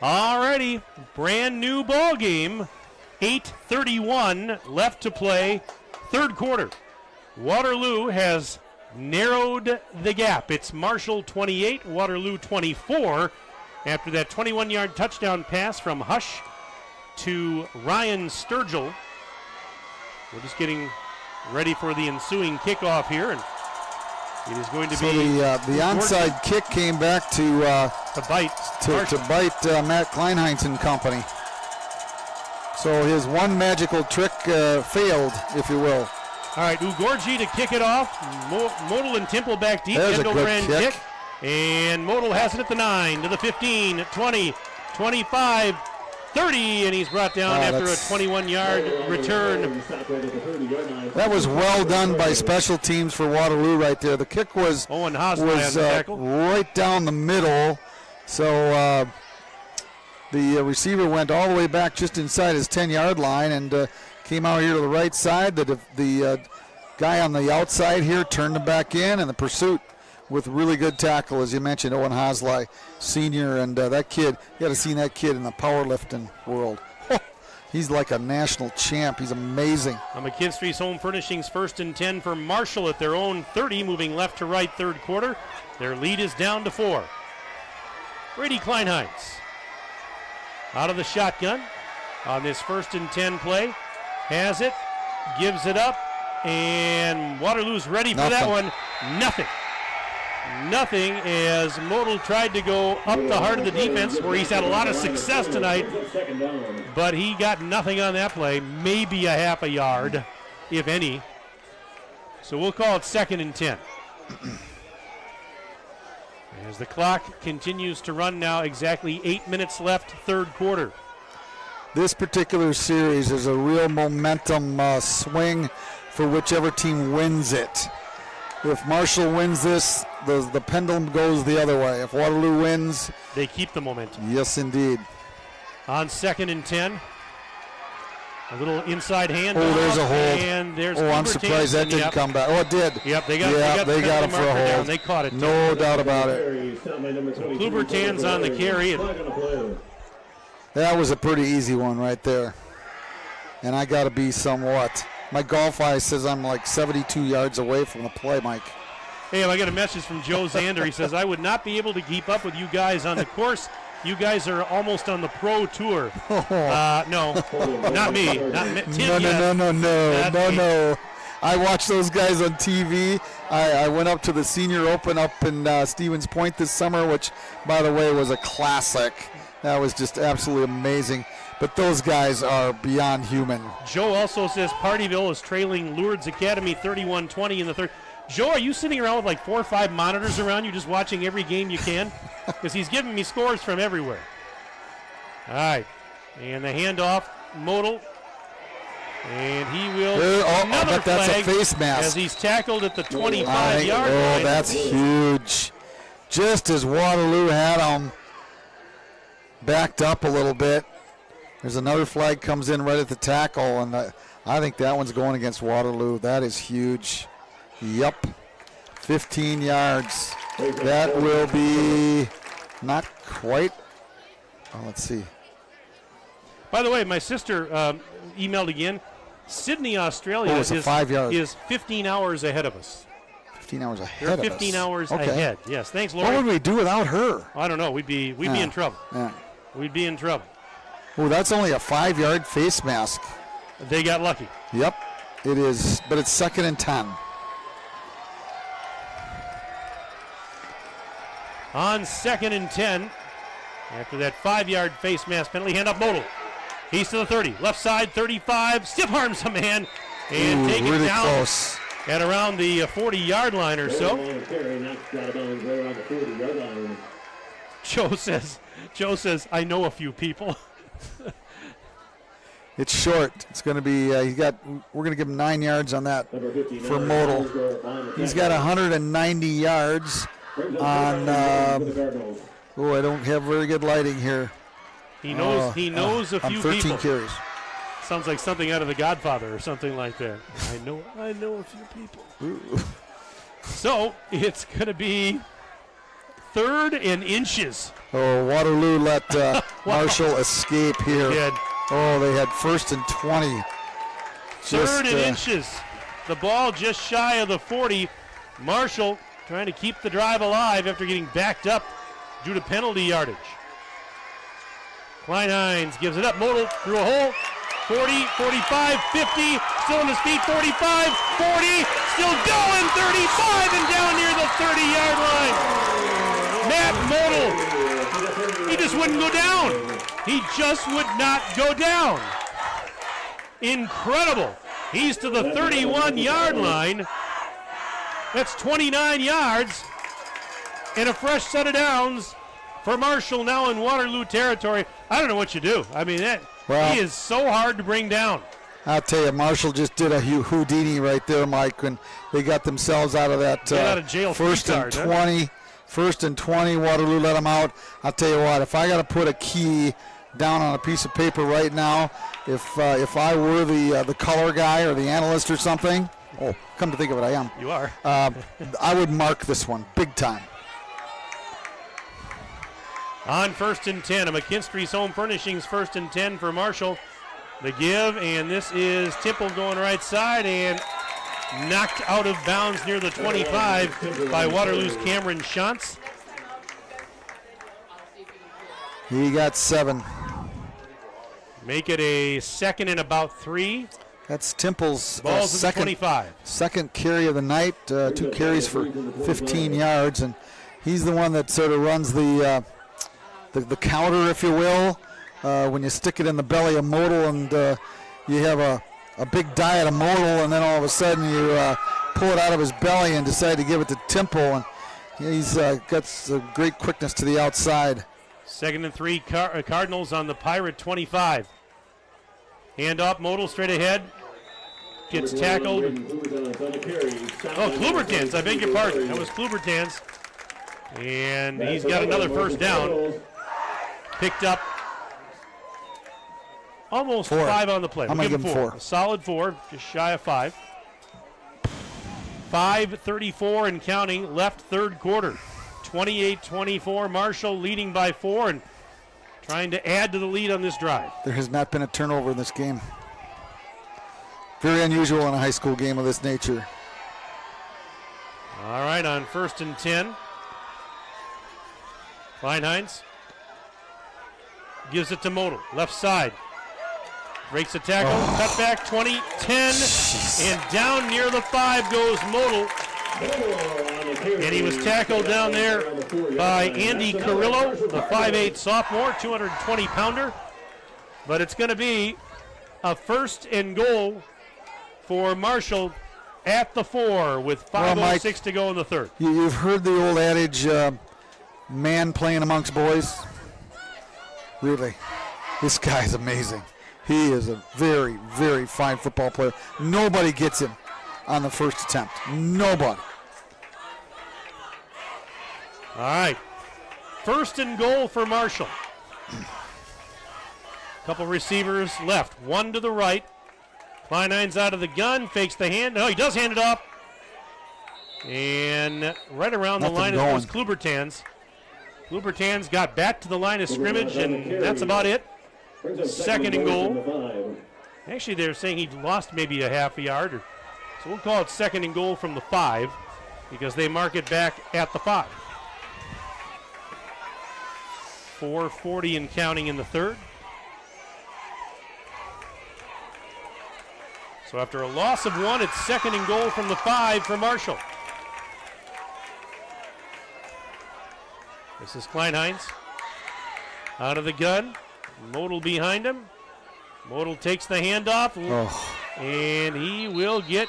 Alrighty, brand new ball game. 8:31 left to play, third quarter. Waterloo has narrowed the gap. It's Marshall 28, Waterloo 24. After that 21-yard touchdown pass from Hush to Ryan Sturgill. We're just getting ready for the ensuing kickoff here, and it is going to be the onside kick came back to bite Matt Kleinheinz and company. So his one magical trick failed, if you will. All right, Ugorji to kick it off. Modal and Temple back deep. There's End a over good end kick. And Modal has it at the 9, to the 15, 20, 25, 30, and he's brought down after a 21-yard return. That was well done by special teams for Waterloo right there. The kick was Owen Hosley on the tackle. Right down the middle. So the receiver went all the way back just inside his 10-yard line and came out here to the right side. The guy on the outside here turned him back in, and the pursuit with really good tackle, as you mentioned, Owen Hosley, senior, and that kid, you got to see that kid in the powerlifting world. He's like a national champ. He's amazing. McKinstry's Home Furnishings 1st and 10 for Marshall at their own 30, moving left to right third quarter. Their lead is down to 4. Brady Kleinheinz out of the shotgun on this 1st and 10 play. Has it, gives it up, and Waterloo's ready for that one. Nothing as Modal tried to go up the heart of the defense, where he's had a lot of success tonight, but he got nothing on that play, maybe a half a yard, if any. So we'll call it 2nd and 10. As the clock continues to run now, exactly 8 minutes left, third quarter. This particular series is a real momentum swing for whichever team wins it. If Marshall wins this, the pendulum goes the other way. If Waterloo wins, they keep the momentum. Yes, indeed. On 2nd and 10, a little inside hand. Oh, there's a hold. And there's I'm surprised that didn't come back. Oh, it did. Yep, they got him for a hold. Down. They caught it. No doubt about it. Klubertan's on the carry. That was a pretty easy one right there. And I got to be somewhat. My golf eye says I'm like 72 yards away from the play, Mike. Hey, I got a message from Joe Zander. He says, I would not be able to keep up with you guys on the course. You guys are almost on the pro tour. No, not me. Tim, No. I watch those guys on TV. I went up to the Senior Open up in Stevens Point this summer, which, by the way, was a classic. That was just absolutely amazing. But those guys are beyond human. Joe also says Partyville is trailing Lourdes Academy 31-20 in the third. Joe, are you sitting around with like 4 or 5 monitors around you just watching every game you can? Because he's giving me scores from everywhere. All right. And the handoff, Modal. And he will another that's flag a face mask. as he's tackled at the 25-yard line. Oh, that's huge. Just as Waterloo had him backed up a little bit. There's another flag comes in right at the tackle, and I think that one's going against Waterloo. That is huge. Yep. 15 yards. That will be not quite. Oh, let's see. By the way, my sister emailed again. Sydney, Australia it's a 5 yard. is 15 hours ahead of us. 15 hours ahead They're of us. 15 hours ahead. Yes, thanks, Lori. What would we do without her? I don't know. We'd be in trouble. Yeah. We'd be in trouble. Oh, that's only a 5-yard face mask. They got lucky. Yep, it is, but it's 2nd and 10. on 2nd and 10. After that 5-yard face mask penalty, hand up Model. He's to the 30, left side, 35, stiff arms a man, and take it down close. At around the 40-yard line or so. Joe says, I know a few people. It's short. It's going to be, we're going to give him 9 yards on that for Modal. He's got 190 yards on, I don't have very good lighting here. He knows a few 13 people. carries. Sounds like something out of The Godfather or something like that. I know a few people. Ooh. So it's going to be 3rd and inches. Oh, Waterloo let Marshall escape here. They had 1st and 20. 3rd and inches. The ball just shy of the 40. Marshall trying to keep the drive alive after getting backed up due to penalty yardage. Klein-Hines gives it up. Modal through a hole. 40, 45, 50, still on his feet, 45, 40, still going, 35, and down near the 30-yard line. Matt Modal, he just wouldn't go down. He just would not go down. Incredible. He's to the 31-yard line. That's 29 yards, and a fresh set of downs for Marshall now in Waterloo territory. I don't know what you do. I mean, he is so hard to bring down. I'll tell you, Marshall just did a Houdini right there, Mike, when they got themselves out of that out of jail 1st and 20. 1st and 20, Waterloo let them out. I'll tell you what, if I got to put a key down on a piece of paper right now, if I were the color guy or the analyst or something, come to think of it, I am. You are. I would mark this one big time. On 1st and 10, a McKinstry's Home Furnishings 1st and 10 for Marshall. The give, and this is Temple going right side and knocked out of bounds near the 25 by Waterloo's Cameron Shantz. He got 7. Make it a 2nd and about 3. That's Temple's Ball's at 25. Second carry of the night, 2 carries for 15 yards, and he's the one that sort of runs the counter, if you will, when you stick it in the belly of Modal and you have a big diet of Modal, and then all of a sudden you pull it out of his belly and decide to give it to Temple, and he's got some great quickness to the outside. 2nd and 3, Cardinals on the Pirate 25. Hand off, Modal straight ahead. Gets tackled. Klubertans, I beg your pardon. That was Klubertans. And he's got another first down. Picked up almost 5 on the play. I'm going to give him 4. A solid 4, just shy of 5. 5:34 and counting left third quarter. 28-24, Marshall leading by 4 and trying to add to the lead on this drive. There has not been a turnover in this game. Very unusual in a high school game of this nature. All right, on 1st and 10. Klein-Hines gives it to Modal, left side. Breaks the tackle, cut back, 20, 10, and down near the 5 goes Modal. And he was tackled down there by Andy Carrillo, the 5'8 sophomore, 220-pounder. But it's going to be a 1st and goal for Marshall at the 4 with 5:06 to go in the third. You've heard the old adage, man playing amongst boys. Really, this guy's amazing. He is a very, very fine football player. Nobody gets him on the first attempt. Nobody. All right. 1st and goal for Marshall. Couple receivers left. One to the right. Klein-Hines out of the gun. Fakes the hand. No, he does hand it off. And right around the line was Klubertans. Klubertans got back to the line of scrimmage, and that's about it. 2nd and goal. Actually, they're saying he lost maybe a half a yard. So we'll call it 2nd and goal from the 5 because they mark it back at the 5. 4:40 and counting in the third. So after a loss of 1, it's 2nd and goal from the 5 for Marshall. This is Kleinheinz out of the gun. Model behind him. Model takes the handoff, and he will get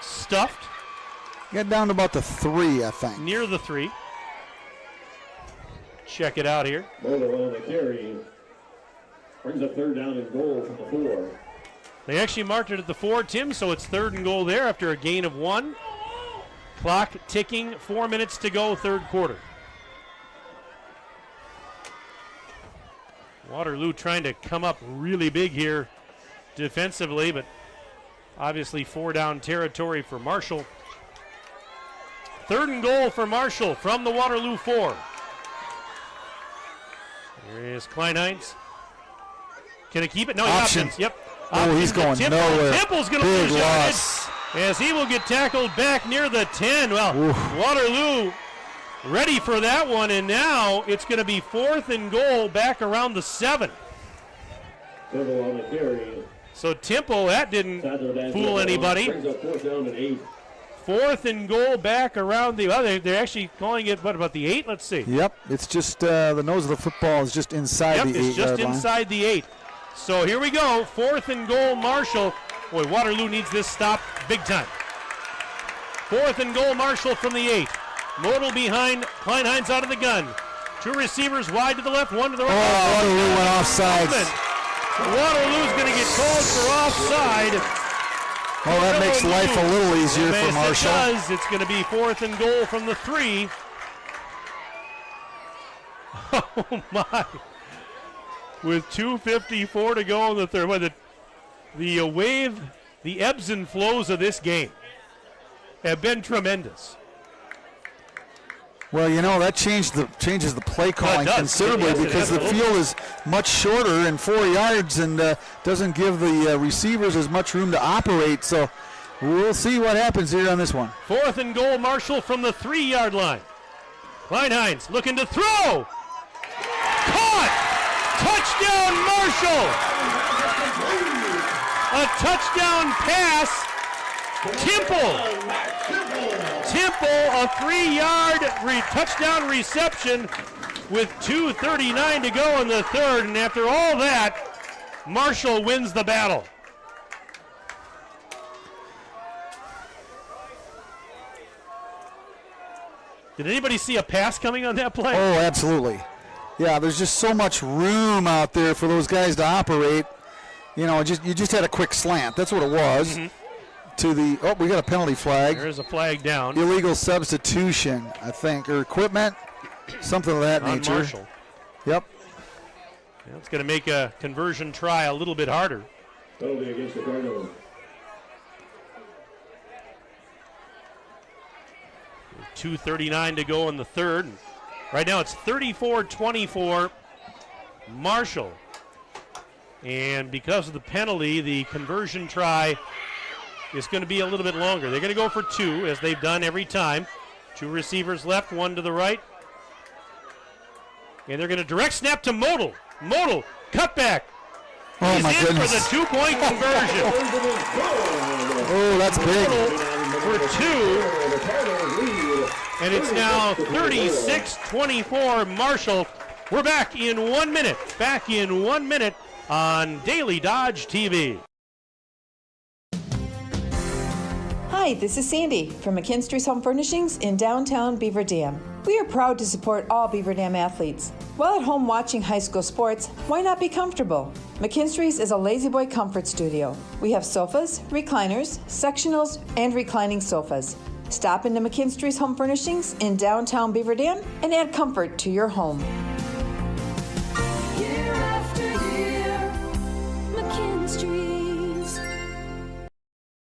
stuffed. Get down to about the 3, I think. Near the 3. Check it out here. Model on the carry. Brings up 3rd down and goal from the 4. They actually marked it at the 4, Tim, so it's 3rd and goal there after a gain of 1. Clock ticking, 4 minutes to go, 3rd quarter. Waterloo trying to come up really big here defensively, but obviously 4 down territory for Marshall. 3rd and goal for Marshall from the Waterloo 4. Here is Kleinheinz. Can he keep it? No, he options. Yep. Oh, he's going nowhere. Temple's going to lose yardage as he will get tackled back near the 10. Well, Waterloo ready for that one, and now it's going to be 4th and goal back around the 7. So Temple, that didn't fool anybody. 4th and goal back around the other. They're actually calling it, what, about the 8? Let's see. Yep, it's just the nose of the football is just inside the 8 it's just inside the 8. So here we go, 4th and goal, Marshall. Boy, Waterloo needs this stop big time. 4th and goal, Marshall from the 8. Model behind, Kleinheinz out of the gun. 2 receivers wide to the left, 1 to the right. Oh, Waterloo went offside. Waterloo's going to get called for offside. Well, that makes life a little easier for Marshall. It does. It's going to be 4th and goal from the 3. Oh, my. With 2:54 to go in the 3rd. Well, the wave, the ebbs and flows of this game have been tremendous. Well, you know, that changes the play calling considerably because the field is much shorter and 4 yards and doesn't give the receivers as much room to operate. So we'll see what happens here on this one. 4th and goal, Marshall from the 3-yard line. Kleinheinz looking to throw. Caught! Touchdown, Marshall! A touchdown pass. Temple, a 3-yard touchdown reception with 2:39 to go in the 3rd. And after all that, Marshall wins the battle. Did anybody see a pass coming on that play? Oh, absolutely. Yeah, there's just so much room out there for those guys to operate. You know, you just had a quick slant. That's what it was. To the, we got a penalty flag. There is a flag down. Illegal substitution, I think, or equipment, something of that nature. Marshall. Yep. Yeah, it's going to make a conversion try a little bit harder. Penalty against the Cardinals. 2:39 to go in the 3rd. Right now it's 34-24 Marshall. And because of the penalty, the conversion try is going to be a little bit longer. They're going to go for 2, as they've done every time. 2 receivers left, 1 to the right. And they're going to direct snap to Model. Model, cutback. Oh, He's my in goodness. for the 2-point conversion. Oh, that's big. For 2. And it's now 36-24 Marshall. We're back in 1 minute. Back in 1 minute on Daily Dodge TV. Hi, this is Sandy from McKinstry's Home Furnishings in downtown Beaver Dam. We are proud to support all Beaver Dam athletes. While at home watching high school sports, why not be comfortable? McKinstry's is a lazy boy comfort studio. We have sofas, recliners, sectionals, and reclining sofas. Stop into McKinstry's Home Furnishings in downtown Beaver Dam and add comfort to your home. Year after year, McKinstry's.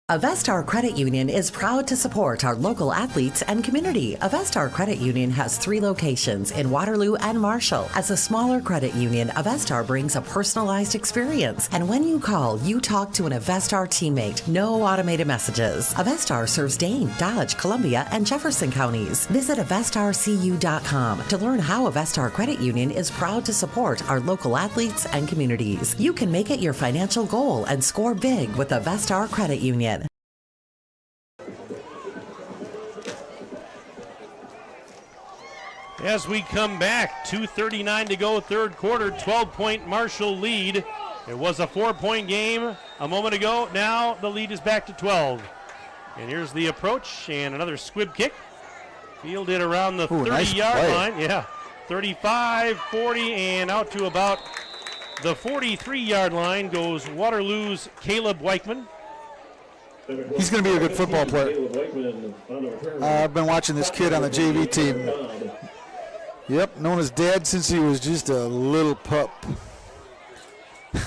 Avestar Credit Union is proud to support our local athletes and community. Avestar Credit Union has 3 locations in Waterloo and Marshall. As a smaller credit union, Avestar brings a personalized experience. And when you call, you talk to an Avestar teammate. No automated messages. Avestar serves Dane, Dodge, Columbia, and Jefferson counties. Visit avestarcu.com to learn how Avestar Credit Union is proud to support our local athletes and communities. You can make it your financial goal and score big with Avestar Credit Union. As we come back, 2:39 to go, third quarter, 12-point Marshall lead. It was a 4-point game a moment ago. Now the lead is back to 12. And here's the approach and another squib kick. Fielded around the 30-yard line. Yeah, 35, 40, and out to about the 43-yard line goes Waterloo's Caleb Weichman. He's going to be a good football player. I've been watching this kid on the JV team. Yep, known his dad since he was just a little pup. And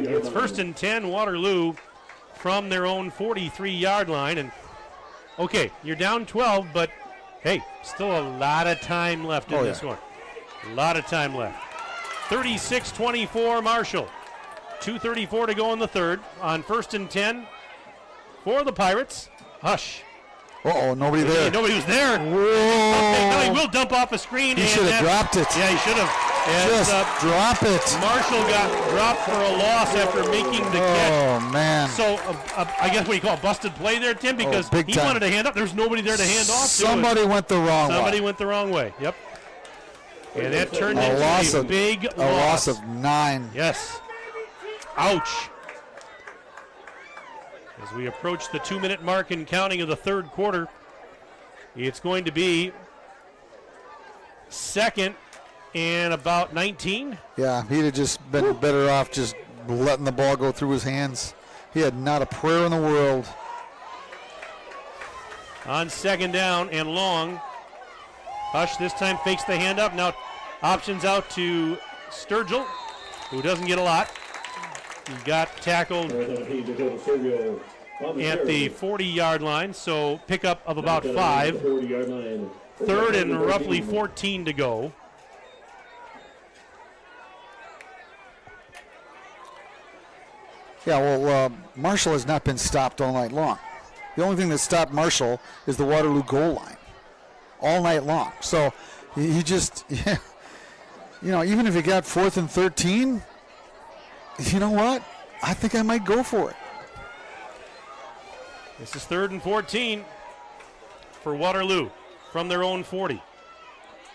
it's 1st and 10, Waterloo from their own 43-yard line. And okay, you're down 12, but hey, still a lot of time left in this one. A lot of time left. 36-24 Marshall. 2:34 to go in the third. On 1st and 10 for the Pirates. Hush. Uh-oh, nobody there. Hey, nobody was there. Whoa. Now he will dump off a screen. He should have dropped it. Yeah, he should have. Just drop it. Marshall got dropped for a loss after making the catch. Oh, man. So I guess what you call a busted play there, Tim, because he wanted to hand up. There's nobody there to hand off to. Somebody went the wrong way. Somebody went the wrong way. Yep. And that turned into a big loss. A loss of 9. Yes. Ouch. As we approach the 2-minute mark and counting of the third quarter, it's going to be 2nd and about 19. Yeah, he'd have just been better off just letting the ball go through his hands. He had not a prayer in the world. On 2nd down and long. Hush this time fakes the handoff. Now options out to Sturgill, who doesn't get a lot. He got tackled at the 40-yard line, so pickup of about 5. 3rd and roughly 14 to go. Yeah, well, Marshall has not been stopped all night long. The only thing that stopped Marshall is the Waterloo goal line all night long. So he just, yeah, you know, even if he got 4th and 13, you know what? I think I might go for it. This is 3rd and 14 for Waterloo from their own 40.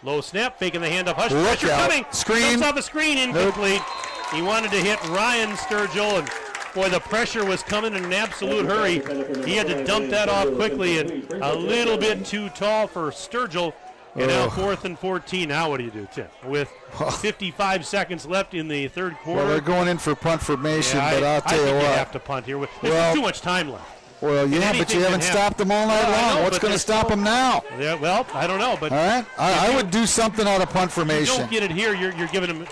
Low snap, faking the handoff. Hush, pressure coming. Screen. Jumps off the screen, incomplete. Nope. He wanted to hit Ryan Sturgill, and boy, the pressure was coming in an absolute hurry. He had to dump that off quickly, and a little bit too tall for Sturgill. And now 4th and 14. Now what do you do, Tim? With 55 seconds left in the third quarter. Well, they're going in for punt formation, but I'll tell you what. You have to punt here. There's too much time left. Well, yeah, but you haven't stopped them all night long. What's going to stop them now? Yeah, well, I don't know. But all right, I would do something out of punt formation. If you don't get it here, you're giving them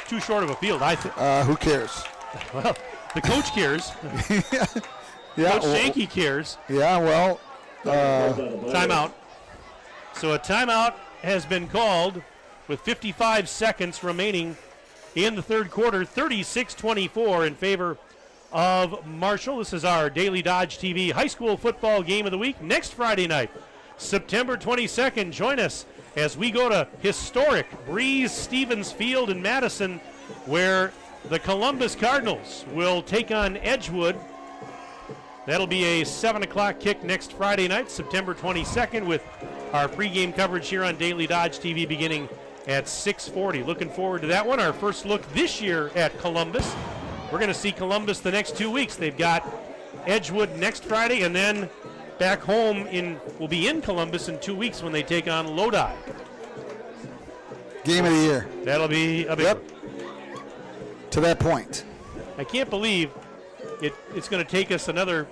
too short of a field, I think. Who cares? Well, the coach cares. Yeah, Coach Shanky cares. Yeah, well. Timeout. So a timeout has been called with 55 seconds remaining in the third quarter. 36-24 in favor of Marshall. This is our Daily Dodge TV high school football game of the week. Next Friday night, September 22nd, join us as we go to historic Breeze Stevens Field in Madison, where the Columbus Cardinals will take on Edgewood. That'll be a 7 o'clock kick next Friday night, September 22nd, with our pregame coverage here on Daily Dodge TV beginning at 6:40. Looking forward to that one. Our first look this year at Columbus. We're going to see Columbus the next 2 weeks. They've got Edgewood next Friday, and then back home we'll be in Columbus in 2 weeks when they take on Lodi. Game of the year. That'll be a big one. To that point. I can't believe it's going to take us another,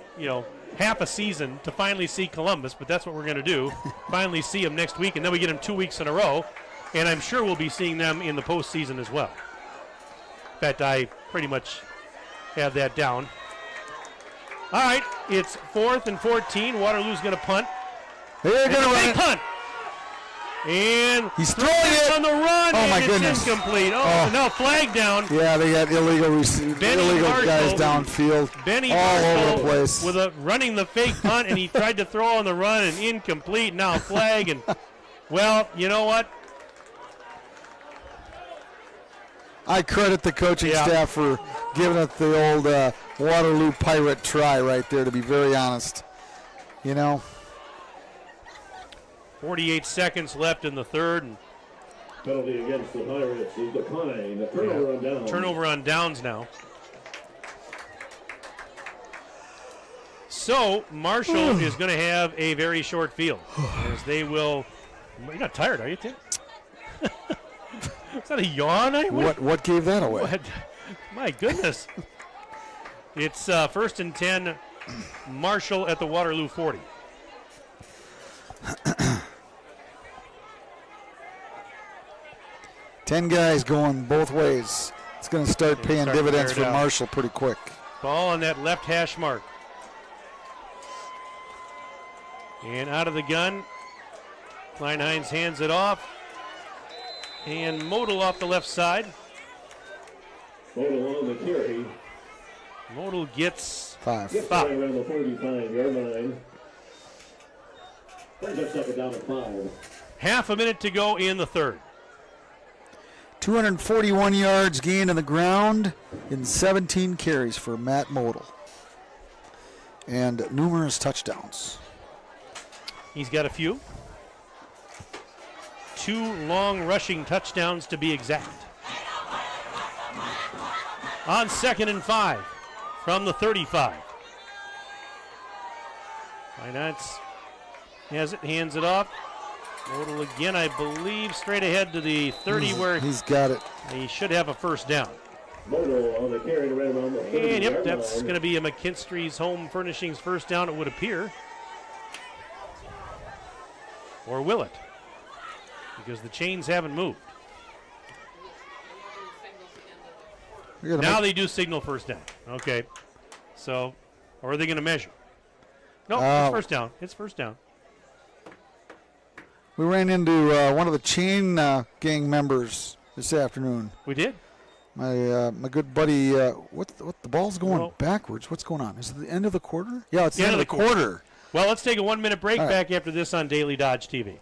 half a season to finally see Columbus, but that's what we're going to do. Finally see them next week, and then we get them 2 weeks in a row, and I'm sure we'll be seeing them in the postseason as well. In fact, I pretty much have that down. All right, it's 4th and 14. Waterloo's going to punt. They're going to run punt. And he's throwing it on the run. Oh, and my it's goodness. Incomplete. Now flag down. Yeah, they got illegal guys downfield. Benny all Marshall over the place. With running the fake punt, and he tried to throw on the run and incomplete. Now flag. And, well, you know what? I credit the coaching staff for giving it the old Waterloo Pirate try right there, to be very honest. 48 seconds left in the third. And penalty against the Pirates is declined. A turnover on downs. Turnover on downs now. So Marshall is going to have a very short field as they will. You're not tired, are you, Tim? Is that a yawn? What gave that away? What? My goodness. It's first and 10, Marshall at the Waterloo 40. Ten guys going both ways. It's going to start paying dividends for Marshall pretty quick. Ball on that left hash mark. And out of the gun, Klein-Hines hands it off. And Model off the left side. Model on the carry. Model gets five. Gets right around the 45-yard line. Brings us second down at 5. Half a minute to go in the third. 241 yards gained on the ground in 17 carries for Matt Model. And numerous touchdowns. He's got a few. 2 long rushing touchdowns to be exact. On 2nd and 5 from the 35. Finance has it, hands it off. Model again, I believe, straight ahead to the 30 where he's got it. He should have a first down. Model on the carry to right around the 30-yard And yep, that's line. going to be a McKinstry's Home Furnishings first down, it would appear. Or will it? Because the chains haven't moved. Now they do signal first down. Okay. So, or are they going to measure? No, it's first down. It's first down. We ran into one of the chain gang members this afternoon. We did? My good buddy, what the ball's going backwards. What's going on? Is it the end of the quarter? Yeah, it's the end of the quarter. Well, let's take a 1-minute break. Back after this on Daily Dodge TV.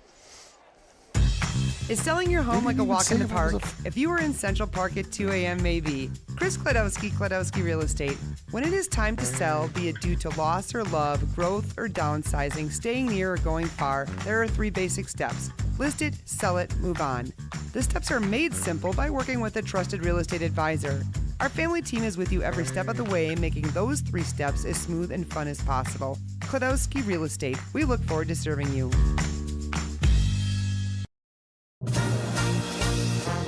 Is selling your home like a walk in the park? If you were in Central Park at 2 a.m. maybe. Chris Kladowski Real Estate. When it is time to sell, be it due to loss or love, growth or downsizing, staying near or going far, there are 3 basic steps. List it, sell it, move on. The steps are made simple by working with a trusted real estate advisor. Our family team is with you every step of the way, making those 3 steps as smooth and fun as possible. Kladowski Real Estate. We look forward to serving you.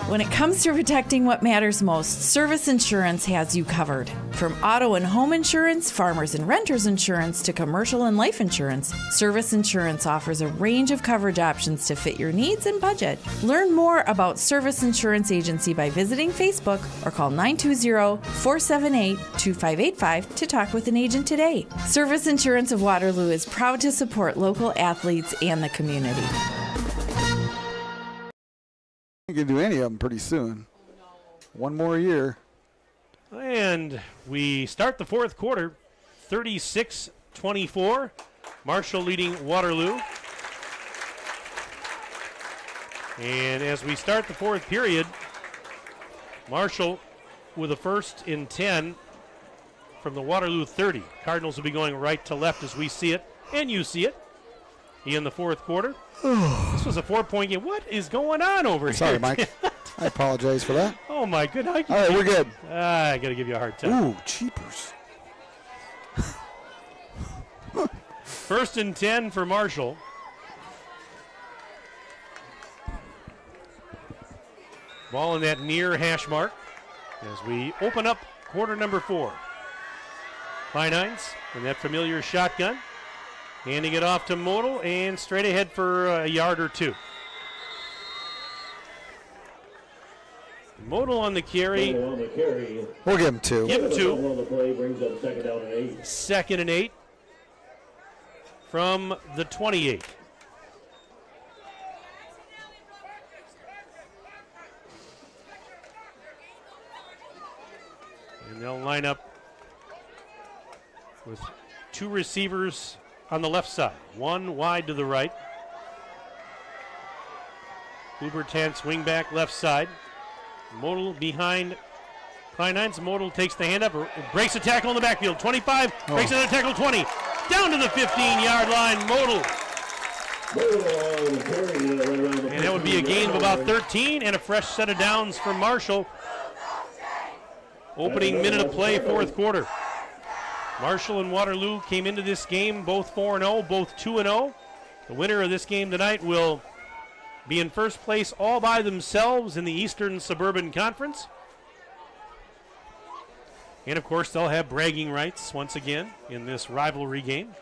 When it comes to protecting what matters most, Service Insurance has you covered. From auto and home insurance, farmers and renters insurance, to commercial and life insurance, Service Insurance offers a range of coverage options to fit your needs and budget. Learn more about Service Insurance Agency by visiting Facebook or call 920-478-2585 to talk with an agent today. Service Insurance of Waterloo is proud to support local athletes and the community. You can do any of them pretty soon. One more year. And we start the fourth quarter, 36-24. Marshall leading Waterloo. And as we start the fourth period, Marshall with a first and 10 from the Waterloo 30. Cardinals will be going right to left as we see it, and you see it, in the fourth quarter. This was a 4-point game. What is going on over here? Sorry, Mike. I apologize for that. Oh, my goodness. All right, we're good. I got to give you a hard time. Ooh, cheapers. First and 10 for Marshall. Ball in that near hash mark as we open up quarter number 4. Klein-Hines in that familiar shotgun. Handing it off to Model and straight ahead for a yard or 2. Model on the carry. We'll give him 2. Give him 2. On the play brings up second down and 8. Second and 8 from the 28. And they'll line up with 2 receivers on the left side, 1 wide to the right. Hubertan swing back left side. Model behind Klein-Hines. Model takes the hand up, breaks a tackle in the backfield. 25, breaks another tackle, 20. Down to the 15-yard line. Model And that would be a gain of about 13 and a fresh set of downs for Marshall. Opening minute of play, fourth quarter. Marshall and Waterloo came into this game both 4-0, both 2-0. The winner of this game tonight will be in first place all by themselves in the Eastern Suburban Conference. And, of course, they'll have bragging rights once again in this rivalry game.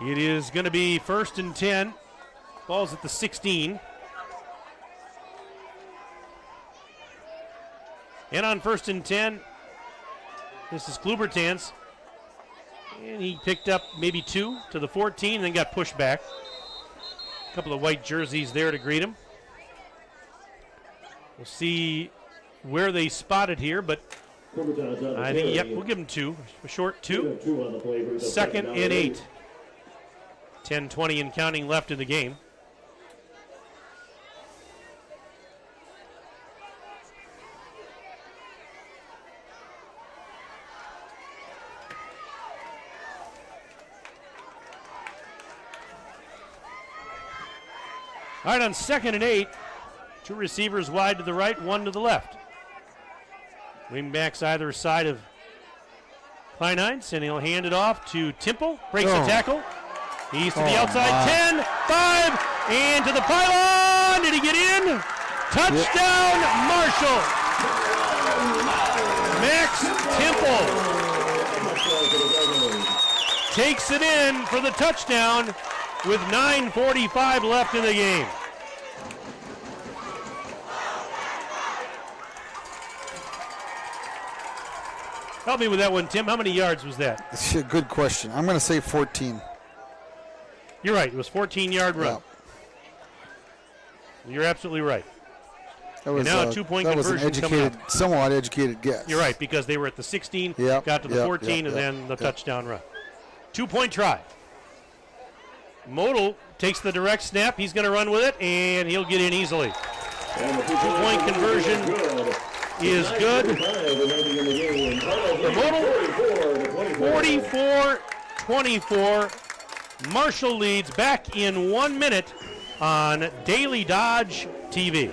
It is going to be 1st and 10. Ball's at the 16. And on 1st and 10, this is Klubertans. And he picked up maybe 2 to the 14 and then got pushed back. A couple of white jerseys there to greet him. We'll see where they spotted here, but I think, yep, we'll give him 2. A short 2. 2nd and 8. 10-20 and counting left in the game. All right, on 2nd and 8, 2 receivers wide to the right, 1 to the left. Wingbacks either side of Kleinheinz, and he'll hand it off to Timple. Breaks the tackle. He's to the outside, 10, 5, and to the pylon. Did he get in? Touchdown, Marshall. Max Timple takes it in for the touchdown with 9:45 left in the game. Help me with that one, Tim. How many yards was that? It's a good question. I'm going to say 14. You're right. It was 14-yard run. Yeah. You're absolutely right. That was, and now a 2-point conversion coming up. Somewhat educated guess. You're right, because they were at the 16, got to the 14, and then the touchdown run. 2-point try. Modal takes the direct snap. He's going to run with it, and he'll get in easily. 2-point conversion is good. For Modal, 44-24. Marshall leads back in 1 minute on Daily Dodge TV.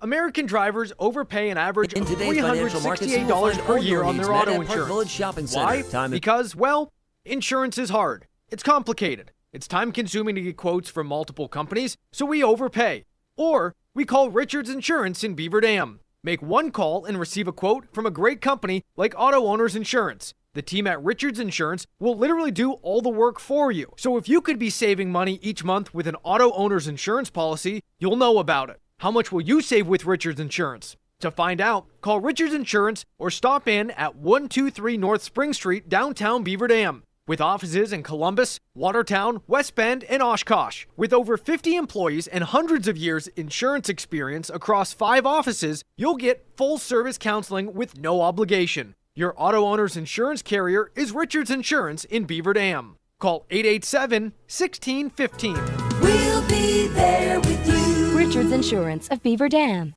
American drivers overpay an average of $368 per year on their auto insurance. Why? Because, well, insurance is hard. It's complicated. It's time-consuming to get quotes from multiple companies, so we overpay. Or we call Richards Insurance in Beaver Dam. Make one call and receive a quote from a great company like Auto Owners Insurance. The team at Richards Insurance will literally do all the work for you. So if you could be saving money each month with an Auto Owners Insurance policy, you'll know about it. How much will you save with Richards Insurance? To find out, call Richards Insurance or stop in at 123 North Spring Street, downtown Beaver Dam. With offices in Columbus, Watertown, West Bend, and Oshkosh. With over 50 employees and hundreds of years insurance experience across 5 offices, you'll get full-service counseling with no obligation. Your auto owner's insurance carrier is Richards Insurance in Beaver Dam. Call 887-1615. We'll be there with you. Richards Insurance of Beaver Dam.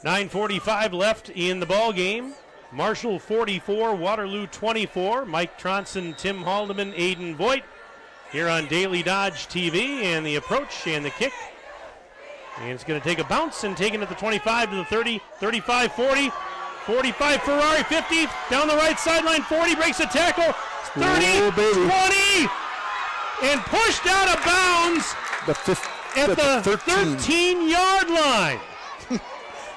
.9:45 left in the ball game. Marshall 44, Waterloo 24. Mike Tronson, Tim Haldeman, Aiden Voigt here on Daily Dodge TV. And the approach and the kick. And it's going to take a bounce and taken at the 25 to the 30, 35, 40, 45, Ferrari 50, down the right sideline, 40, breaks a tackle, 30, 20, and pushed out of bounds at the 13-yard line.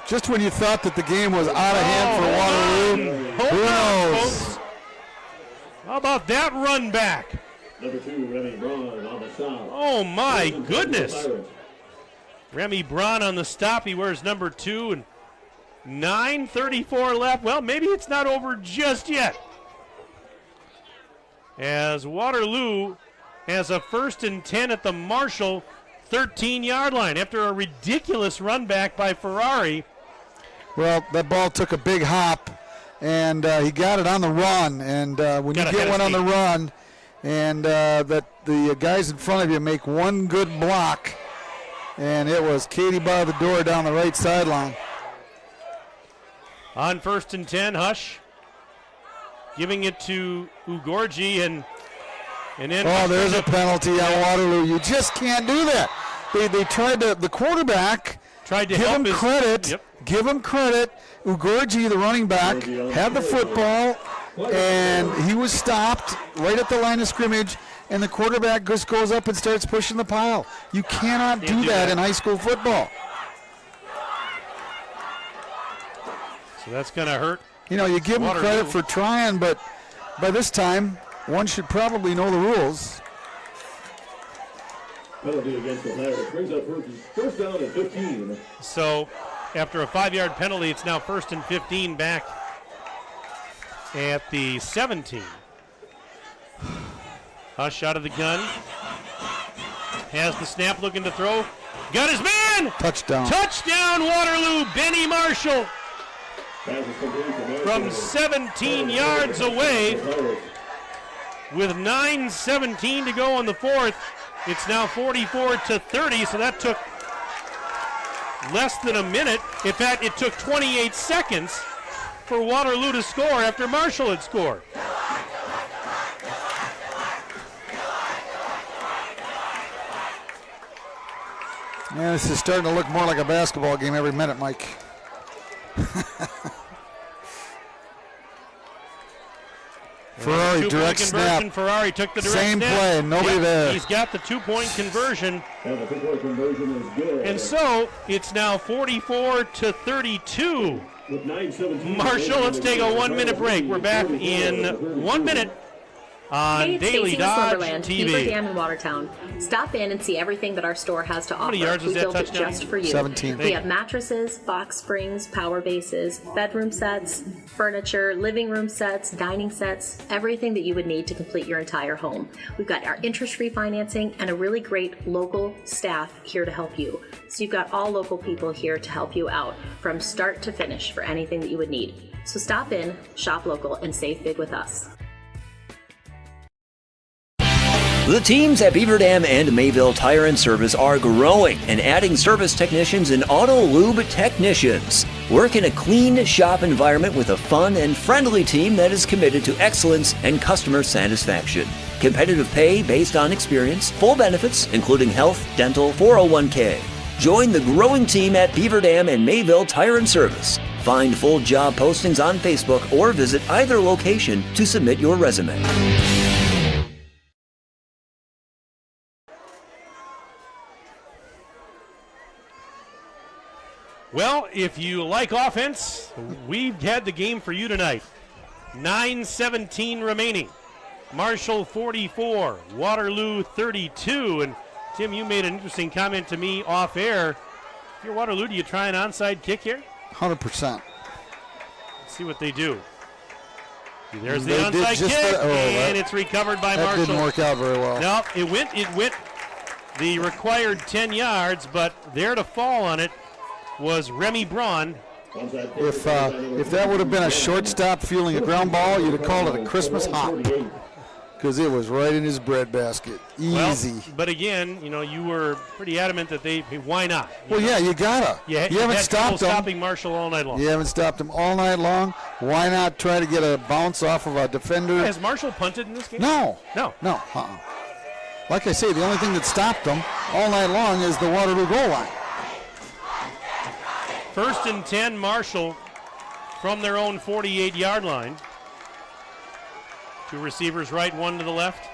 Just when you thought that the game was out of hand for Waterloo, who knows? How about that run back? Number 2, Remy Braun on the stop. Oh, my goodness. Remy Braun on the stop. He wears number 2, and 9:34 left. Well, maybe it's not over just yet. As Waterloo has a 1st and 10 at the Marshall 13-yard line after a ridiculous run back by Ferrari. Well, that ball took a big hop, and he got it on the run. And when you get one on the run, and that the guys in front of you make one good block, And it was Katie by the door down the right sideline. On 1st and 10, Hush giving it to Ugorji, and then. Oh, there's a penalty on Waterloo. You just can't do that. They tried to. The quarterback tried to give help him credit. Yep. Give him credit. Ugorji, the running back, had the football, and he was stopped right at the line of scrimmage. And the quarterback just goes up and starts pushing the pile. You cannot do that in high school football. So that's going to hurt. You know, you give him credit for trying, but by this time, one should probably know the rules. Penalty against the Pirates brings up first down and 15. So after a 5-yard penalty, it's now 1st and 15 back at the 17. Hush out of the gun. Has the snap, looking to throw. Got his man! Touchdown. Touchdown, Waterloo. Benny Marshall from 17 yards away with 9:17 to go on the 4th. It's now 44-30, so that took less than a minute. In fact, it took 28 seconds for Waterloo to score after Marshall had scored. Yeah, this is starting to look more like a basketball game every minute, Mike. Ferrari direct snap. Ferrari took the direct Same snap. play, nobody there. He's got the 2-point conversion. And the 2-point conversion is good. And so it's now 44-32. With 9:17. Marshall, let's take a 1-minute break. We're back in 1 minute on Hey, it's Daily Stacey with Dodge Slumberland, TV. Beaver Dam in Watertown. Stop in and see everything that our store has to offer. many yards was we that built it touchdown? just for you. 17. We have mattresses, box springs, power bases, bedroom sets, furniture, living room sets, dining sets, everything that you would need to complete your entire home. We've got our interest-free financing and a really great local staff here to help you. So you've got all local people here to help you out from start to finish for anything that you would need. So stop in, shop local, and save big with us. The teams at Beaver Dam and Mayville Tire and Service are growing and adding service technicians and auto lube technicians. Work in a clean shop environment with a fun and friendly team that is committed to excellence and customer satisfaction. Competitive pay based on experience, full benefits including health, dental, 401k. Join the growing team at Beaver Dam and Mayville Tire and Service. Find full job postings on Facebook or visit either location to submit your resume. Well, if you like offense, we've had the game for you tonight. 9:17 remaining. Marshall 44, Waterloo 32. And Tim, you made an interesting comment to me off air. If you're Waterloo, do you try an onside kick here? 100%. Let's see what they do. There's the onside kick, and it's recovered by Marshall. That didn't work out very well. No, it went the required 10 yards, but there to fall on it was Remy Braun. If that would have been a shortstop fielding a ground ball, you'd have called it a Christmas hop, because it was right in his breadbasket. Easy. Well, but again, you were pretty adamant that why not? Well, yeah, you gotta. You haven't stopped him. Stopping Marshall all night long. You haven't stopped him all night long. Why not try to get a bounce off of a defender? Has Marshall punted in this game? No. Like I say, the only thing that stopped them all night long is the Waterloo goal line. 1st and 10, Marshall from their own 48-yard line. Two receivers right, one to the left.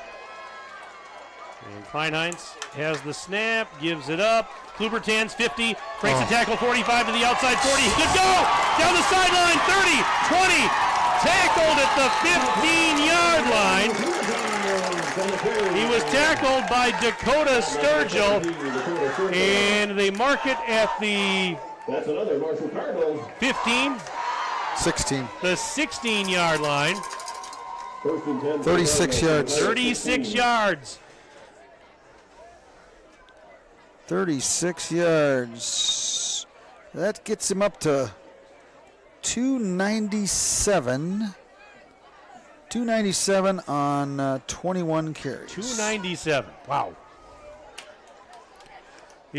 And Kleinheinz has the snap, gives it up. Klubertans 50, breaks a tackle 45 to the outside 40. Good go! Down the sideline, 30, 20. Tackled at the 15-yard line. He was tackled by Dakota Sturgill. And they mark it at the... That's another Marshall Cardinals. 15. 16. The 16-yard line. 36 yards. 36 yards. 36 yards. That gets him up to 297. 297 on 21 carries. 297. Wow.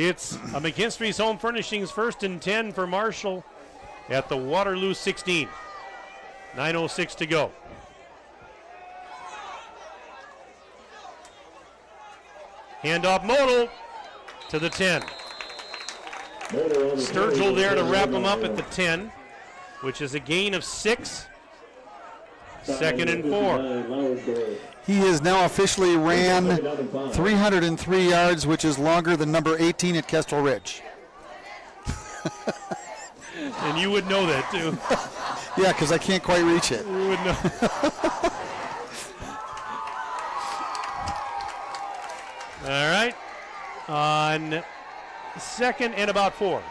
It's a McKinstry's Home Furnishings 1st and 10 for Marshall at the Waterloo 16. 9:06 to go. Handoff Modal to the 10. Sturgill there to wrap him up at the 10, which is a gain of 6. 2nd and 4. He has now officially ran 303 yards, which is longer than number 18 at Kestrel Ridge. And you would know that, too. Yeah, because I can't quite reach it. You would know. All right. On 2nd and about 4.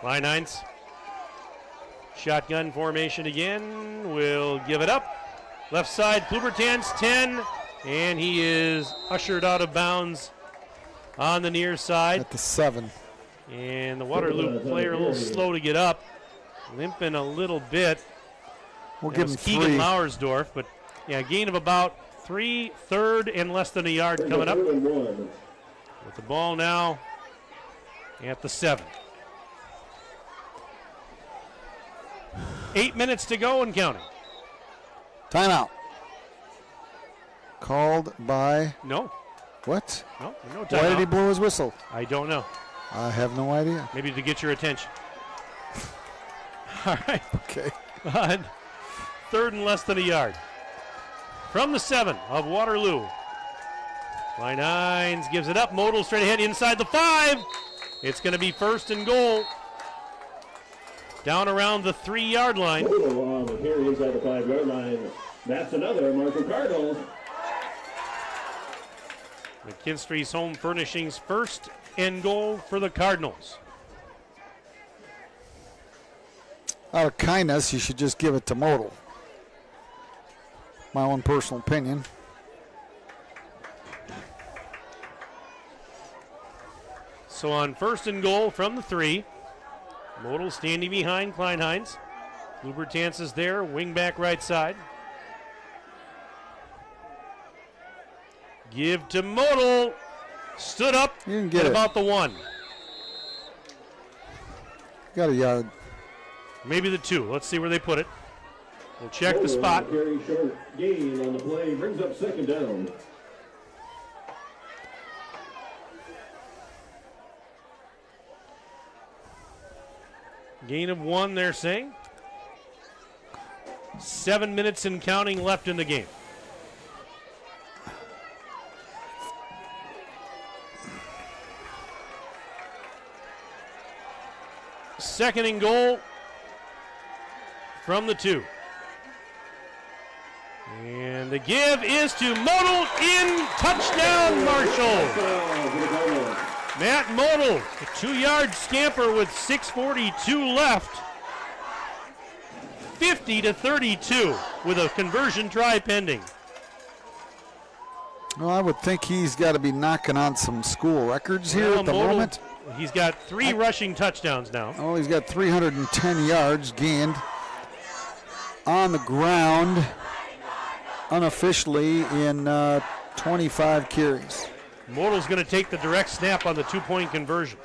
Line Hines. Shotgun formation again. Will give it up. Left side, Klubertans 10. And he is ushered out of bounds on the near side. At the 7. And the Waterloo player a little slow to get up. Limping a little bit. We'll give him Keegan 3. Lauersdorf, but yeah, gain of about 3, 3rd and less than a yard coming up. With the ball now at the 7. 8 minutes to go and counting. Timeout. Called by? No. What? No timeout. Why did he blow his whistle? I don't know. I have no idea. Maybe to get your attention. All right. Okay. 3rd and less than a yard. From the 7 of Waterloo. Line Hines gives it up. Modal straight ahead inside the 5. It's going to be 1st and goal. Down around the 3-yard line. Here inside the 5-yard line. That's another Marshall Cardinals. McKinstry's Home Furnishings 1st and goal for the Cardinals. Out of kindness, you should just give it to Modal. My own personal opinion. So on 1st and goal from the 3, Modal standing behind Kleinheinz. Klubertans is there, wing back right side. Give to Modal. Stood up at about the 1. Got a yard. Maybe the 2. Let's see where they put it. We'll check the spot. Carry short gain on the play brings up 2nd down. Gain of 1, they're saying. 7 minutes and counting left in the game. Second and goal from the 2. And the give is to Modal in touchdown, Marshall. Matt Modal, a 2-yard scamper with 6:42 left. 50-32 with a conversion try pending. Well, I would think he's got to be knocking on some school records here at the moment. He's got 3 rushing touchdowns now. Oh, he's got 310 yards gained on the ground unofficially in 25 carries. Modal's going to take the direct snap on the 2-point conversion.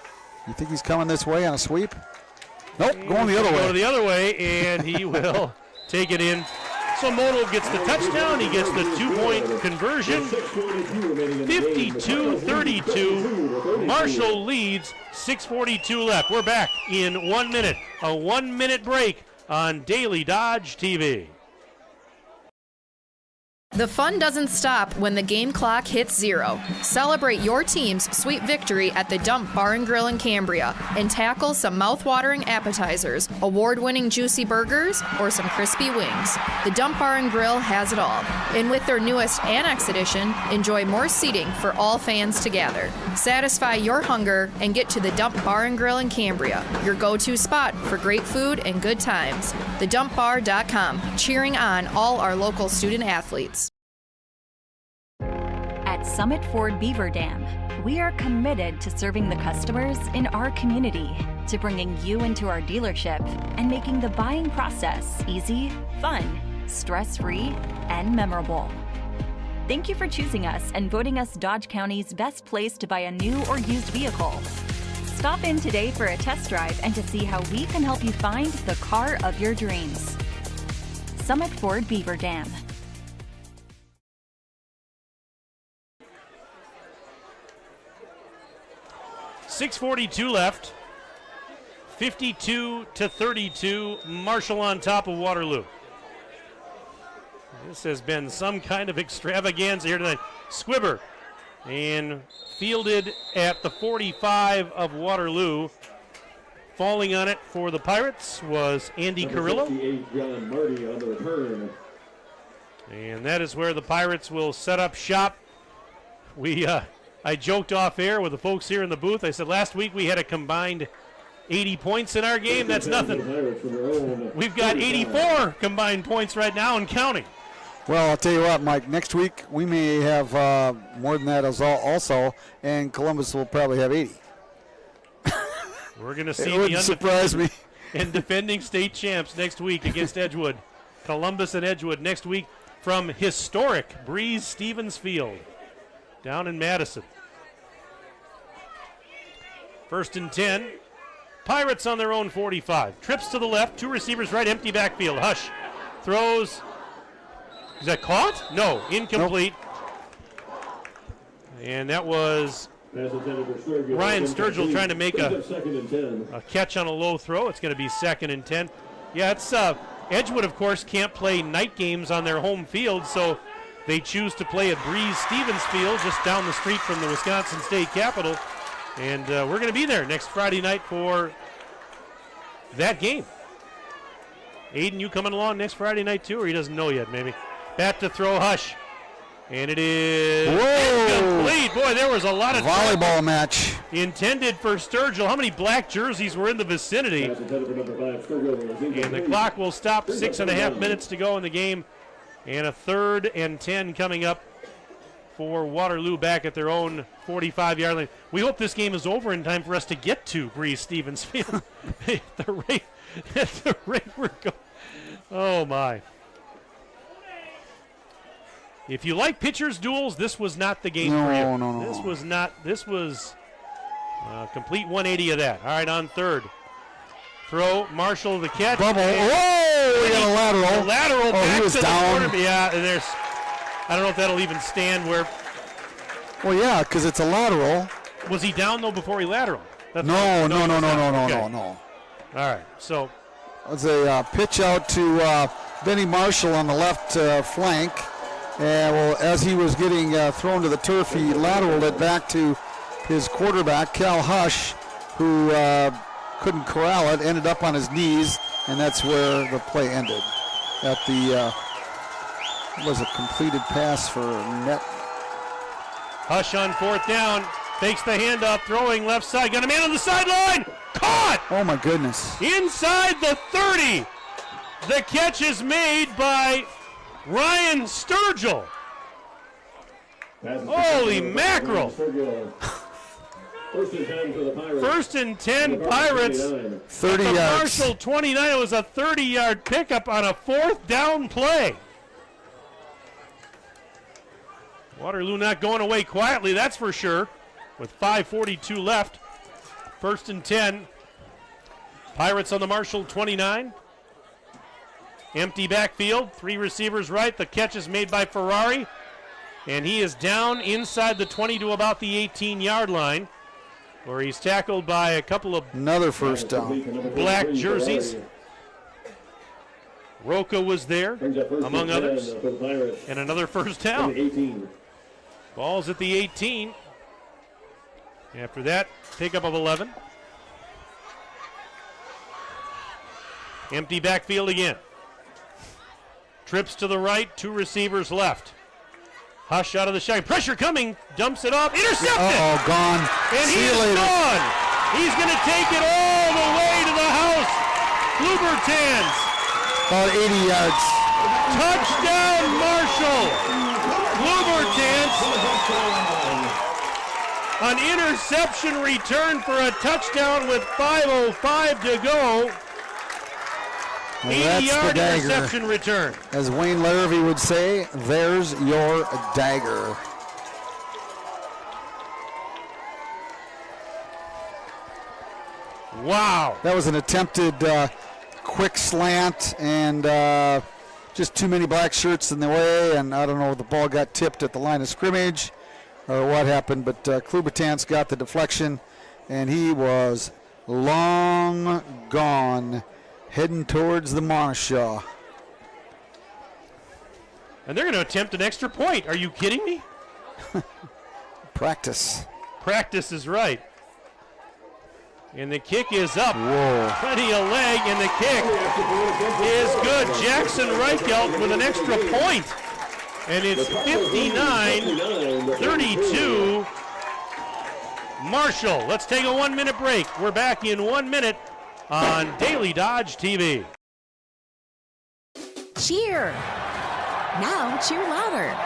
You think he's coming this way on a sweep? Nope, going the other way. Go the other way, and he will take it in. So Modal gets the touchdown. He gets the 2-point conversion. 52-32. Marshall leads. 6:42 left. We're back in 1 minute. A 1-minute break on Daily Dodge TV. The fun doesn't stop when the game clock hits 0. Celebrate your team's sweet victory at the Dump Bar and Grill in Cambria and tackle some mouth-watering appetizers, award-winning juicy burgers, or some crispy wings. The Dump Bar and Grill has it all. And with their newest Annex Edition, enjoy more seating for all fans to gather. Satisfy your hunger and get to the Dump Bar and Grill in Cambria, your go-to spot for great food and good times. TheDumpBar.com, cheering on all our local student athletes. At Summit Ford Beaver Dam, we are committed to serving the customers in our community, to bringing you into our dealership and making the buying process easy, fun, stress-free, and memorable. Thank you for choosing us and voting us Dodge County's best place to buy a new or used vehicle. Stop in today for a test drive and to see how we can help you find the car of your dreams. Summit Ford Beaver Dam. .6:42 left. 52-32. Marshall on top of Waterloo. This has been some kind of extravaganza here tonight. Squibber and fielded at the 45 of Waterloo. Falling on it for the Pirates was Andy Carrillo. John Marty on the return. And that is where the Pirates will set up shop. I joked off air with the folks here in the booth. I said last week we had a combined 80 points in our game. That's nothing. We've got 84 combined points right now and counting. Well, I'll tell you what, Mike, next week we may have more than that as also, and Columbus will probably have 80. We're going to see it wouldn't surprise me. And defending state champs next week against Edgewood. Columbus and Edgewood next week from historic Breeze Stevens Field down in Madison. 1st and 10. Pirates on their own 45. Trips to the left, 2 receivers right, empty backfield. Hush throws. Is that caught? No, incomplete. Nope. And that was Ryan Sturgill trying to make a catch on a low throw. It's going to be 2nd and 10. Yeah, it's Edgewood, of course, can't play night games on their home field, so they choose to play at Breeze Stevens Field just down the street from the Wisconsin State Capitol. And we're going to be there next Friday night for that game. Aiden, you coming along next Friday night too, or he doesn't know yet, maybe? Bat to throw, Hush. And it is incomplete. Boy, there was a lot of volleyball match intended for Sturgill. How many black jerseys were in the vicinity? And the clock will stop. 6.5 minutes to go in the game. And a 3rd and 10 coming up for Waterloo back at their own 45-yard line. We hope this game is over in time for us to get to Breeze Stevens Field. at the rate we're going. Oh, my. If you like pitchers' duels, this was not the game for you. No. This was not. This was a complete 180 of that. All right, on 3rd. Throw, Marshall the catch. Bubble. Whoa! We got a lateral. Lateral back he was to down. the corner. Yeah, and there's. I don't know if that'll even stand where. Well, yeah, because it's a lateral. Was he down, though, before he lateraled? No. All right, so. It's a pitch out to Benny Marshall on the left flank. And well, as he was getting thrown to the turf, he lateraled it back to his quarterback, Cal Hush, who couldn't corral it, ended up on his knees, and that's where the play ended. At the was a completed pass for net. Hush on 4th down, takes the handoff, throwing left side, got a man on the sideline, caught! Oh my goodness. Inside the 30. The catch is made by Ryan Sturgill. Holy mackerel. 1st and 10 Pirates. 30 yards. Marshall 29. It was a 30-yard pickup on a 4th down play. Waterloo not going away quietly, that's for sure, with 5:42 left. 1st and 10. Pirates on the Marshall 29. Empty backfield, 3 receivers right. The catch is made by Ferrari, and he is down inside the 20 to about the 18-yard line, where he's tackled by a couple of another first down black jerseys. Roca was there, among others, and another first down. Ball's at the 18. After that, pickup of 11. Empty backfield again. Trips to the right, 2 receivers left. Hush out of the shotgun. Pressure coming, dumps it off, intercepted! Uh-oh, gone. And he is gone. He's going to take it all the way to the house. Klubertans. About 80 yards. Touchdown, Marshall. Klubertans. An interception return for a touchdown with 5:05 to go. 80-yard interception return. As Wayne Larrabee would say, there's your dagger. Wow. That was an attempted quick slant and just too many black shirts in the way, and I don't know if the ball got tipped at the line of scrimmage or what happened, but Klubertans got the deflection, and he was long gone, heading towards the Monteshaw. And they're going to attempt an extra point. Are you kidding me? Practice. Practice is right. And the kick is up. Whoa. Plenty of leg, and the kick is good. Jackson Reichelt with an extra point. And it's 59-32. Marshall. Let's take a 1-minute break. We're back in 1 minute on Daily Dodge TV. Cheer! Now cheer louder.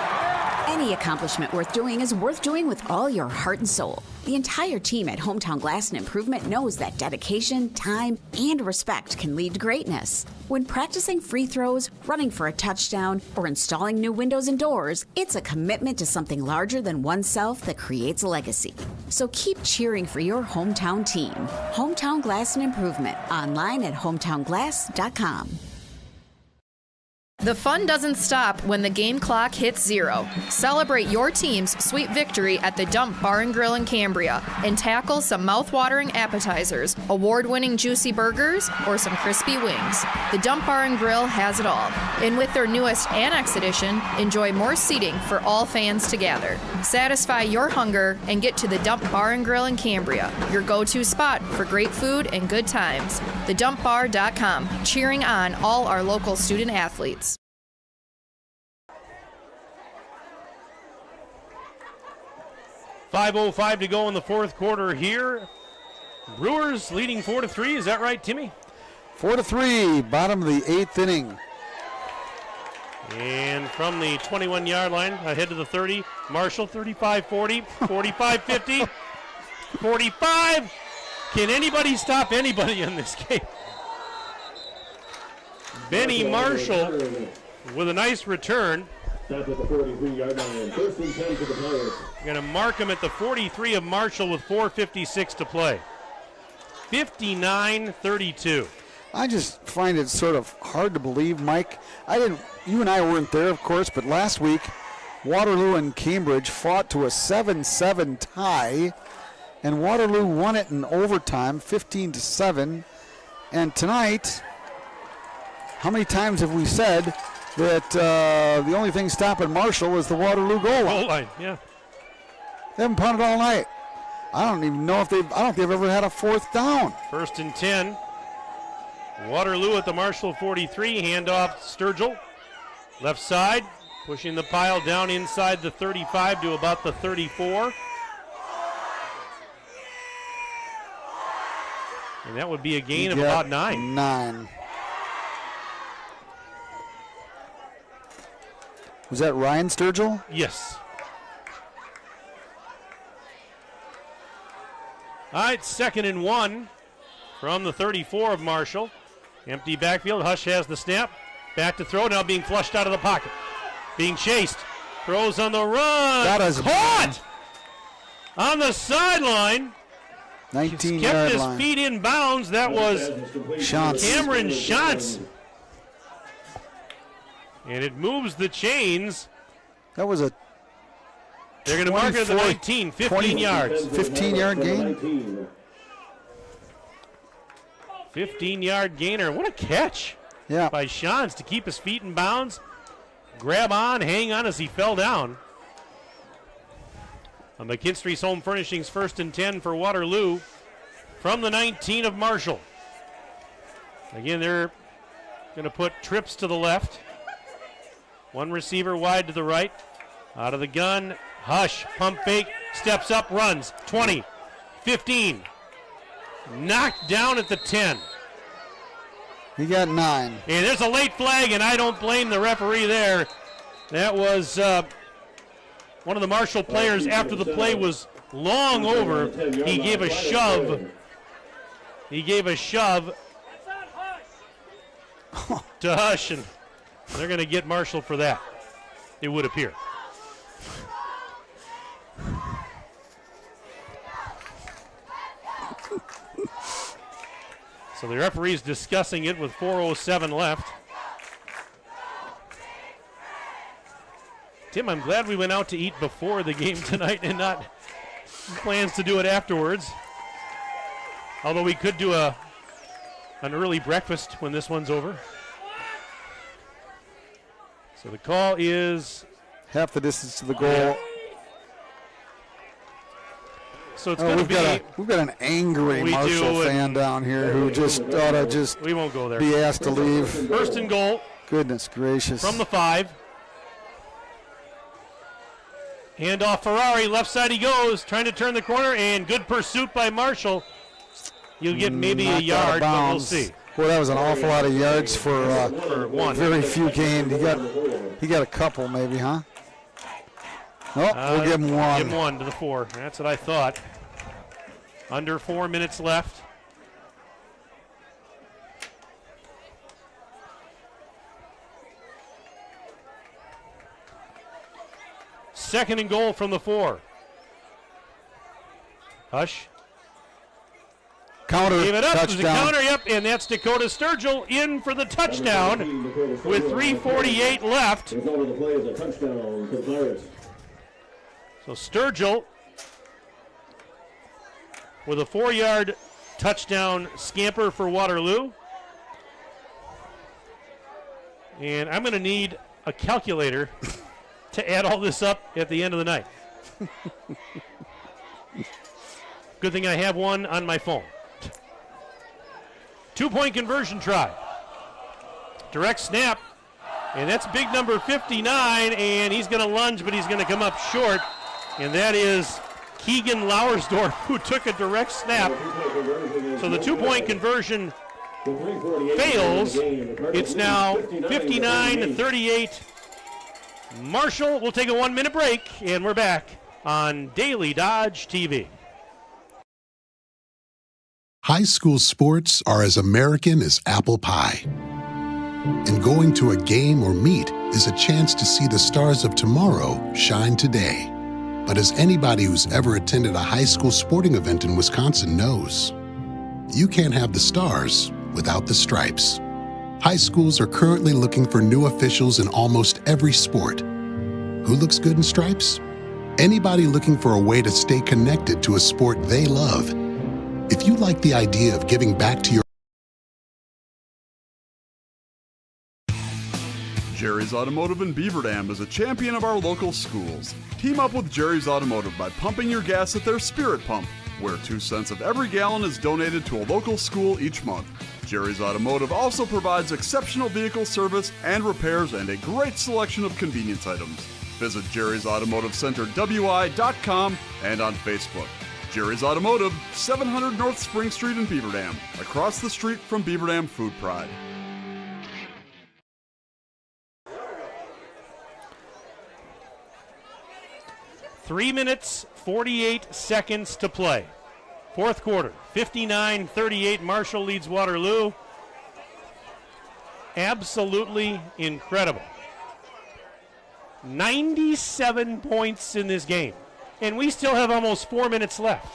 Any accomplishment worth doing is worth doing with all your heart and soul. The entire team at Hometown Glass and Improvement knows that dedication, time, and respect can lead to greatness. When practicing free throws, running for a touchdown, or installing new windows and doors, it's a commitment to something larger than oneself that creates a legacy. So keep cheering for your hometown team. Hometown Glass and Improvement, online at hometownglass.com. The fun doesn't stop when the game clock hits 0. Celebrate your team's sweet victory at the Dump Bar and Grill in Cambria and tackle some mouth-watering appetizers, award-winning juicy burgers, or some crispy wings. The Dump Bar and Grill has it all. And with their newest Annex Edition, enjoy more seating for all fans to gather. Satisfy your hunger and get to the Dump Bar and Grill in Cambria, your go-to spot for great food and good times. TheDumpBar.com, cheering on all our local student athletes. 5:05 to go in the fourth quarter here. Brewers leading 4-3. Is that right, Timmy? 4-3, bottom of the 8th inning. And from the 21-yard line, ahead to the 30, Marshall, 35-40, 45-50, 45. Can anybody stop anybody in this game? Benny Marshall with a nice return. Stop at the 43-yard line. First and 10 for the Pirates. Going to mark him at the 43 of Marshall with 4:56 to play. 59-32. I just find it sort of hard to believe, Mike. You and I weren't there, of course, but last week, Waterloo and Cambridge fought to a 7-7 tie, and Waterloo won it in overtime, 15-7. And tonight, how many times have we said that the only thing stopping Marshall is the Waterloo goal line? Goal line, yeah. They haven't punted all night. I don't even know if I don't think they've ever had a fourth down. First and 10. Waterloo at the Marshall 43. Handoff Sturgill. Left side. Pushing the pile down inside the 35 to about the 34. And that would be a gain of about 9. 9. Was that Ryan Sturgill? Yes. All right, 2nd and 1 from the 34 of Marshall. Empty backfield. Hush has the snap. Back to throw. Now being flushed out of the pocket. Being chased. Throws on the run. That is caught on the sideline. 19-yard kept his line. feet in bounds. That was Shantz. Cameron Shantz. And it moves the chains. That was a They're going to mark it at the 19, 15 yards. 15-yard gain. 15-yard gainer. What a catch by Shantz to keep his feet in bounds. Grab on, hang on as he fell down. On McKinstry's Home Furnishings, 1st and 10 for Waterloo from the 19 of Marshall. Again, they're going to put trips to the left. One receiver wide to the right. Out of the gun, Hush, pump fake, steps up, runs. 20, 15. Knocked down at the 10. He got 9. And there's a late flag, and I don't blame the referee there. That was one of the Marshall players after the play was long over. He gave a shove. to Hush, and they're going to get Marshall for that, it would appear. So the referee's discussing it with 4:07 left. Tim, I'm glad we went out to eat before the game tonight and not plans to do it afterwards. Although we could do an early breakfast when this one's over. So the call is half the distance to the goal. Yeah. So it's going to be. We've got an angry Marshall fan down here who just ought to we won't go there. Be asked to leave. First and goal. Goodness gracious. From the 5. Handoff Ferrari, left side he goes, trying to turn the corner, and good pursuit by Marshall. You'll get maybe a yard, but we'll see. Well, that was an awful lot of yards for one. Very few gained. He got a couple maybe, huh? Nope, we'll give him one. Give him one to the 4. That's what I thought. Under 4 minutes left. Second and goal from the 4. Hush. Counter. Gave it up. There's a Touchdown. counter, yep, and that's Dakota Sturgill in for the touchdown with 3:48 left. So Sturgill with a 4-yard touchdown scamper for Waterloo. And I'm going to need a calculator to add all this up at the end of the night. Good thing I have one on my phone. 2-point conversion try. Direct snap. And that's big number 59, and he's going to lunge, but he's going to come up short. And that is Keegan Lauersdorf, who took a direct snap. So the 2-point conversion fails. It's now 59-38. Marshall will take a 1-minute break, and we're back on Daily Dodge TV. High school sports are as American as apple pie. And going to a game or meet is a chance to see the stars of tomorrow shine today. But as anybody who's ever attended a high school sporting event in Wisconsin knows, you can't have the stars without the stripes. High schools are currently looking for new officials in almost every sport. Who looks good in stripes? Anybody looking for a way to stay connected to a sport they love. If you like the idea of giving back to your Jerry's Automotive in Beaver Dam is a champion of our local schools. Team up with Jerry's Automotive by pumping your gas at their Spirit Pump, where 2 cents of every gallon is donated to a local school each month. Jerry's Automotive also provides exceptional vehicle service and repairs and a great selection of convenience items. Visit Jerry's Automotive Center WI.com and on Facebook. Jerry's Automotive, 700 North Spring Street in Beaver Dam, across the street from Beaver Dam Food Pride. Three minutes, 48 seconds to play. Fourth quarter, 59-38. Marshall leads Waterloo. Absolutely incredible. 97 points in this game. And we still have almost 4 minutes left.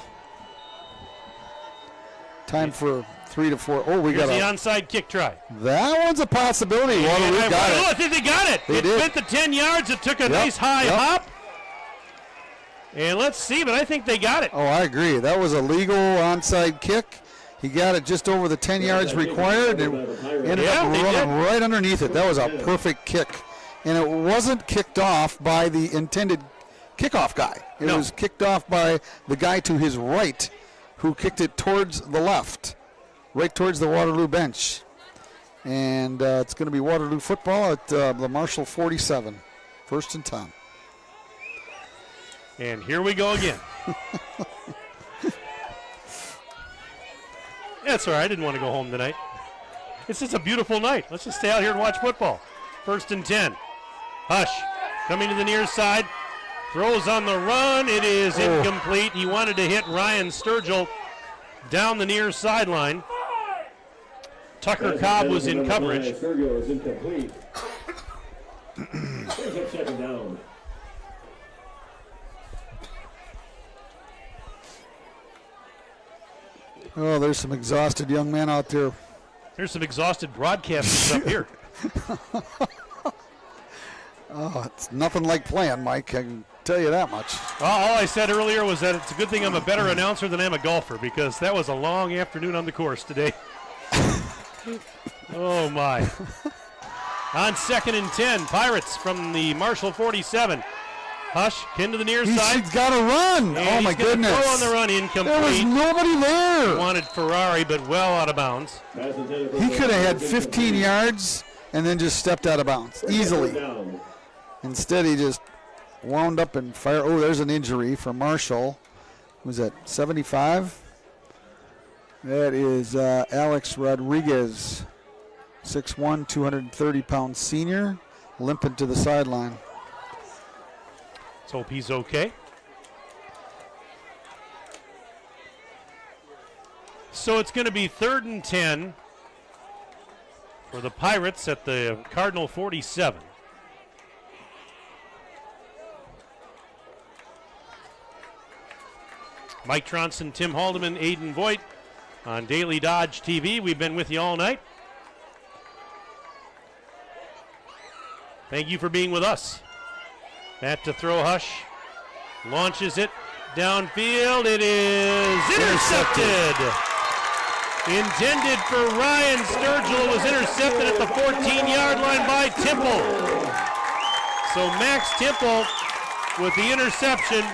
Time for 3 to 4. Oh, we Here's got the onside kick try. That one's a possibility. Waterloo got it. I think they got it. They it did. went the 10 yards. It took a nice high hop. And let's see, but I think they got it. Oh, I agree. That was a legal onside kick. He got it just over the 10 yards required and ended up running right underneath it. That was a perfect kick. And it wasn't kicked off by the intended kickoff guy. It was kicked off by the guy to his right who kicked it towards the left, right towards the Waterloo bench. And it's going to be Waterloo football at the Marshall 47, 1st and 10. And here we go again. That's all right. I didn't want to go home tonight. It's just a beautiful night. Let's just stay out here and watch football. 1st and 10. Hush coming to the near side. Throws on the run. It is incomplete. He wanted to hit Ryan Sturgill down the near sideline. Tucker Cobb was in coverage. Sergio is incomplete. Second down. Oh, there's some exhausted young men out there. There's some exhausted broadcasters up here. Oh, it's nothing like playing, Mike. I can tell you that much. All I said earlier was that it's a good thing I'm a better announcer than I'm a golfer, because that was a long afternoon on the course today. Oh, my. On 2nd and 10, Pirates from the Marshall 47. Hush, into the near side. He's got to run. And oh, my goodness. Throw on the run, incomplete. There was nobody there. He wanted Ferrari, but well out of bounds. He could have had 15 yards and then just stepped out of bounds easily. Instead, he just wound up and fired. Oh, there's an injury for Marshall. Was that 75? That is Alex Rodriguez, 6'1", 230-pound senior, limping to the sideline. Let's hope he's okay. So it's going to be 3rd and 10 for the Pirates at the Cardinal 47. Mike Tronson, Tim Haldeman, Aiden Voigt on Daily Dodge TV. We've been with you all night. Thank you for being with us. Matt to throw, Hush. Launches it downfield. It is intercepted. Intended for Ryan Sturgill. It was intercepted at the 14-yard line by Temple. So Max Temple with the interception.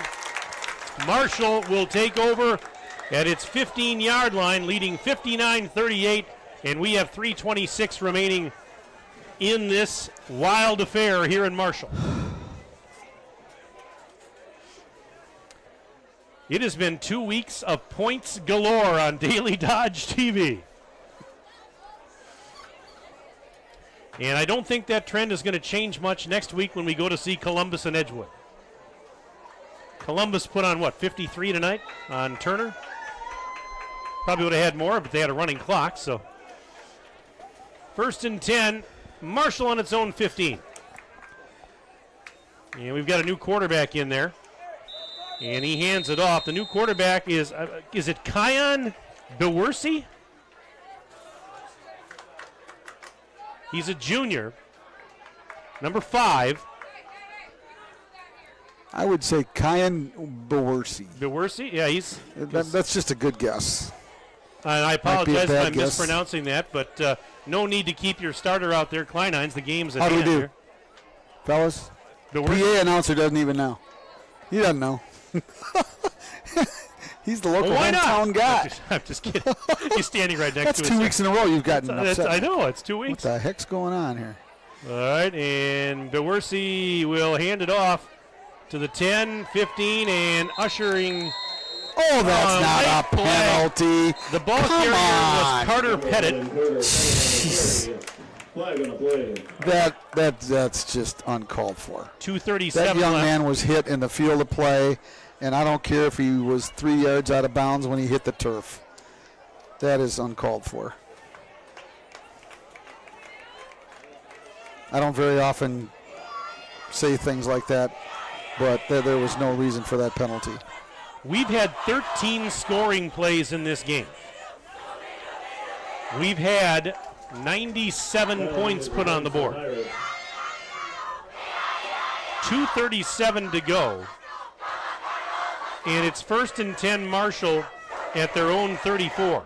Marshall will take over at its 15-yard line, leading 59-38, and we have 3:26 remaining in this wild affair here in Marshall. It has been 2 weeks of points galore on Daily Dodge TV. And I don't think that trend is going to change much next week when we go to see Columbus and Edgewood. Columbus put on, 53 tonight on Turner? Probably would have had more, but they had a running clock, so. 1st and 10, Marshall on its own 15. And we've got a new quarterback in there. And he hands it off. The new quarterback is it Kion Bewersi? He's a junior. Number 5. I would say Kion Bewersi. Bewersi? Yeah, that's just a good guess. And I apologize if I'm mispronouncing that, but no need to keep your starter out there, Kleinheinz. The game's at hand. How do we do, here. Fellas? Bewersi? PA announcer doesn't even know. He doesn't know. He's the local hometown guy. I'm just kidding. He's standing right next to us. That's 2 weeks in a row you've gotten upset. I know, it's 2 weeks. What the heck's going on here? All right, and Bewersi will hand it off to the 10, 15, and ushering. Oh, that's not a penalty. The ball carrier was Carter Pettit. That's just uncalled for. 2:37 That young left. man was hit in the field of play, and I don't care if he was 3 yards out of bounds when he hit the turf. That is uncalled for. I don't very often say things like that, but there was no reason for that penalty. We've had 13 scoring plays in this game. We've had 97 points put on the board. 2:37 to go. And it's 1st and 10 Marshall at their own 34.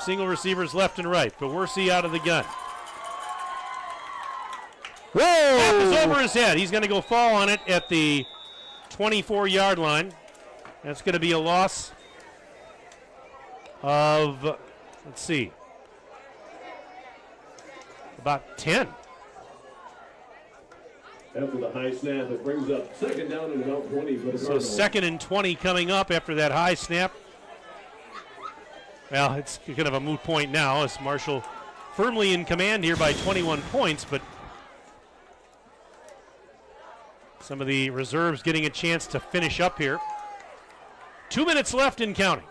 Single receivers left and right. Bewersi out of the gun. Whoa! Snap is over his head. He's going to go fall on it at the 24-yard line. That's going to be a loss of, let's see, about 10. After the high snap, it brings up 2nd down and about 20 for the So Cardinals. 2nd and 20 coming up after that high snap. Well, it's kind of a moot point now as Marshall firmly in command here by 21 points, but some of the reserves getting a chance to finish up here. 2 minutes left and counting.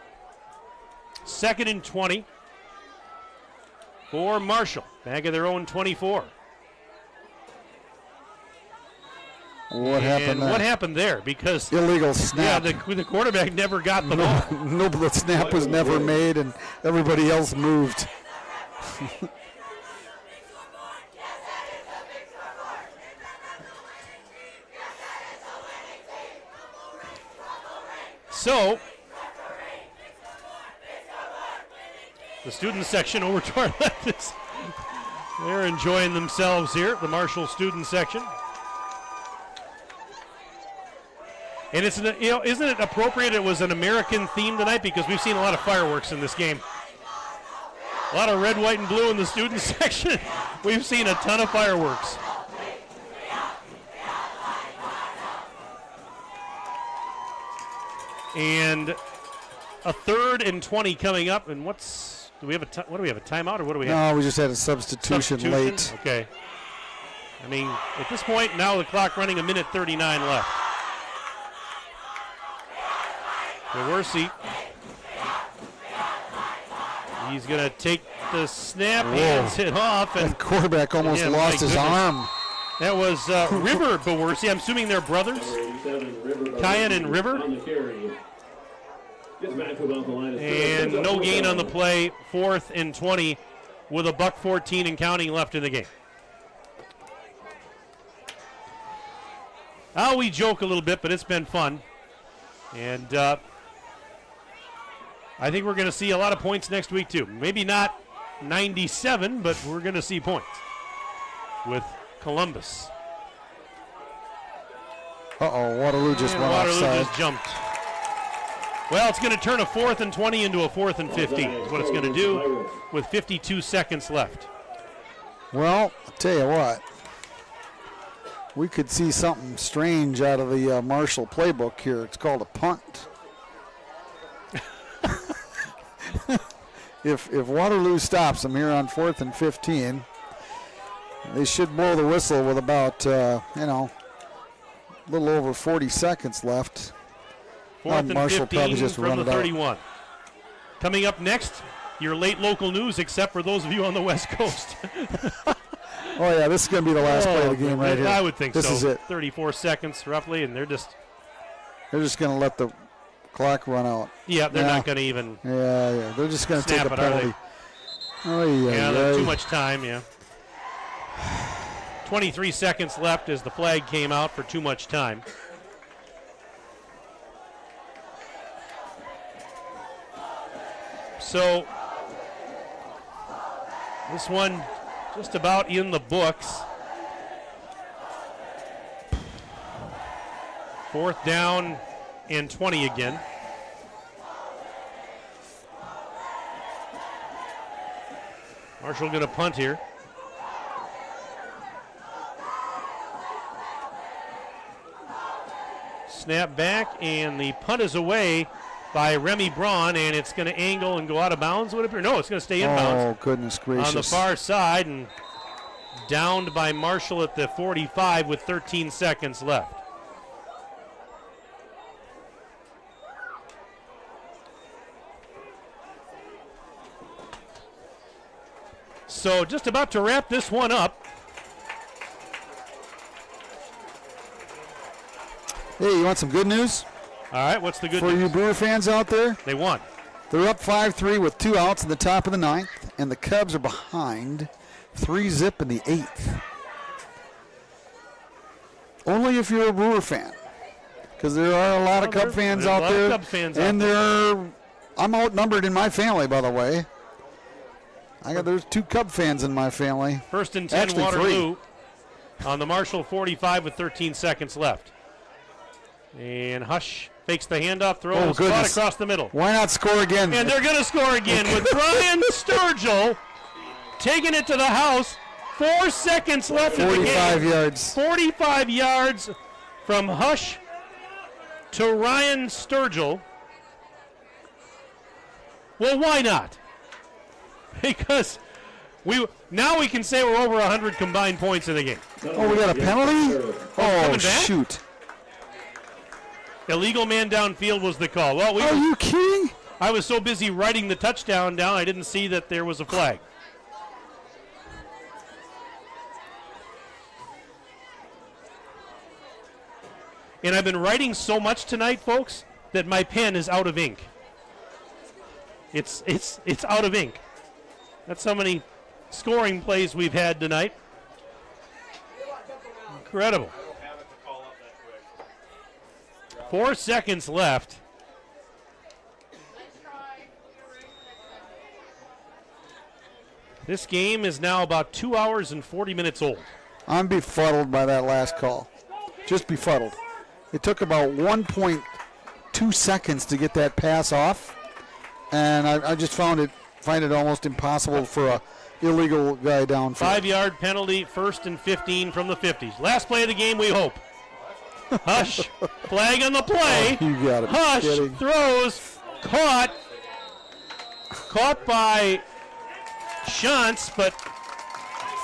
2nd and 20 for Marshall. Back of their own 24. What happened there? What happened there? Because illegal snap. Yeah, the quarterback never got the ball. No, the snap was never made, and everybody else moved. So, the student section over to our left they're enjoying themselves here, the Marshall student section. And it's isn't it appropriate it was an American theme tonight, because we've seen a lot of fireworks in this game. A lot of red, white, and blue in the student section. We've seen a ton of fireworks. And a 3rd and 20 coming up. And what do we have a timeout, or what do we have? No, we just had a substitution late. Okay. I mean, at this point, now the clock running 1:39 left. Jaworski. He's going to take the snap, hands it off. And the quarterback almost lost his arm. That was River Jaworski. I'm assuming they're brothers. Kyan and River. And no gain on the play. 4th and 20 with $1:14 and counting left in the game. We joke a little bit, but it's been fun. And I think we're going to see a lot of points next week, too. Maybe not 97, but we're going to see points with Columbus. Waterloo just went Waterloo offside. just jumped. Well, it's going to turn a 4th and 20 into a 4th and 15 is what it's going to do with 52 seconds left. Well, I'll tell you what. We could see something strange out of the Marshall playbook here. It's called a punt. If Waterloo stops them here on 4th and 15, they should blow the whistle with about, a little over 40 seconds left. 4th and Marshall 15 probably just from run the it out. 31. Coming up next, your late local news, except for those of you on the West Coast. Oh, yeah, this is going to be the last play of the game right here. I would think this so. This is it. 34 seconds roughly, and they're just going to let the clock run out. Yeah, they're not going to even. Yeah. They're just going to take a penalty. Too much time, yeah. 23 seconds left as the flag came out for too much time. So, this one just about in the books. 4th down and 20 again. Marshall going to punt here. Snap back, and the punt is away by Remy Braun, and it's going to angle and go out of bounds, would it appear? No, it's going to stay in bounds. Oh, goodness gracious. On the far side, and downed by Marshall at the 45 with 13 seconds left. So just about to wrap this one up. Hey, you want some good news? All right, what's the good For news? you Brewer fans out there? They won. They're up 5-3 with 2 outs in the top of the 9th, and the Cubs are behind 3-0 in the 8th. Only if you're a Brewer fan, because there are a lot of Cub fans out there. I'm outnumbered in my family, by the way. There's 2 Cub fans in my family. 1st and 10 Actually, Waterloo 3. on the Marshall 45 with 13 seconds left. And Hush fakes the handoff, throws caught across the middle. Why not score again? And they're going to score again with Brian Sturgill taking it to the house. 4 seconds left in the game. 45 yards. 45 yards from Hush to Ryan Sturgill. Well, why not? Because now we can say we're over 100 combined points in the game. Oh, we got a penalty? Oh, shoot. Illegal man downfield was the call. Well, are you kidding? I was so busy writing the touchdown down, I didn't see that there was a flag. And I've been writing so much tonight, folks, that my pen is out of ink. It's out of ink. That's how many scoring plays we've had tonight. Incredible. 4 seconds left. This game is now about 2 hours and 40 minutes old. I'm befuddled by that last call. Just befuddled. It took about 1.2 seconds to get that pass off, and I just find it almost impossible for a illegal guy downfield. 5-yard penalty, 1st and 15 from the 50s. Last play of the game, we hope. Hush, flag on the play. Oh, you got it. Hush, throws, caught by Shantz, but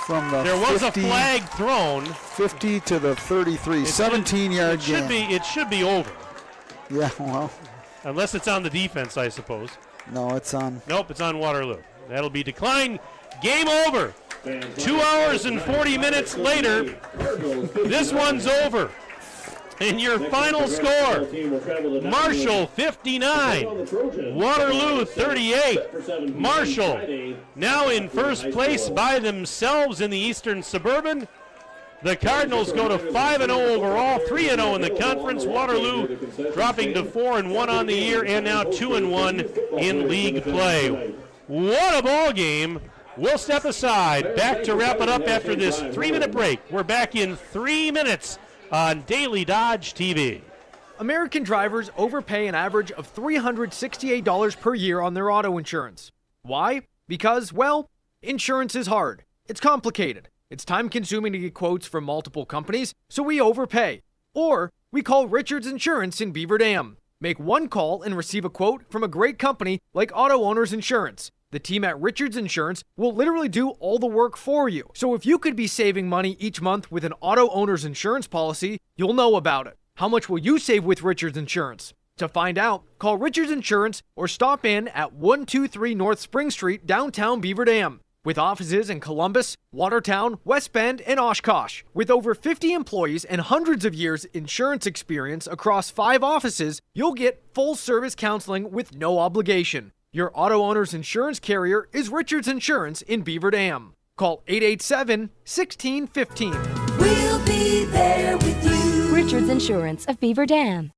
from the there was 50, a flag thrown. 50 to the 33, 17-yard gain. It should be over. Yeah, well. Unless it's on the defense, I suppose. No, it's on. Nope, it's on Waterloo. That'll be declined. Game over. 2 hours and 40 minutes later, this one's over. And your final score, Marshall 59, Waterloo 38. Marshall now in first place by themselves in the Eastern Suburban. The Cardinals go to 5-0 overall, 3-0 in the conference. Waterloo dropping to 4-1 on the year and now 2-1 in league play. What a ball game. We'll step aside, back to wrap it up after this 3-minute break. We're back in 3 minutes on Daily Dodge TV. American drivers overpay an average of $368 per year on their auto insurance. Why? Because, well, insurance is hard. It's complicated. It's time-consuming to get quotes from multiple companies, so we overpay. Or we call Richards Insurance in Beaver Dam. Make one call and receive a quote from a great company like Auto Owners Insurance. The team at Richards Insurance will literally do all the work for you. So if you could be saving money each month with an Auto Owners Insurance policy, you'll know about it. How much will you save with Richards Insurance? To find out, call Richards Insurance or stop in at 123 North Spring Street, downtown Beaver Dam. With offices in Columbus, Watertown, West Bend, and Oshkosh. With over 50 employees and hundreds of years insurance experience across 5 offices, you'll get full-service counseling with no obligation. Your Auto Owners Insurance carrier is Richards Insurance in Beaver Dam. Call 887-1615. We'll be there with you. Richards Insurance of Beaver Dam.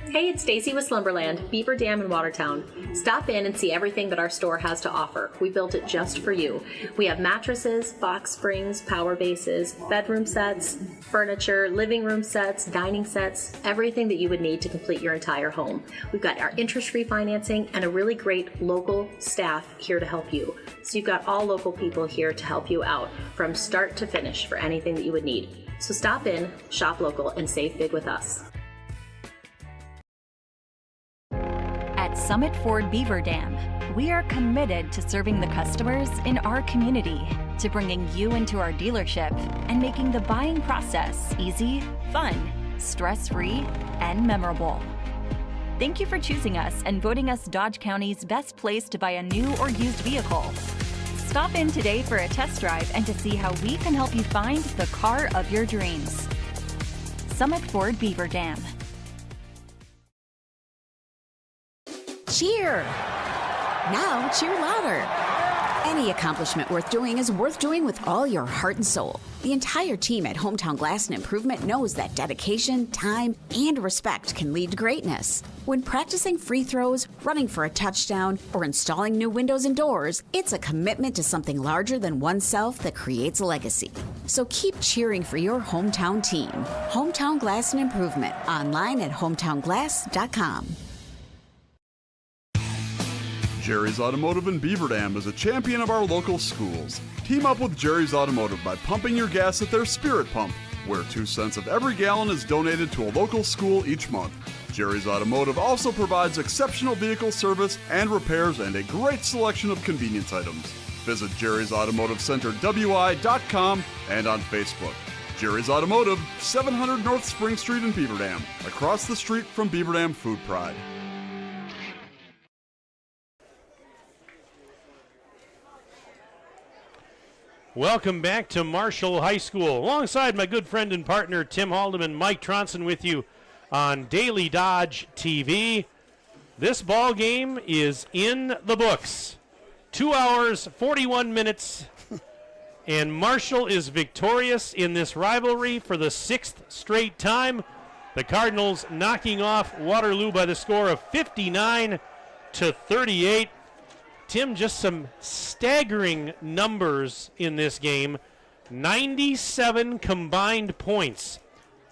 Hey, it's Stacy with Slumberland, Beaver Dam in Watertown. Stop in and see everything that our store has to offer. We built it just for you. We have mattresses, box springs, power bases, bedroom sets, furniture, living room sets, dining sets, everything that you would need to complete your entire home. We've got our interest-free financing and a really great local staff here to help you. So you've got all local people here to help you out from start to finish for anything that you would need. So stop in, shop local, and save big with us. At Summit Ford Beaver Dam, we are committed to serving the customers in our community, to bringing you into our dealership and making the buying process easy, fun, stress-free, and memorable. Thank you for choosing us and voting us Dodge County's best place to buy a new or used vehicle. Stop in today for a test drive and to see how we can help you find the car of your dreams. Summit Ford Beaver Dam. Cheer! Now cheer louder. Any accomplishment worth doing is worth doing with all your heart and soul. The entire team at Hometown Glass and Improvement knows that dedication, time, and respect can lead to greatness. When practicing free throws, running for a touchdown, or installing new windows and doors, it's a commitment to something larger than oneself that creates a legacy. So keep cheering for your hometown team. Hometown Glass and Improvement, online at hometownglass.com. Jerry's Automotive in Beaver Dam is a champion of our local schools. Team up with Jerry's Automotive by pumping your gas at their Spirit Pump, where 2 cents of every gallon is donated to a local school each month. Jerry's Automotive also provides exceptional vehicle service and repairs and a great selection of convenience items. Visit Jerry's Automotive Center WI.com and on Facebook. Jerry's Automotive, 700 North Spring Street in Beaver Dam, across the street from Beaver Dam Food Pride. Welcome back to Marshall High School. Alongside my good friend and partner, Tim Haldeman, Mike Tronson with you on Daily Dodge TV. This ball game is in the books. 2 hours, 41 minutes, and Marshall is victorious in this rivalry for the 6th straight time. The Cardinals knocking off Waterloo by the score of 59-38. Tim, just some staggering numbers in this game. 97 combined points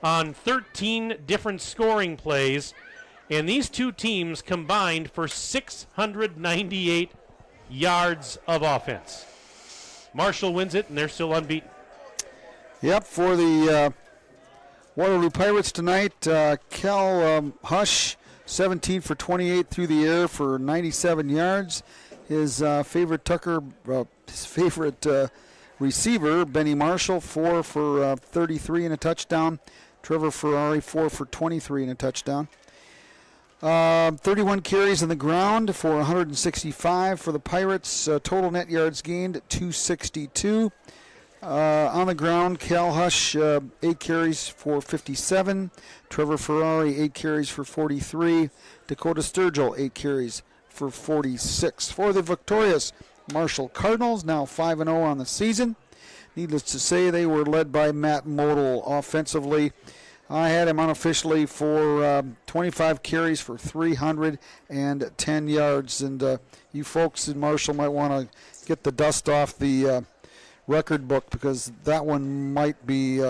on 13 different scoring plays, and these two teams combined for 698 yards of offense. Marshall wins it, and they're still unbeaten. Yep, for the Waterloo Pirates tonight, Cal Hush, 17 for 28 through the air for 97 yards. His favorite receiver, Benny Marshall, 4 for 33 and a touchdown. Trevor Ferrari, 4 for 23 and a touchdown. 31 carries on the ground for 165 for the Pirates. Total net yards gained, 262. On the ground, Cal Hush, 8 carries for 57. Trevor Ferrari, 8 carries for 43. Dakota Sturgill, 8 carries for 46. For the victorious Marshall Cardinals, now 5-0 on the season. Needless to say, they were led by Matt Model offensively. I had him unofficially for 25 carries for 310 yards. And you folks in Marshall might want to get the dust off the record book, because that one might be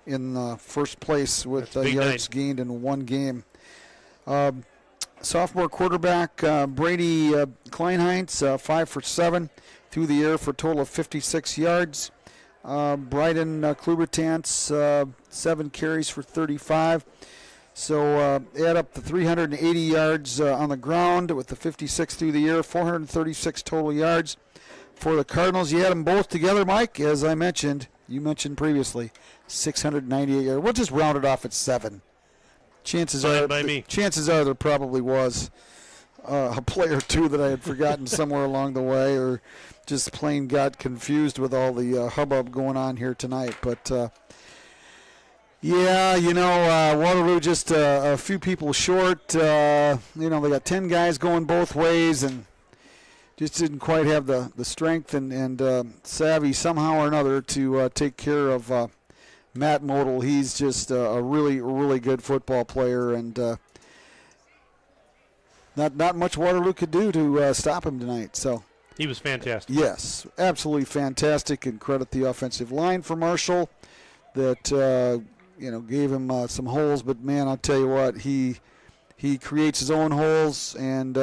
in first place with yards gained in one game. Sophomore quarterback Brady Kleinheinz, 5 for 7 through the air for a total of 56 yards. Bryden Klubertans, 7 carries for 35. So add up the 380 yards on the ground with the 56 through the air, 436 total yards. For the Cardinals, you had them both together, Mike, as I mentioned. You mentioned previously, 698 yards. We'll just round it off at 7. Chances are there probably was a play or two that I had forgotten somewhere along the way, or just plain got confused with all the hubbub going on here tonight. But, Waterloo just a few people short. They got 10 guys going both ways and just didn't quite have the strength and savvy somehow or another to take care of Matt Model. He's just a really, really good football player, and not much Waterloo could do to stop him tonight. So he was fantastic. Yes, absolutely fantastic, and credit the offensive line for Marshall that gave him some holes. But man, I'll tell you what, he creates his own holes and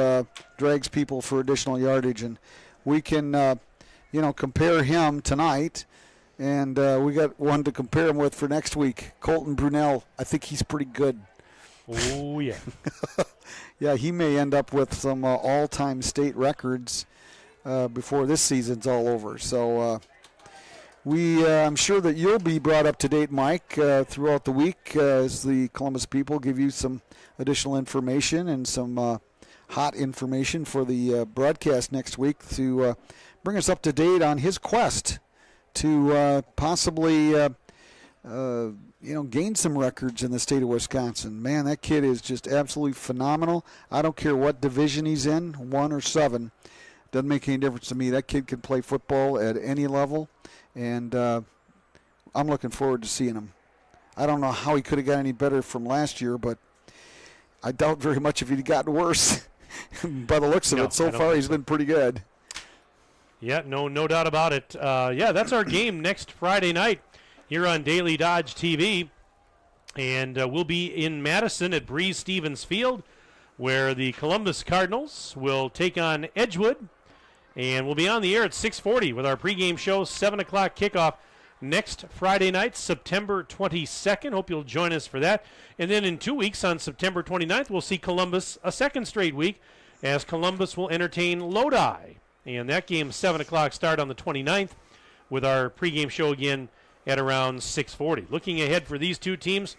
drags people for additional yardage, and we can compare him tonight. And we got one to compare him with for next week. Colton Brunel, I think he's pretty good. Oh, yeah. Yeah, he may end up with some all-time state records before this season's all over. So I'm sure that you'll be brought up to date, Mike, throughout the week as the Columbus people give you some additional information and some hot information for the broadcast next week to bring us up to date on his quest to possibly, gain some records in the state of Wisconsin. Man, that kid is just absolutely phenomenal. I don't care what division he's in, 1 or 7. Doesn't make any difference to me. That kid can play football at any level, and I'm looking forward to seeing him. I don't know how he could have got any better from last year, but I doubt very much if he'd gotten worse. By the looks of it, so far he's been pretty good. Yeah, no doubt about it. That's our game next Friday night here on Daily Dodge TV. And we'll be in Madison at Breeze Stevens Field, where the Columbus Cardinals will take on Edgewood. And we'll be on the air at 6:40 with our pregame show, 7 o'clock kickoff next Friday night, September 22nd. Hope you'll join us for that. And then in 2 weeks, on September 29th, we'll see Columbus a second straight week, as Columbus will entertain Lodi. And that game, 7 o'clock start on the 29th, with our pregame show again at around 6:40. Looking ahead for these two teams,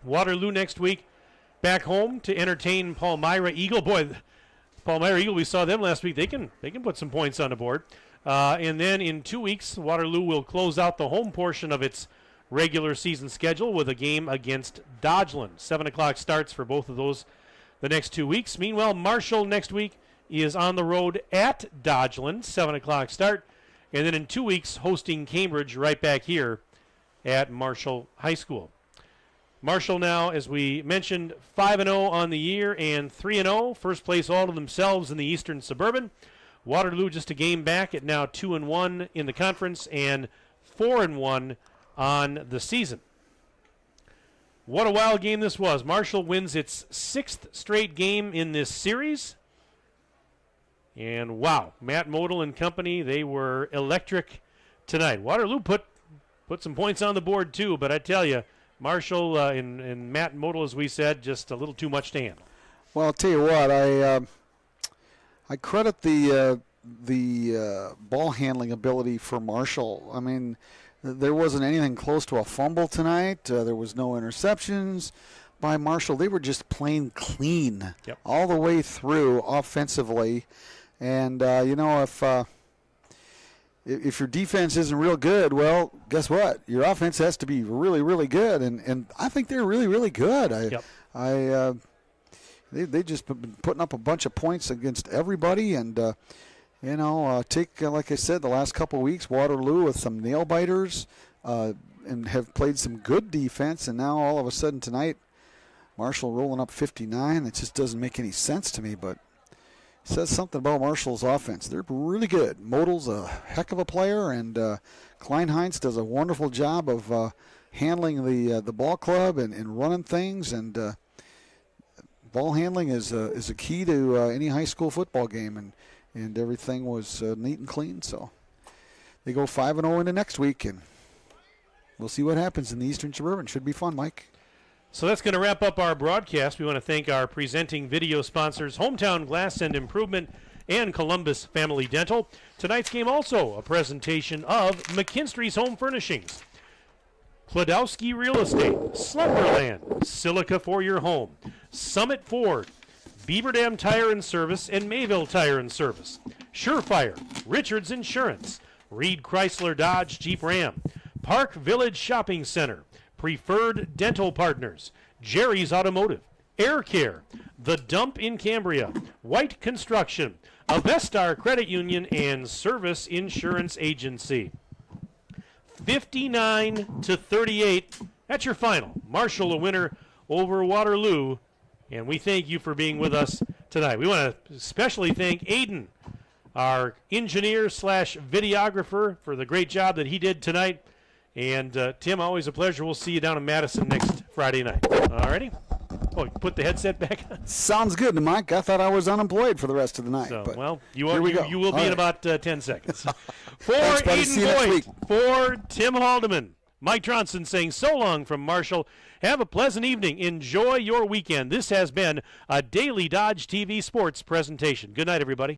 Waterloo next week, back home to entertain Palmyra Eagle. Boy, Palmyra Eagle, we saw them last week. They can put some points on the board. And then in 2 weeks, Waterloo will close out the home portion of its regular season schedule with a game against Dodgeland. 7 o'clock starts for both of those the next 2 weeks. Meanwhile, Marshall next week is on the road at Dodgeland, 7 o'clock start. And then in 2 weeks, hosting Cambridge right back here at Marshall High School. Marshall now, as we mentioned, 5-0 on the year and 3-0. First place all to themselves in the Eastern Suburban. Waterloo just a game back at now 2-1 in the conference and 4-1 on the season. What a wild game this was. Marshall wins its 6th straight game in this series. And wow, Matt Model and company, they were electric tonight. Waterloo put some points on the board too, but I tell you, Marshall and Matt Model, as we said, just a little too much to handle. Well, I'll tell you what, I credit the ball handling ability for Marshall. I mean, there wasn't anything close to a fumble tonight. There was no interceptions by Marshall. They were just plain clean all the way through offensively. And, if your defense isn't real good, well, guess what? Your offense has to be really, really good. And I think they're really, really good. They just been putting up a bunch of points against everybody. And, like I said, the last couple of weeks, Waterloo with some nail-biters and have played some good defense. And now all of a sudden tonight, Marshall rolling up 59. It just doesn't make any sense to me, but it says something about Marshall's offense. They're really good. Model's a heck of a player, and Kleinheinz does a wonderful job of handling the ball club and running things. And ball handling is a key to any high school football game, and everything was neat and clean. So they go 5-0 into next week, and we'll see what happens in the Eastern Suburban. Should be fun, Mike. So that's going to wrap up our broadcast. We want to thank our presenting video sponsors, Hometown Glass and Improvement and Columbus Family Dental. Tonight's game also a presentation of McKinstry's Home Furnishings, Kladowski Real Estate, Slumberland, Silica for your home, Summit Ford, Beaver Dam Tire and Service, and Mayville Tire and Service, Surefire, Richards Insurance, Reed Chrysler Dodge Jeep Ram, Park Village Shopping Center, Preferred Dental Partners, Jerry's Automotive, Air Care, The Dump in Cambria, White Construction, Avestar Credit Union, and Service Insurance Agency. 59-38. That's your final. Marshall a winner over Waterloo, and we thank you for being with us tonight. We want to especially thank Aiden, our engineer/videographer, for the great job that he did tonight. And, Tim, always a pleasure. We'll see you down in Madison next Friday night. All righty? Oh, put the headset back on. Sounds good, Mike. I thought I was unemployed for the rest of the night. So, but well, you will be in about 10 seconds. For Aiden Boyd, for Tim Haldeman, Mike Tronson saying so long from Marshall. Have a pleasant evening. Enjoy your weekend. This has been a Daily Dodge TV Sports presentation. Good night, everybody.